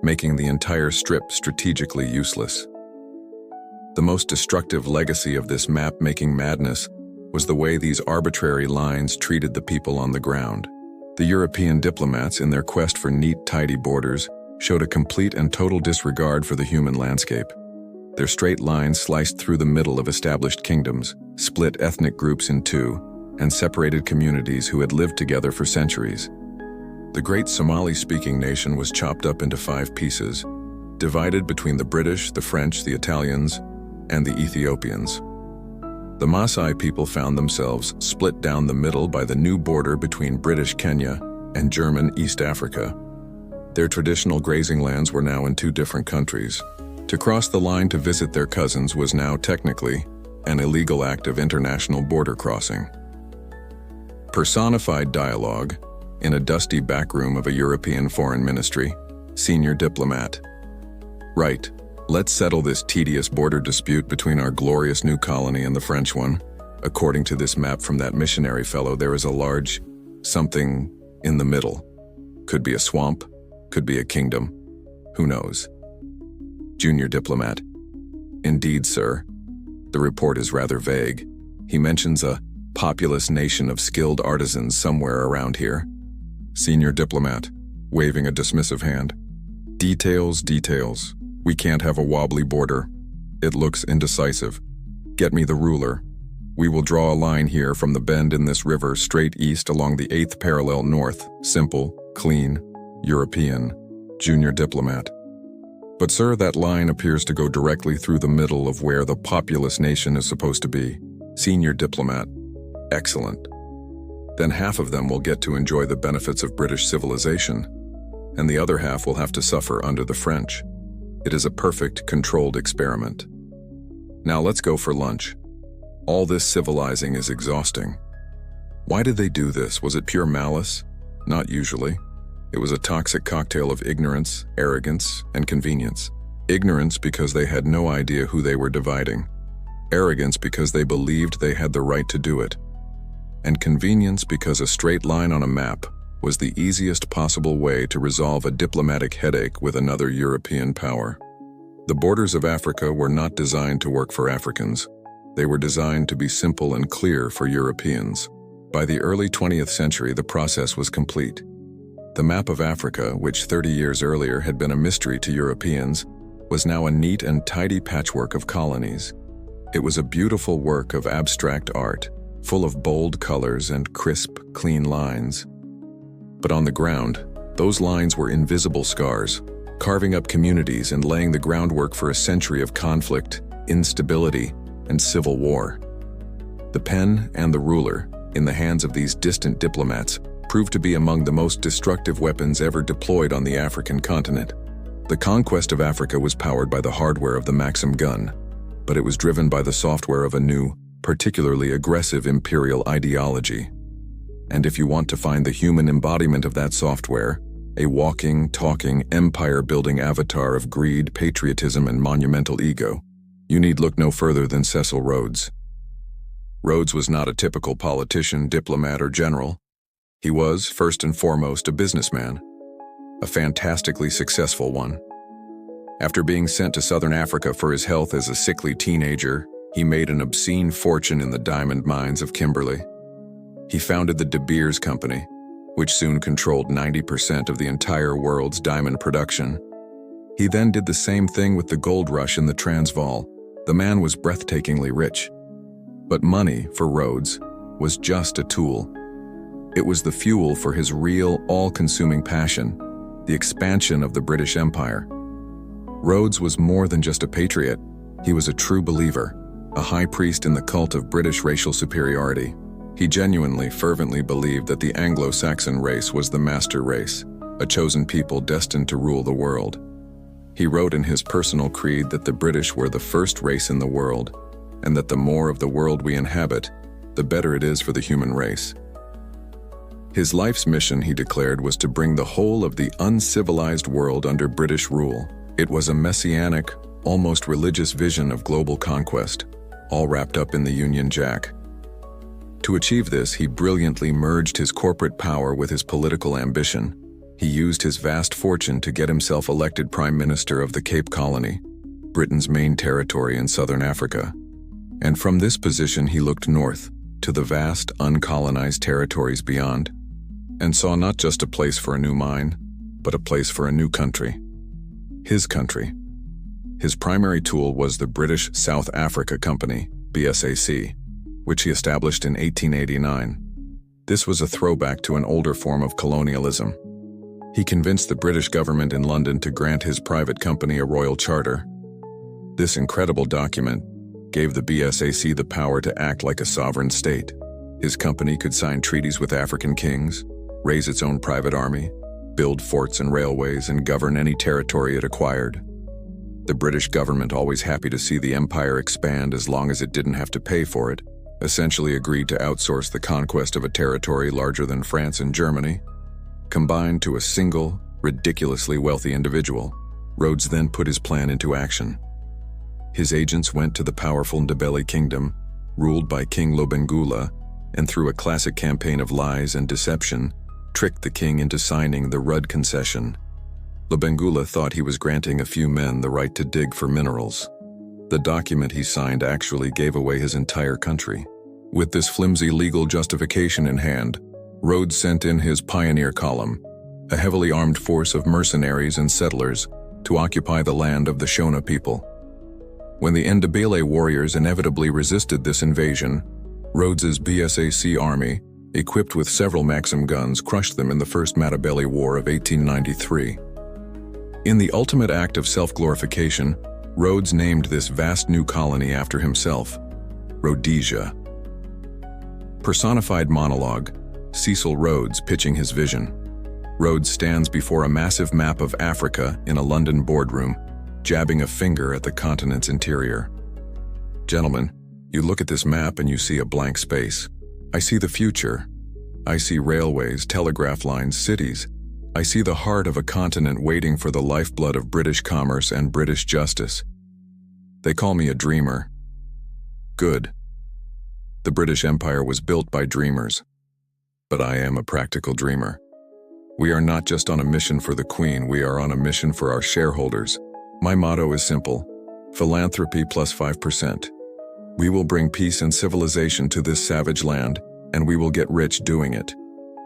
making the entire strip strategically useless. The most destructive legacy of this map-making madness was the way these arbitrary lines treated the people on the ground. The European diplomats, in their quest for neat, tidy borders, showed a complete and total disregard for the human landscape. Their straight lines sliced through the middle of established kingdoms, split ethnic groups in two, and separated communities who had lived together for centuries. The great Somali-speaking nation was chopped up into 5 pieces, divided between the British, the French, the Italians, and the Ethiopians. The Maasai people found themselves split down the middle by the new border between British Kenya and German East Africa. Their traditional grazing lands were now in 2 different countries. To cross the line to visit their cousins was now technically an illegal act of international border crossing. Personified dialogue, in a dusty back room of a European foreign ministry, senior diplomat. Right, let's settle this tedious border dispute between our glorious new colony and the French one. According to this map from that missionary fellow, there is a large something in the middle. Could be a swamp, could be a kingdom. Who knows? Junior diplomat. Indeed, sir. The report is rather vague. He mentions a populous nation of skilled artisans somewhere around here. Senior diplomat, waving a dismissive hand. Details, details. We can't have a wobbly border. It looks indecisive. Get me the ruler. We will draw a line here from the bend in this river straight east along the 8th parallel north. Simple, clean, European, junior diplomat. But sir, that line appears to go directly through the middle of where the populous nation is supposed to be. Senior diplomat. Excellent. Then half of them will get to enjoy the benefits of British civilization, and the other half will have to suffer under the French. It is a perfect, controlled experiment. Now let's go for lunch. All this civilizing is exhausting. Why did they do this? Was it pure malice? Not usually. It was a toxic cocktail of ignorance, arrogance, and convenience. Ignorance because they had no idea who they were dividing. Arrogance because they believed they had the right to do it. And convenience because a straight line on a map was the easiest possible way to resolve a diplomatic headache with another European power. The borders of Africa were not designed to work for Africans. They were designed to be simple and clear for Europeans. By the early 20th century, the process was complete. The map of Africa, which 30 years earlier had been a mystery to Europeans, was now a neat and tidy patchwork of colonies. It was a beautiful work of abstract art, full of bold colors and crisp, clean lines. But on the ground, those lines were invisible scars, carving up communities and laying the groundwork for a century of conflict, instability, and civil war. The pen and the ruler, in the hands of these distant diplomats, proved to be among the most destructive weapons ever deployed on the African continent. The conquest of Africa was powered by the hardware of the Maxim gun, but it was driven by the software of a new, particularly aggressive imperial ideology. And if you want to find the human embodiment of that software, a walking, talking, empire-building avatar of greed, patriotism, and monumental ego, you need look no further than Cecil Rhodes. Rhodes was not a typical politician, diplomat, or general. He was, first and foremost, a businessman, a fantastically successful one. After being sent to southern Africa for his health as a sickly teenager, he made an obscene fortune in the diamond mines of Kimberley. He founded the De Beers Company, which soon controlled 90% of the entire world's diamond production. He then did the same thing with the gold rush in the Transvaal. The man was breathtakingly rich. But money, for Rhodes, was just a tool. It was the fuel for his real, all-consuming passion, the expansion of the British Empire. Rhodes was more than just a patriot. He was a true believer, a high priest in the cult of British racial superiority. He genuinely, fervently believed that the Anglo-Saxon race was the master race, a chosen people destined to rule the world. He wrote in his personal creed that the British were the first race in the world, and that the more of the world we inhabit, the better it is for the human race. His life's mission, he declared, was to bring the whole of the uncivilized world under British rule. It was a messianic, almost religious vision of global conquest, all wrapped up in the Union Jack. To achieve this, he brilliantly merged his corporate power with his political ambition. He used his vast fortune to get himself elected Prime Minister of the Cape Colony, Britain's main territory in southern Africa. And from this position he looked north, to the vast, uncolonized territories beyond, and saw not just a place for a new mine, but a place for a new country. His country. His primary tool was the British South Africa Company, BSAC, which he established in 1889. This was a throwback to an older form of colonialism. He convinced the British government in London to grant his private company a royal charter. This incredible document gave the BSAC the power to act like a sovereign state. His company could sign treaties with African kings, raise its own private army, build forts and railways, and govern any territory it acquired. The British government, always happy to see the empire expand as long as it didn't have to pay for it, essentially agreed to outsource the conquest of a territory larger than France and Germany, combined to a single, ridiculously wealthy individual. Rhodes then put his plan into action. His agents went to the powerful Ndebele kingdom, ruled by King Lobengula, and through a classic campaign of lies and deception, tricked the king into signing the Rudd Concession. Lobengula thought he was granting a few men the right to dig for minerals. The document he signed actually gave away his entire country. With this flimsy legal justification in hand, Rhodes sent in his pioneer column, a heavily armed force of mercenaries and settlers, to occupy the land of the Shona people. When the Ndebele warriors inevitably resisted this invasion, Rhodes's BSAC army, equipped with several Maxim guns, crushed them in the First Matabele War of 1893. In the ultimate act of self-glorification, Rhodes named this vast new colony after himself, Rhodesia. Personified monologue, Cecil Rhodes pitching his vision. Rhodes stands before a massive map of Africa in a London boardroom, jabbing a finger at the continent's interior. Gentlemen, you look at this map and you see a blank space. I see the future. I see railways, telegraph lines, cities. I see the heart of a continent waiting for the lifeblood of British commerce and British justice. They call me a dreamer. Good. The British Empire was built by dreamers. But I am a practical dreamer. We are not just on a mission for the Queen, we are on a mission for our shareholders. My motto is simple: philanthropy plus 5%. We will bring peace and civilization to this savage land, and we will get rich doing it.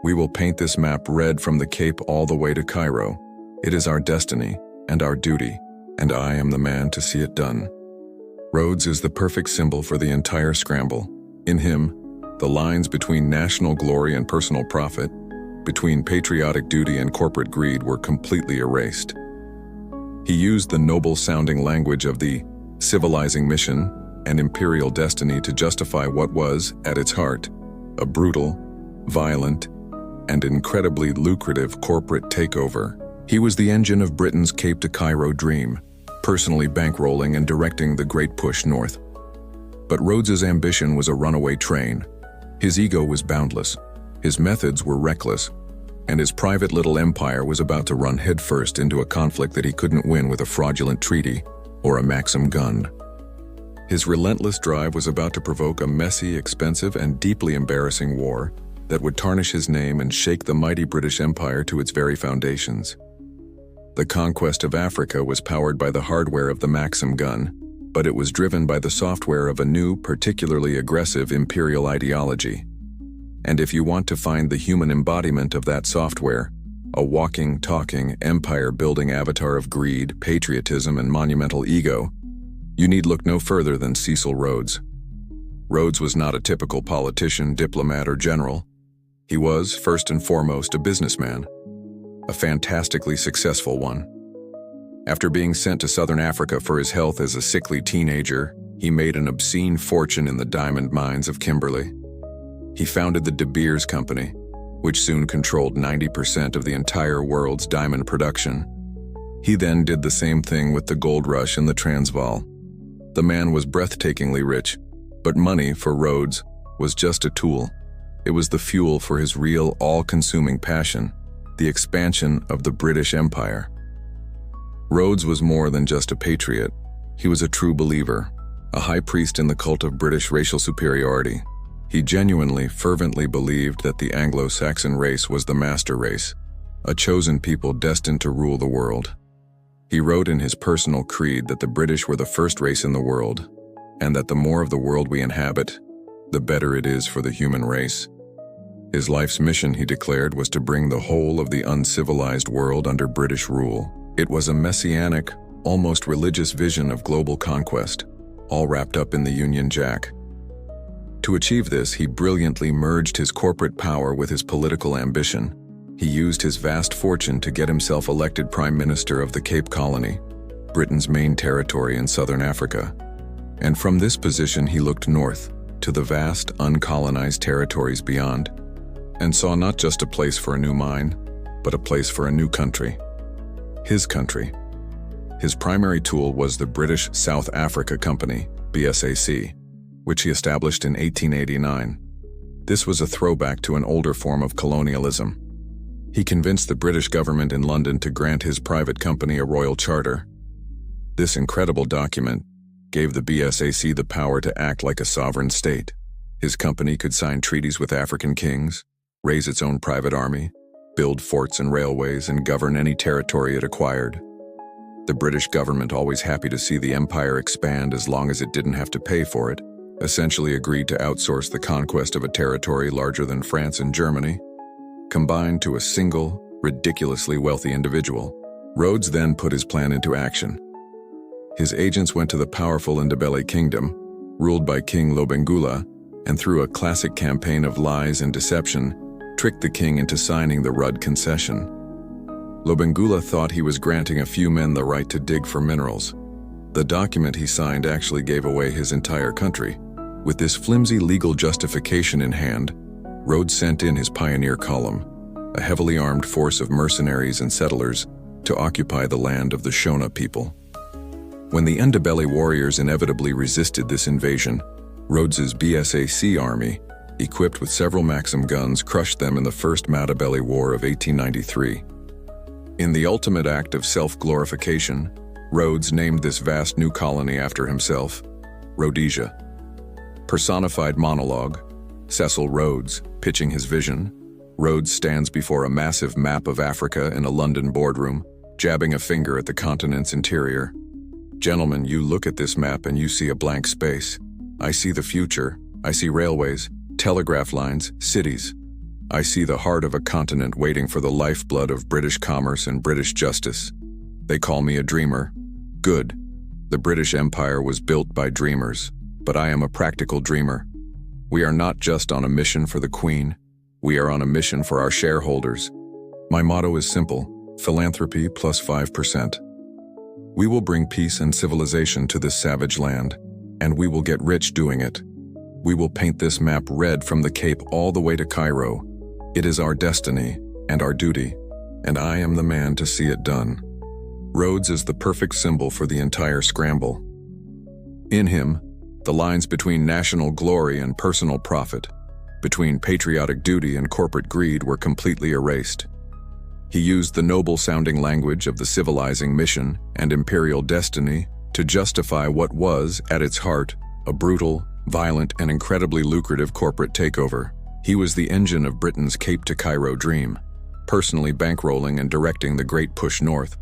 We will paint this map red from the Cape all the way to Cairo. It is our destiny and our duty, and I am the man to see it done. Rhodes is the perfect symbol for the entire scramble. In him, the lines between national glory and personal profit, between patriotic duty and corporate greed, were completely erased. He used the noble-sounding language of the civilizing mission and imperial destiny to justify what was, at its heart, a brutal, violent, and incredibly lucrative corporate takeover. He was the engine of Britain's Cape to Cairo dream, personally bankrolling and directing the great push north. But Rhodes's ambition was a runaway train. His ego was boundless, his methods were reckless, and his private little empire was about to run headfirst into a conflict that he couldn't win with a fraudulent treaty or a Maxim gun. His relentless drive was about to provoke a messy, expensive, and deeply embarrassing war that would tarnish his name and shake the mighty British Empire to its very foundations. The conquest of Africa was powered by the hardware of the Maxim gun, but it was driven by the software of a new, particularly aggressive imperial ideology. And if you want to find the human embodiment of that software, a walking, talking, empire-building avatar of greed, patriotism, and monumental ego, you need look no further than Cecil Rhodes. Rhodes was not a typical politician, diplomat, or general. He was, first and foremost, a businessman, a fantastically successful one. After being sent to southern Africa for his health as a sickly teenager, he made an obscene fortune in the diamond mines of Kimberley. He founded the De Beers Company, which soon controlled 90% of the entire world's diamond production. He then did the same thing with the gold rush in the Transvaal. The man was breathtakingly rich, but money, for Rhodes, was just a tool. It was the fuel for his real, all-consuming passion, the expansion of the British Empire. Rhodes was more than just a patriot. He was a true believer, a high priest in the cult of British racial superiority. He genuinely, fervently believed that the Anglo-Saxon race was the master race, a chosen people destined to rule the world. He wrote in his personal creed that the British were the first race in the world, and that the more of the world we inhabit, the better it is for the human race. His life's mission, he declared, was to bring the whole of the uncivilized world under British rule. It was a messianic, almost religious vision of global conquest, all wrapped up in the Union Jack. To achieve this, he brilliantly merged his corporate power with his political ambition. He used his vast fortune to get himself elected Prime Minister of the Cape Colony, Britain's main territory in southern Africa. And from this position he looked north, to the vast, uncolonized territories beyond, and saw not just a place for a new mine, but a place for a new country. His country. His primary tool was the British South Africa Company, BSAC, which he established in 1889. This was a throwback to an older form of colonialism. He convinced the British government in London to grant his private company a royal charter. This incredible document gave the BSAC the power to act like a sovereign state. His company could sign treaties with African kings, raise its own private army, build forts and railways, and govern any territory it acquired. The British government, always happy to see the empire expand as long as it didn't have to pay for it, essentially agreed to outsource the conquest of a territory larger than France and Germany, combined to a single, ridiculously wealthy individual. Rhodes then put his plan into action. His agents went to the powerful Ndebele kingdom, ruled by King Lobengula, and through a classic campaign of lies and deception, tricked the king into signing the Rudd concession. Lobengula thought he was granting a few men the right to dig for minerals. The document he signed actually gave away his entire country. With this flimsy legal justification in hand, Rhodes sent in his pioneer column, a heavily armed force of mercenaries and settlers, to occupy the land of the Shona people. When the Ndebele warriors inevitably resisted this invasion, Rhodes's BSAC army, equipped with several Maxim guns, crushed them in the First Matabele War of 1893. In the ultimate act of self-glorification, Rhodes named this vast new colony after himself, Rhodesia. Personified monologue, Cecil Rhodes pitching his vision. Rhodes stands before a massive map of Africa in a London boardroom, jabbing a finger at the continent's interior. Gentlemen, you look at this map and you see a blank space. I see the future. I see railways, telegraph lines, cities. I see the heart of a continent waiting for the lifeblood of British commerce and British justice. They call me a dreamer. Good. The British Empire was built by dreamers, but I am a practical dreamer. We are not just on a mission for the Queen. We are on a mission for our shareholders. My motto is simple: philanthropy plus 5%. We will bring peace and civilization to this savage land, and we will get rich doing it. We will paint this map red from the Cape all the way to Cairo. It is our destiny and our duty, and I am the man to see it done. Rhodes is the perfect symbol for the entire scramble. In him, the lines between national glory and personal profit, between patriotic duty and corporate greed, were completely erased. He used the noble-sounding language of the civilizing mission and imperial destiny to justify what was, at its heart, a brutal, violent, and incredibly lucrative corporate takeover. He was the engine of Britain's Cape to Cairo dream, personally bankrolling and directing the great push north.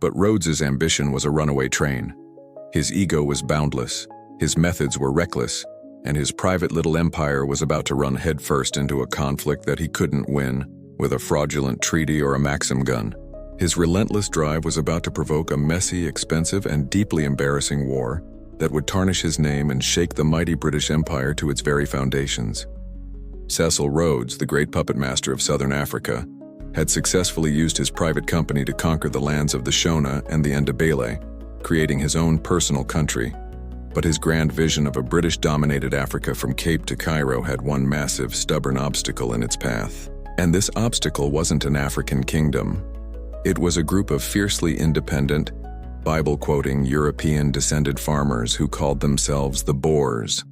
But Rhodes's ambition was a runaway train. His ego was boundless, his methods were reckless, and his private little empire was about to run headfirst into a conflict that he couldn't win with a fraudulent treaty or a Maxim gun. His relentless drive was about to provoke a messy, expensive, and deeply embarrassing war that would tarnish his name and shake the mighty British Empire to its very foundations. Cecil Rhodes, the great puppet master of southern Africa, had successfully used his private company to conquer the lands of the Shona and the Ndebele, creating his own personal country. But his grand vision of a British-dominated Africa from Cape to Cairo had one massive, stubborn obstacle in its path. And this obstacle wasn't an African kingdom. It was a group of fiercely independent, Bible-quoting, European-descended farmers who called themselves the Boers.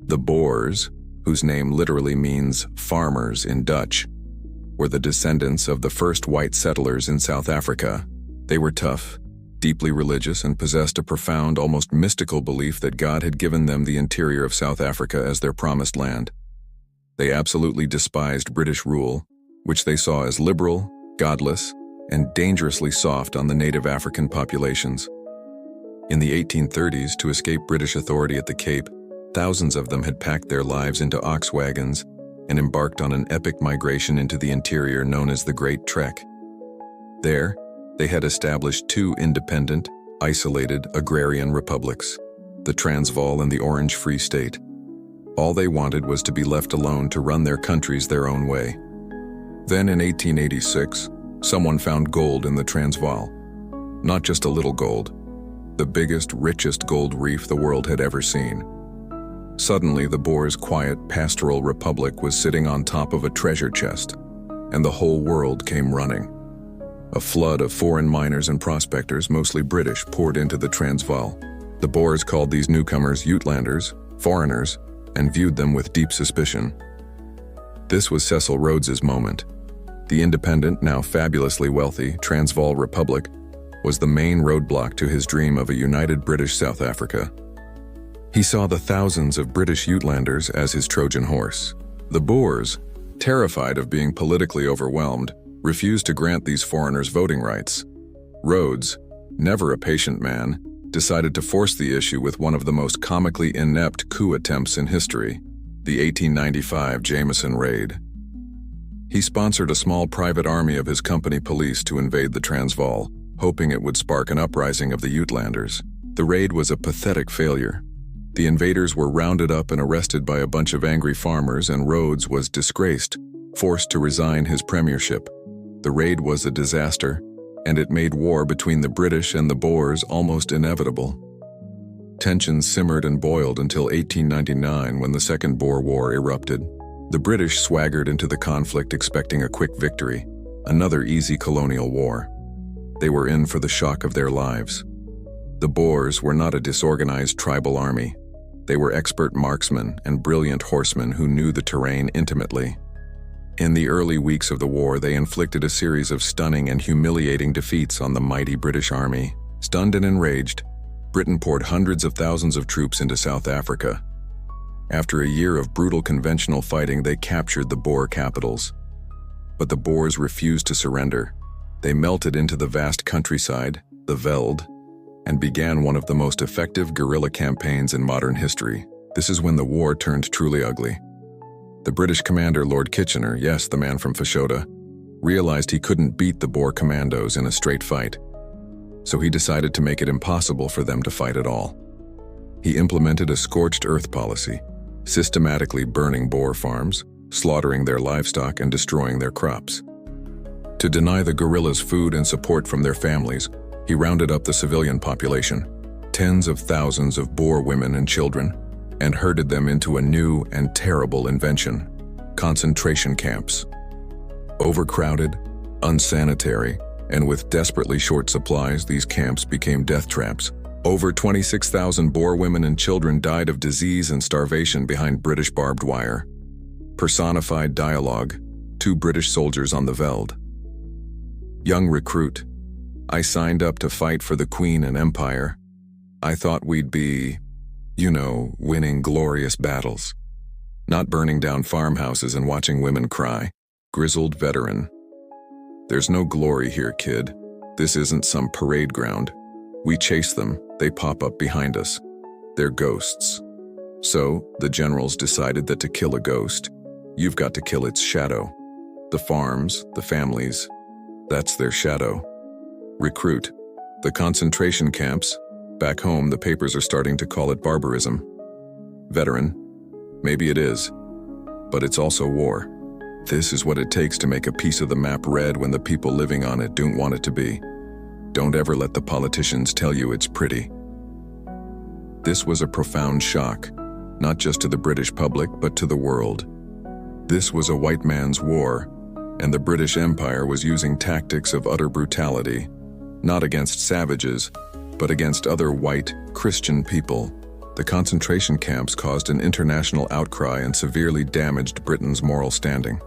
The Boers, whose name literally means farmers in Dutch, were the descendants of the first white settlers in South Africa. They were tough, deeply religious, and possessed a profound, almost mystical belief that God had given them the interior of South Africa as their promised land. They absolutely despised British rule, which they saw as liberal, godless, and dangerously soft on the native African populations. In the 1830s, to escape British authority at the Cape, thousands of them had packed their lives into ox wagons and embarked on an epic migration into the interior known as the Great Trek. There, they had established two independent, isolated agrarian republics, the Transvaal and the Orange Free State. All they wanted was to be left alone to run their countries their own way. Then in 1886, someone found gold in the Transvaal. Not just a little gold, the biggest, richest gold reef the world had ever seen. Suddenly, the Boers' quiet, pastoral republic was sitting on top of a treasure chest, and the whole world came running. A flood of foreign miners and prospectors, mostly British, poured into the Transvaal. The Boers called these newcomers Uitlanders, foreigners, and viewed them with deep suspicion. This was Cecil Rhodes's moment. The independent, now fabulously wealthy, Transvaal Republic was the main roadblock to his dream of a united British South Africa. He saw the thousands of British Uitlanders as his Trojan horse. The Boers, terrified of being politically overwhelmed, refused to grant these foreigners voting rights. Rhodes, never a patient man, decided to force the issue with one of the most comically inept coup attempts in history, the 1895 Jameson Raid. He sponsored a small private army of his company police to invade the Transvaal, hoping it would spark an uprising of the Uitlanders. The raid was a pathetic failure. The invaders were rounded up and arrested by a bunch of angry farmers, and Rhodes was disgraced, forced to resign his premiership. The raid was a disaster, and it made war between the British and the Boers almost inevitable. Tensions simmered and boiled until 1899, when the Second Boer War erupted. The British swaggered into the conflict expecting a quick victory, another easy colonial war. They were in for the shock of their lives. The Boers were not a disorganized tribal army. They were expert marksmen and brilliant horsemen who knew the terrain intimately. In the early weeks of the war, they inflicted a series of stunning and humiliating defeats on the mighty British army. Stunned and enraged, Britain poured hundreds of thousands of troops into South Africa. After a year of brutal conventional fighting, they captured the Boer capitals. But the Boers refused to surrender. They melted into the vast countryside, the veld, and began one of the most effective guerrilla campaigns in modern history. This is when the war turned truly ugly. The British commander, Lord Kitchener, yes, the man from Fashoda, realized he couldn't beat the Boer commandos in a straight fight. So he decided to make it impossible for them to fight at all. He implemented a scorched earth policy, systematically burning Boer farms, slaughtering their livestock, and destroying their crops. To deny the guerrillas food and support from their families, he rounded up the civilian population, tens of thousands of Boer women and children, and herded them into a new and terrible invention: concentration camps. Overcrowded, unsanitary, and with desperately short supplies, these camps became death traps. Over 26,000 Boer women and children died of disease and starvation behind British barbed wire. Personified dialogue: two British soldiers on the veld. Young recruit: I signed up to fight for the Queen and Empire. I thought we'd be, winning glorious battles, not burning down farmhouses and watching women cry. Grizzled veteran: There's no glory here, kid. This isn't some parade ground. We chase them, they pop up behind us. They're ghosts. So, the generals decided that to kill a ghost, you've got to kill its shadow. The farms, the families, that's their shadow. Recruit: the concentration camps. Back home, the papers are starting to call it barbarism. Veteran: maybe it is, but it's also war. This is what it takes to make a piece of the map red when the people living on it don't want it to be. Don't ever let the politicians tell you it's pretty. This was a profound shock, not just to the British public, but to the world. This was a white man's war, and the British Empire was using tactics of utter brutality, not against savages, but against other white, Christian people. The concentration camps caused an international outcry and severely damaged Britain's moral standing.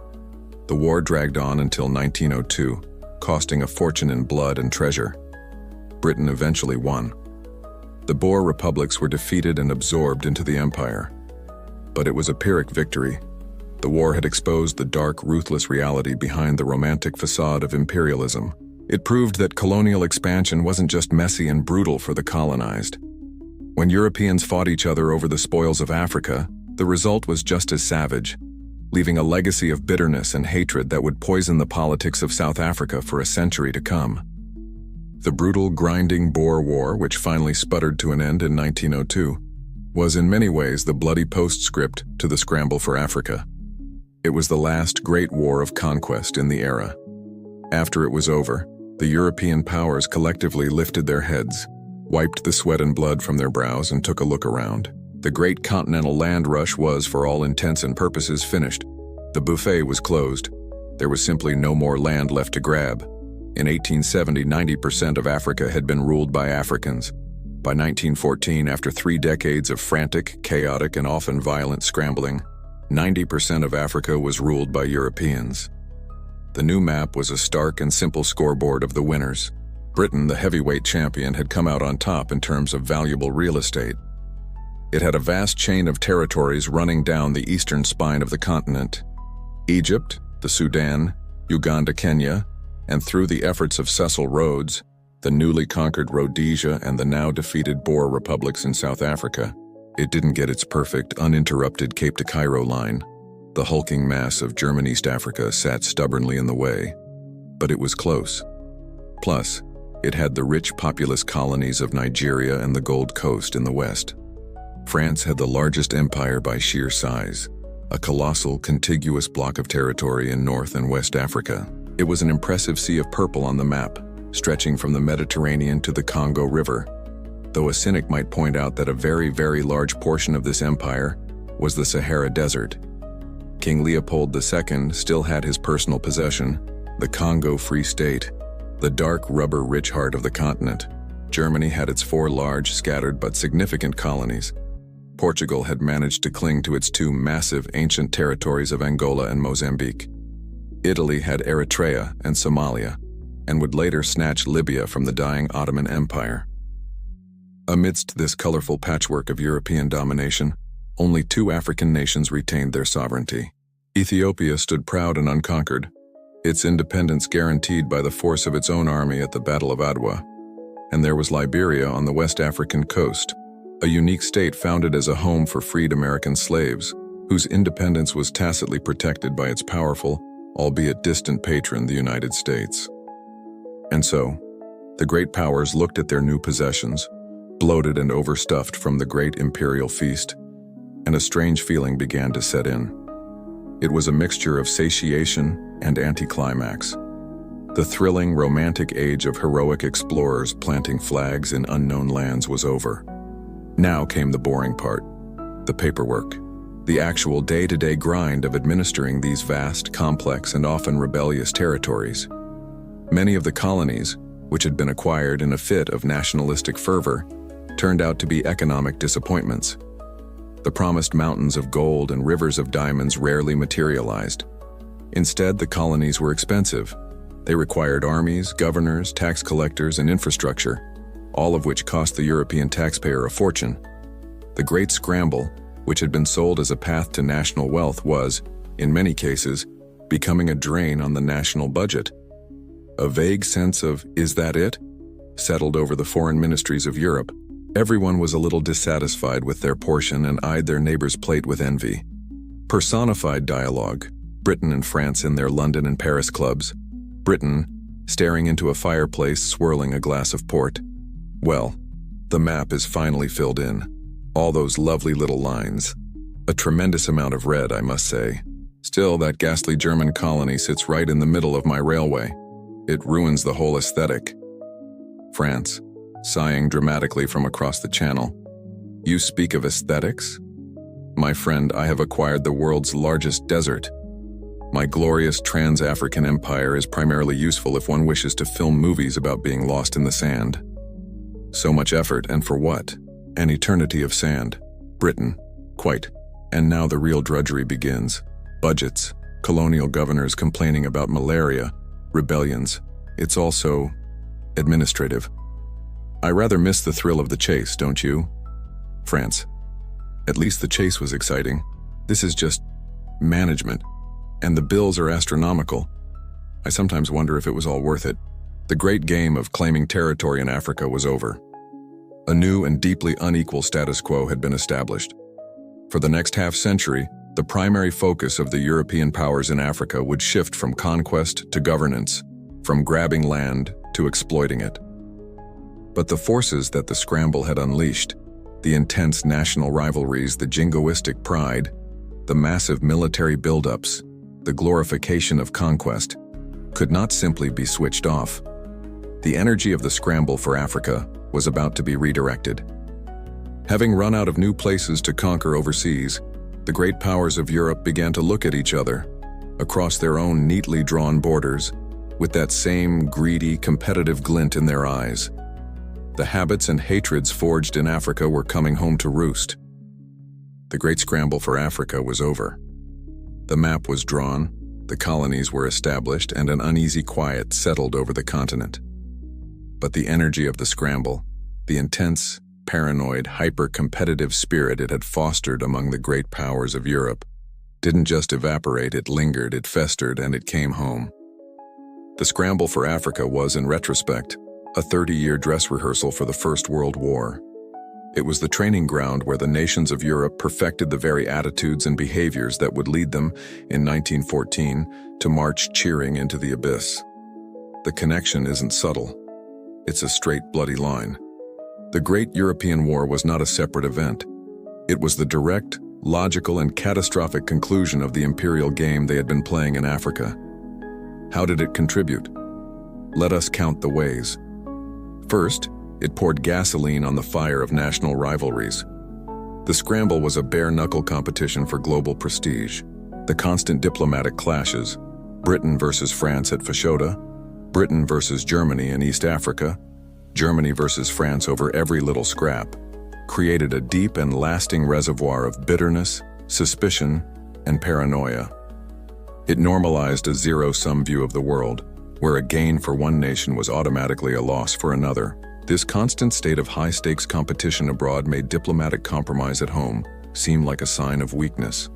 The war dragged on until 1902, costing a fortune in blood and treasure. Britain eventually won. The Boer republics were defeated and absorbed into the empire. But it was a Pyrrhic victory. The war had exposed the dark, ruthless reality behind the romantic facade of imperialism. It proved that colonial expansion wasn't just messy and brutal for the colonized. When Europeans fought each other over the spoils of Africa, the result was just as savage, leaving a legacy of bitterness and hatred that would poison the politics of South Africa for a century to come. The brutal, grinding Boer War, which finally sputtered to an end in 1902, was in many ways the bloody postscript to the scramble for Africa. It was the last great war of conquest in the era. After it was over, the European powers collectively lifted their heads, wiped the sweat and blood from their brows, and took a look around. The great continental land rush was, for all intents and purposes, finished. The buffet was closed. There was simply no more land left to grab. In 1870, 90% of Africa had been ruled by Africans. By 1914, after 3 decades of frantic, chaotic, and often violent scrambling, 90% of Africa was ruled by Europeans. The new map was a stark and simple scoreboard of the winners. Britain, the heavyweight champion, had come out on top in terms of valuable real estate. It had a vast chain of territories running down the eastern spine of the continent. Egypt, the Sudan, Uganda, Kenya, and through the efforts of Cecil Rhodes, the newly conquered Rhodesia and the now defeated Boer republics in South Africa, it didn't get its perfect, uninterrupted Cape to Cairo line. The hulking mass of German East Africa sat stubbornly in the way, but it was close. Plus, it had the rich populous colonies of Nigeria and the Gold Coast in the west. France had the largest empire by sheer size, a colossal, contiguous block of territory in North and West Africa. It was an impressive sea of purple on the map, stretching from the Mediterranean to the Congo River, though a cynic might point out that a very, very large portion of this empire was the Sahara Desert. King Leopold II still had his personal possession, the Congo Free State, the dark rubber-rich heart of the continent. Germany had its 4 large, scattered but significant colonies. Portugal had managed to cling to its 2 massive ancient territories of Angola and Mozambique. Italy had Eritrea and Somalia, and would later snatch Libya from the dying Ottoman Empire. Amidst this colorful patchwork of European domination, only 2 African nations retained their sovereignty. Ethiopia stood proud and unconquered, its independence guaranteed by the force of its own army at the Battle of Adwa. And there was Liberia on the West African coast, a unique state founded as a home for freed American slaves, whose independence was tacitly protected by its powerful, albeit distant patron, the United States. And so, the great powers looked at their new possessions, bloated and overstuffed from the great imperial feast, and a strange feeling began to set in. It was a mixture of satiation and anticlimax. The thrilling, romantic age of heroic explorers planting flags in unknown lands was over. Now came the boring part, the paperwork, the actual day-to-day grind of administering these vast, complex, and often rebellious territories. Many of the colonies, which had been acquired in a fit of nationalistic fervor, turned out to be economic disappointments. The promised mountains of gold and rivers of diamonds rarely materialized. Instead, the colonies were expensive. They required armies, governors, tax collectors, and infrastructure, all of which cost the European taxpayer a fortune. The Great Scramble, which had been sold as a path to national wealth, was, in many cases, becoming a drain on the national budget. A vague sense of, "Is that it?" settled over the foreign ministries of Europe. Everyone was a little dissatisfied with their portion and eyed their neighbor's plate with envy. Personified dialogue, Britain and France in their London and Paris clubs, Britain staring into a fireplace swirling a glass of port. Well, the map is finally filled in. All those lovely little lines. A tremendous amount of red, I must say. Still, that ghastly German colony sits right in the middle of my railway. It ruins the whole aesthetic. France, sighing dramatically from across the channel. You speak of aesthetics? My friend, I have acquired the world's largest desert. My glorious trans-African empire is primarily useful if one wishes to film movies about being lost in the sand. So much effort, and for what? An eternity of sand. Britain. Quite. And now the real drudgery begins. Budgets, colonial governors complaining about malaria, rebellions. It's also administrative. I rather miss the thrill of the chase, don't you? France. At least the chase was exciting. This is just management. And the bills are astronomical. I sometimes wonder if it was all worth it. The great game of claiming territory in Africa was over. A new and deeply unequal status quo had been established. For the next half-century, the primary focus of the European powers in Africa would shift from conquest to governance, from grabbing land to exploiting it. But the forces that the scramble had unleashed, the intense national rivalries, the jingoistic pride, the massive military buildups, the glorification of conquest, could not simply be switched off. The energy of the scramble for Africa was about to be redirected. Having run out of new places to conquer overseas, the great powers of Europe began to look at each other, across their own neatly drawn borders, with that same greedy, competitive glint in their eyes. The habits and hatreds forged in Africa were coming home to roost. The great scramble for Africa was over. The map was drawn, The colonies were established and an uneasy quiet settled over the continent. But the energy of the scramble, the intense, paranoid, hyper-competitive spirit it had fostered among the great powers of Europe, didn't just evaporate, it lingered, it festered, and it came home. The scramble for Africa was, in retrospect, a 30-year dress rehearsal for the First World War. It was the training ground where the nations of Europe perfected the very attitudes and behaviors that would lead them, in 1914, to march cheering into the abyss. The connection isn't subtle. It's a straight, bloody line. The Great European War was not a separate event. It was the direct, logical, and catastrophic conclusion of the imperial game they had been playing in Africa. How did it contribute? Let us count the ways. First, it poured gasoline on the fire of national rivalries. The scramble was a bare-knuckle competition for global prestige. The constant diplomatic clashes, Britain versus France at Fashoda, Britain versus Germany in East Africa, Germany versus France over every little scrap, created a deep and lasting reservoir of bitterness, suspicion, and paranoia. It normalized a zero-sum view of the world, where a gain for one nation was automatically a loss for another. This constant state of high-stakes competition abroad made diplomatic compromise at home seem like a sign of weakness.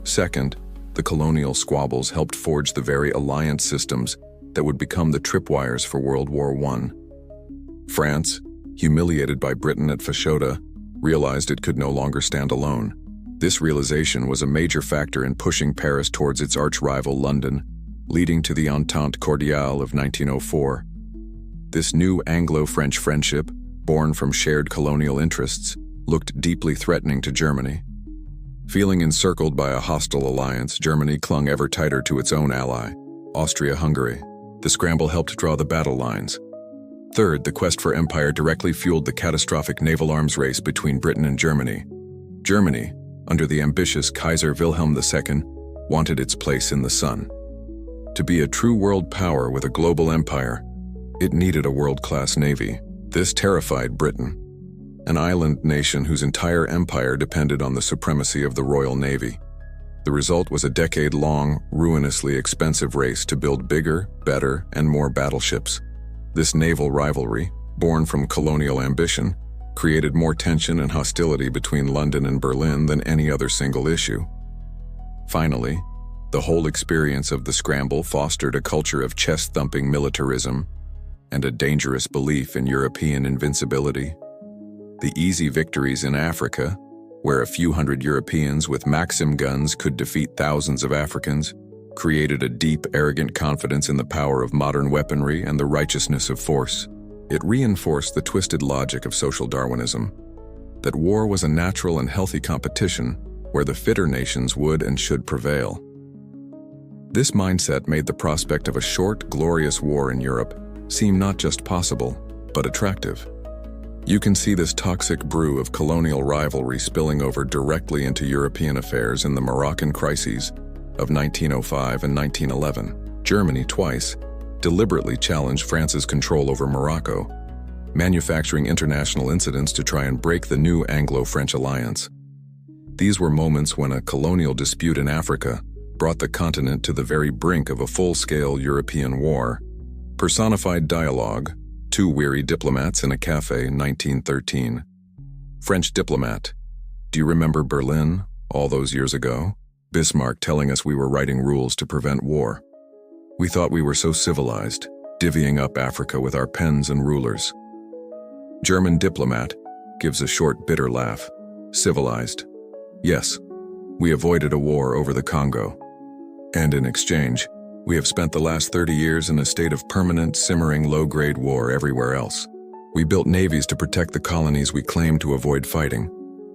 Second, the colonial squabbles helped forge the very alliance systems that would become the tripwires for World War I. France, humiliated by Britain at Fashoda, realized it could no longer stand alone. This realization was a major factor in pushing Paris towards its arch-rival London, leading to the Entente Cordiale of 1904. This new Anglo-French friendship, born from shared colonial interests, looked deeply threatening to Germany. Feeling encircled by a hostile alliance, Germany clung ever tighter to its own ally, Austria-Hungary. The scramble helped draw the battle lines. Third, the quest for empire directly fueled the catastrophic naval arms race between Britain and Germany. Germany, under the ambitious Kaiser Wilhelm II, wanted its place in the sun. To be a true world power with a global empire, it needed a world-class navy. This terrified Britain, an island nation whose entire empire depended on the supremacy of the Royal Navy. The result was a decade-long, ruinously expensive race to build bigger, better, and more battleships. This naval rivalry, born from colonial ambition, created more tension and hostility between London and Berlin than any other single issue. Finally, the whole experience of the scramble fostered a culture of chest-thumping militarism and a dangerous belief in European invincibility. The easy victories in Africa, where a few hundred Europeans with Maxim guns could defeat thousands of Africans, created a deep, arrogant confidence in the power of modern weaponry and the righteousness of force. It reinforced the twisted logic of social Darwinism, that war was a natural and healthy competition where the fitter nations would and should prevail. This mindset made the prospect of a short, glorious war in Europe seem not just possible, but attractive. You can see this toxic brew of colonial rivalry spilling over directly into European affairs in the Moroccan crises of 1905 and 1911. Germany twice deliberately challenged France's control over Morocco, manufacturing international incidents to try and break the new Anglo-French alliance. These were moments when a colonial dispute in Africa brought the continent to the very brink of a full-scale European war. Personified dialogue, two weary diplomats in a cafe in 1913. French diplomat, do you remember Berlin all those years ago? Bismarck telling us we were writing rules to prevent war. We thought we were so civilized, divvying up Africa with our pens and rulers. German diplomat gives a short, bitter laugh. Civilized. Yes, we avoided a war over the Congo. And in exchange, we have spent the last 30 years in a state of permanent, simmering, low-grade war everywhere else. We built navies to protect the colonies we claimed to avoid fighting.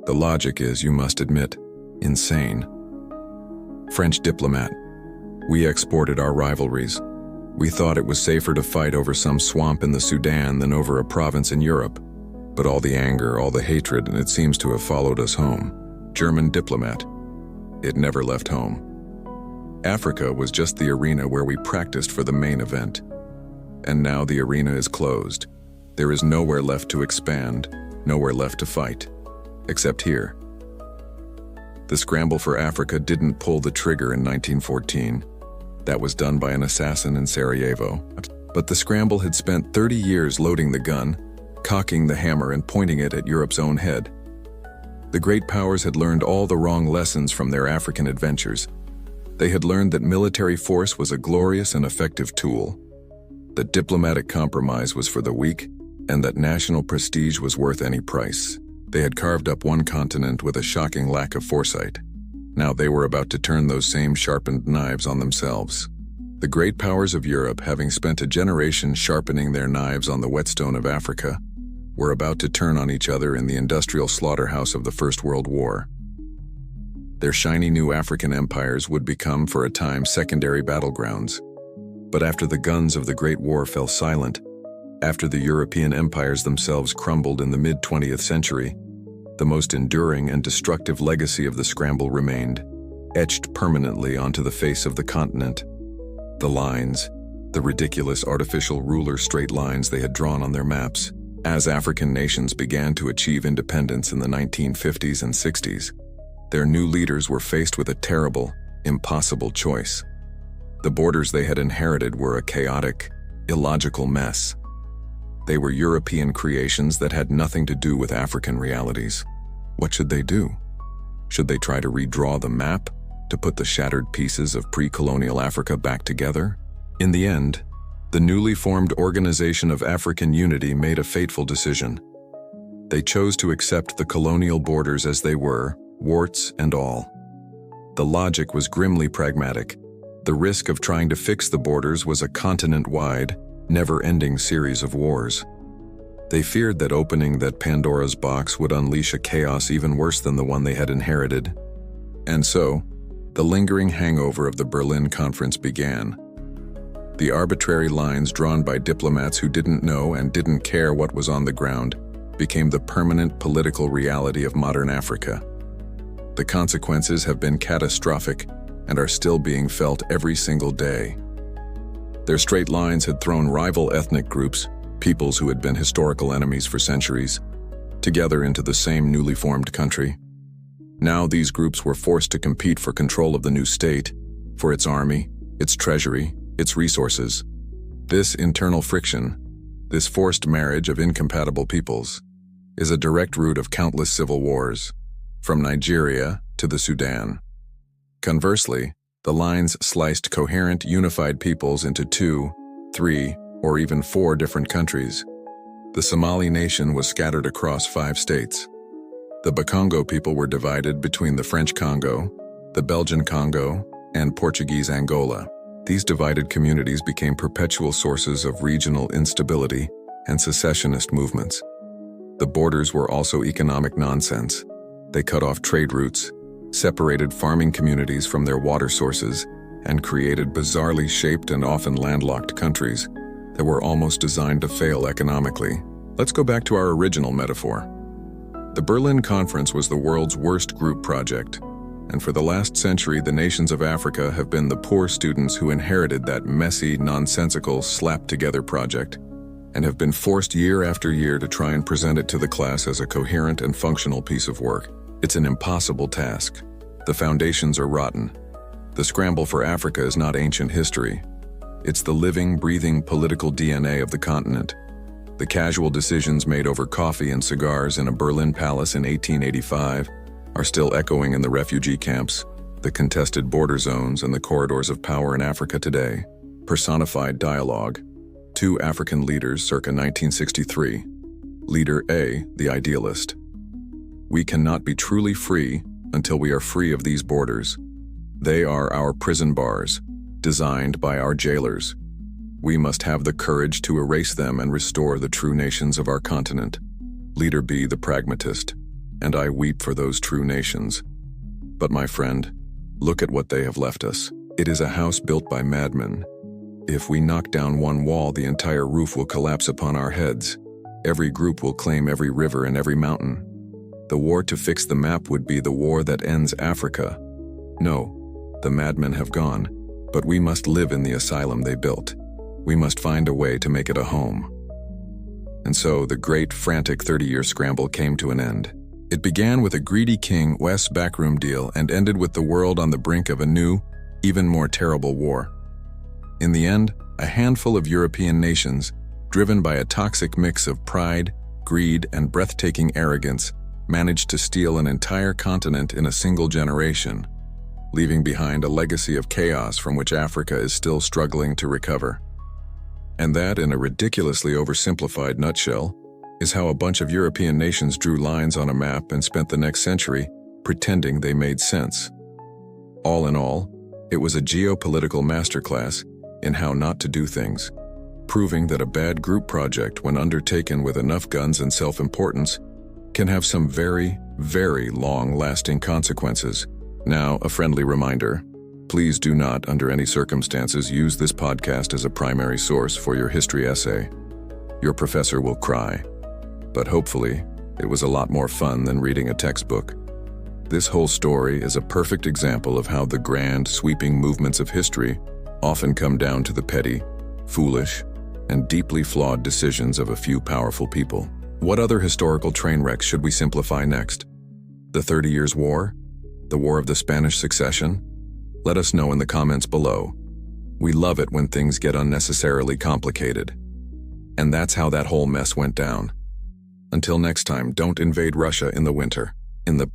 The logic is, you must admit, insane. French diplomat. We exported our rivalries. We thought it was safer to fight over some swamp in the Sudan than over a province in Europe. But all the anger, all the hatred, and it seems to have followed us home. German diplomat. It never left home. Africa was just the arena where we practiced for the main event. And now the arena is closed. There is nowhere left to expand, nowhere left to fight, except here. The scramble for Africa didn't pull the trigger in 1914. That was done by an assassin in Sarajevo. But the scramble had spent 30 years loading the gun, cocking the hammer and pointing it at Europe's own head. The great powers had learned all the wrong lessons from their African adventures. They had learned that military force was a glorious and effective tool, that diplomatic compromise was for the weak, and that national prestige was worth any price. They had carved up one continent with a shocking lack of foresight. Now they were about to turn those same sharpened knives on themselves. The great powers of Europe, having spent a generation sharpening their knives on the whetstone of Africa, were about to turn on each other in the industrial slaughterhouse of the First World War. Their shiny new African empires would become, for a time, secondary battlegrounds. But after the guns of the Great War fell silent, after the European empires themselves crumbled in the mid-20th century, the most enduring and destructive legacy of the scramble remained, etched permanently onto the face of the continent. The lines, the ridiculous artificial ruler straight lines they had drawn on their maps. As African nations began to achieve independence in the 1950s and 60s, their new leaders were faced with a terrible, impossible choice. The borders they had inherited were a chaotic, illogical mess. They were European creations that had nothing to do with African realities. What should they do? Should they try to redraw the map, to put the shattered pieces of pre-colonial Africa back together? In the end, the newly formed Organization of African Unity made a fateful decision. They chose to accept the colonial borders as they were, warts and all. The logic was grimly pragmatic. The risk of trying to fix the borders was a continent-wide, never-ending series of wars. They feared that opening that Pandora's box would unleash a chaos even worse than the one they had inherited. And so, the lingering hangover of the Berlin Conference began. The arbitrary lines drawn by diplomats who didn't know and didn't care what was on the ground became the permanent political reality of modern Africa. The consequences have been catastrophic and are still being felt every single day. Their straight lines had thrown rival ethnic groups, peoples who had been historical enemies for centuries, together into the same newly formed country. Now these groups were forced to compete for control of the new state, for its army, its treasury, its resources. This internal friction, this forced marriage of incompatible peoples, is a direct root of countless civil wars, from Nigeria to the Sudan. Conversely, the lines sliced coherent, unified peoples into 2, 3, or even 4 different countries. The Somali nation was scattered across 5 states. The Bakongo people were divided between the French Congo, the Belgian Congo, and Portuguese Angola. These divided communities became perpetual sources of regional instability and secessionist movements. The borders were also economic nonsense. They cut off trade routes, separated farming communities from their water sources, and created bizarrely shaped and often landlocked countries that were almost designed to fail economically. Let's go back to our original metaphor. The Berlin Conference was the world's worst group project, and for the last century the nations of Africa have been the poor students who inherited that messy, nonsensical, slapped-together project, and have been forced year after year to try and present it to the class as a coherent and functional piece of work. It's an impossible task. The foundations are rotten. The scramble for Africa is not ancient history. It's the living, breathing political DNA of the continent. The casual decisions made over coffee and cigars in a Berlin palace in 1885 are still echoing in the refugee camps, the contested border zones, and the corridors of power in Africa today. Personified dialogue. 2 African leaders circa 1963. Leader A, the idealist. We cannot be truly free until we are free of these borders. They are our prison bars, designed by our jailers. We must have the courage to erase them and restore the true nations of our continent. Leader B, the pragmatist. And I weep for those true nations. But my friend, look at what they have left us. It is a house built by madmen. If we knock down one wall, the entire roof will collapse upon our heads. Every group will claim every river and every mountain. The war to fix the map would be the war that ends Africa. No, the madmen have gone, but we must live in the asylum they built. We must find a way to make it a home. And so the great, frantic 30-year scramble came to an end. It began with a greedy king West's backroom deal and ended with the world on the brink of a new, even more terrible war. In the end, a handful of European nations, driven by a toxic mix of pride, greed, and breathtaking arrogance, managed to steal an entire continent in a single generation, leaving behind a legacy of chaos from which Africa is still struggling to recover. And that, in a ridiculously oversimplified nutshell, is how a bunch of European nations drew lines on a map and spent the next century pretending they made sense. All in all, it was a geopolitical masterclass in how not to do things, proving that a bad group project, when undertaken with enough guns and self-importance, can have some very, very long-lasting consequences. Now, a friendly reminder: please do not, under any circumstances, use this podcast as a primary source for your history essay. Your professor will cry. But hopefully, it was a lot more fun than reading a textbook. This whole story is a perfect example of how the grand, sweeping movements of history often come down to the petty, foolish, and deeply flawed decisions of a few powerful people. What other historical train wrecks should we simplify next? The 30 Years' War? The War of the Spanish Succession? Let us know in the comments below. We love it when things get unnecessarily complicated. And that's how that whole mess went down. Until next time, don't invade Russia in the winter. In the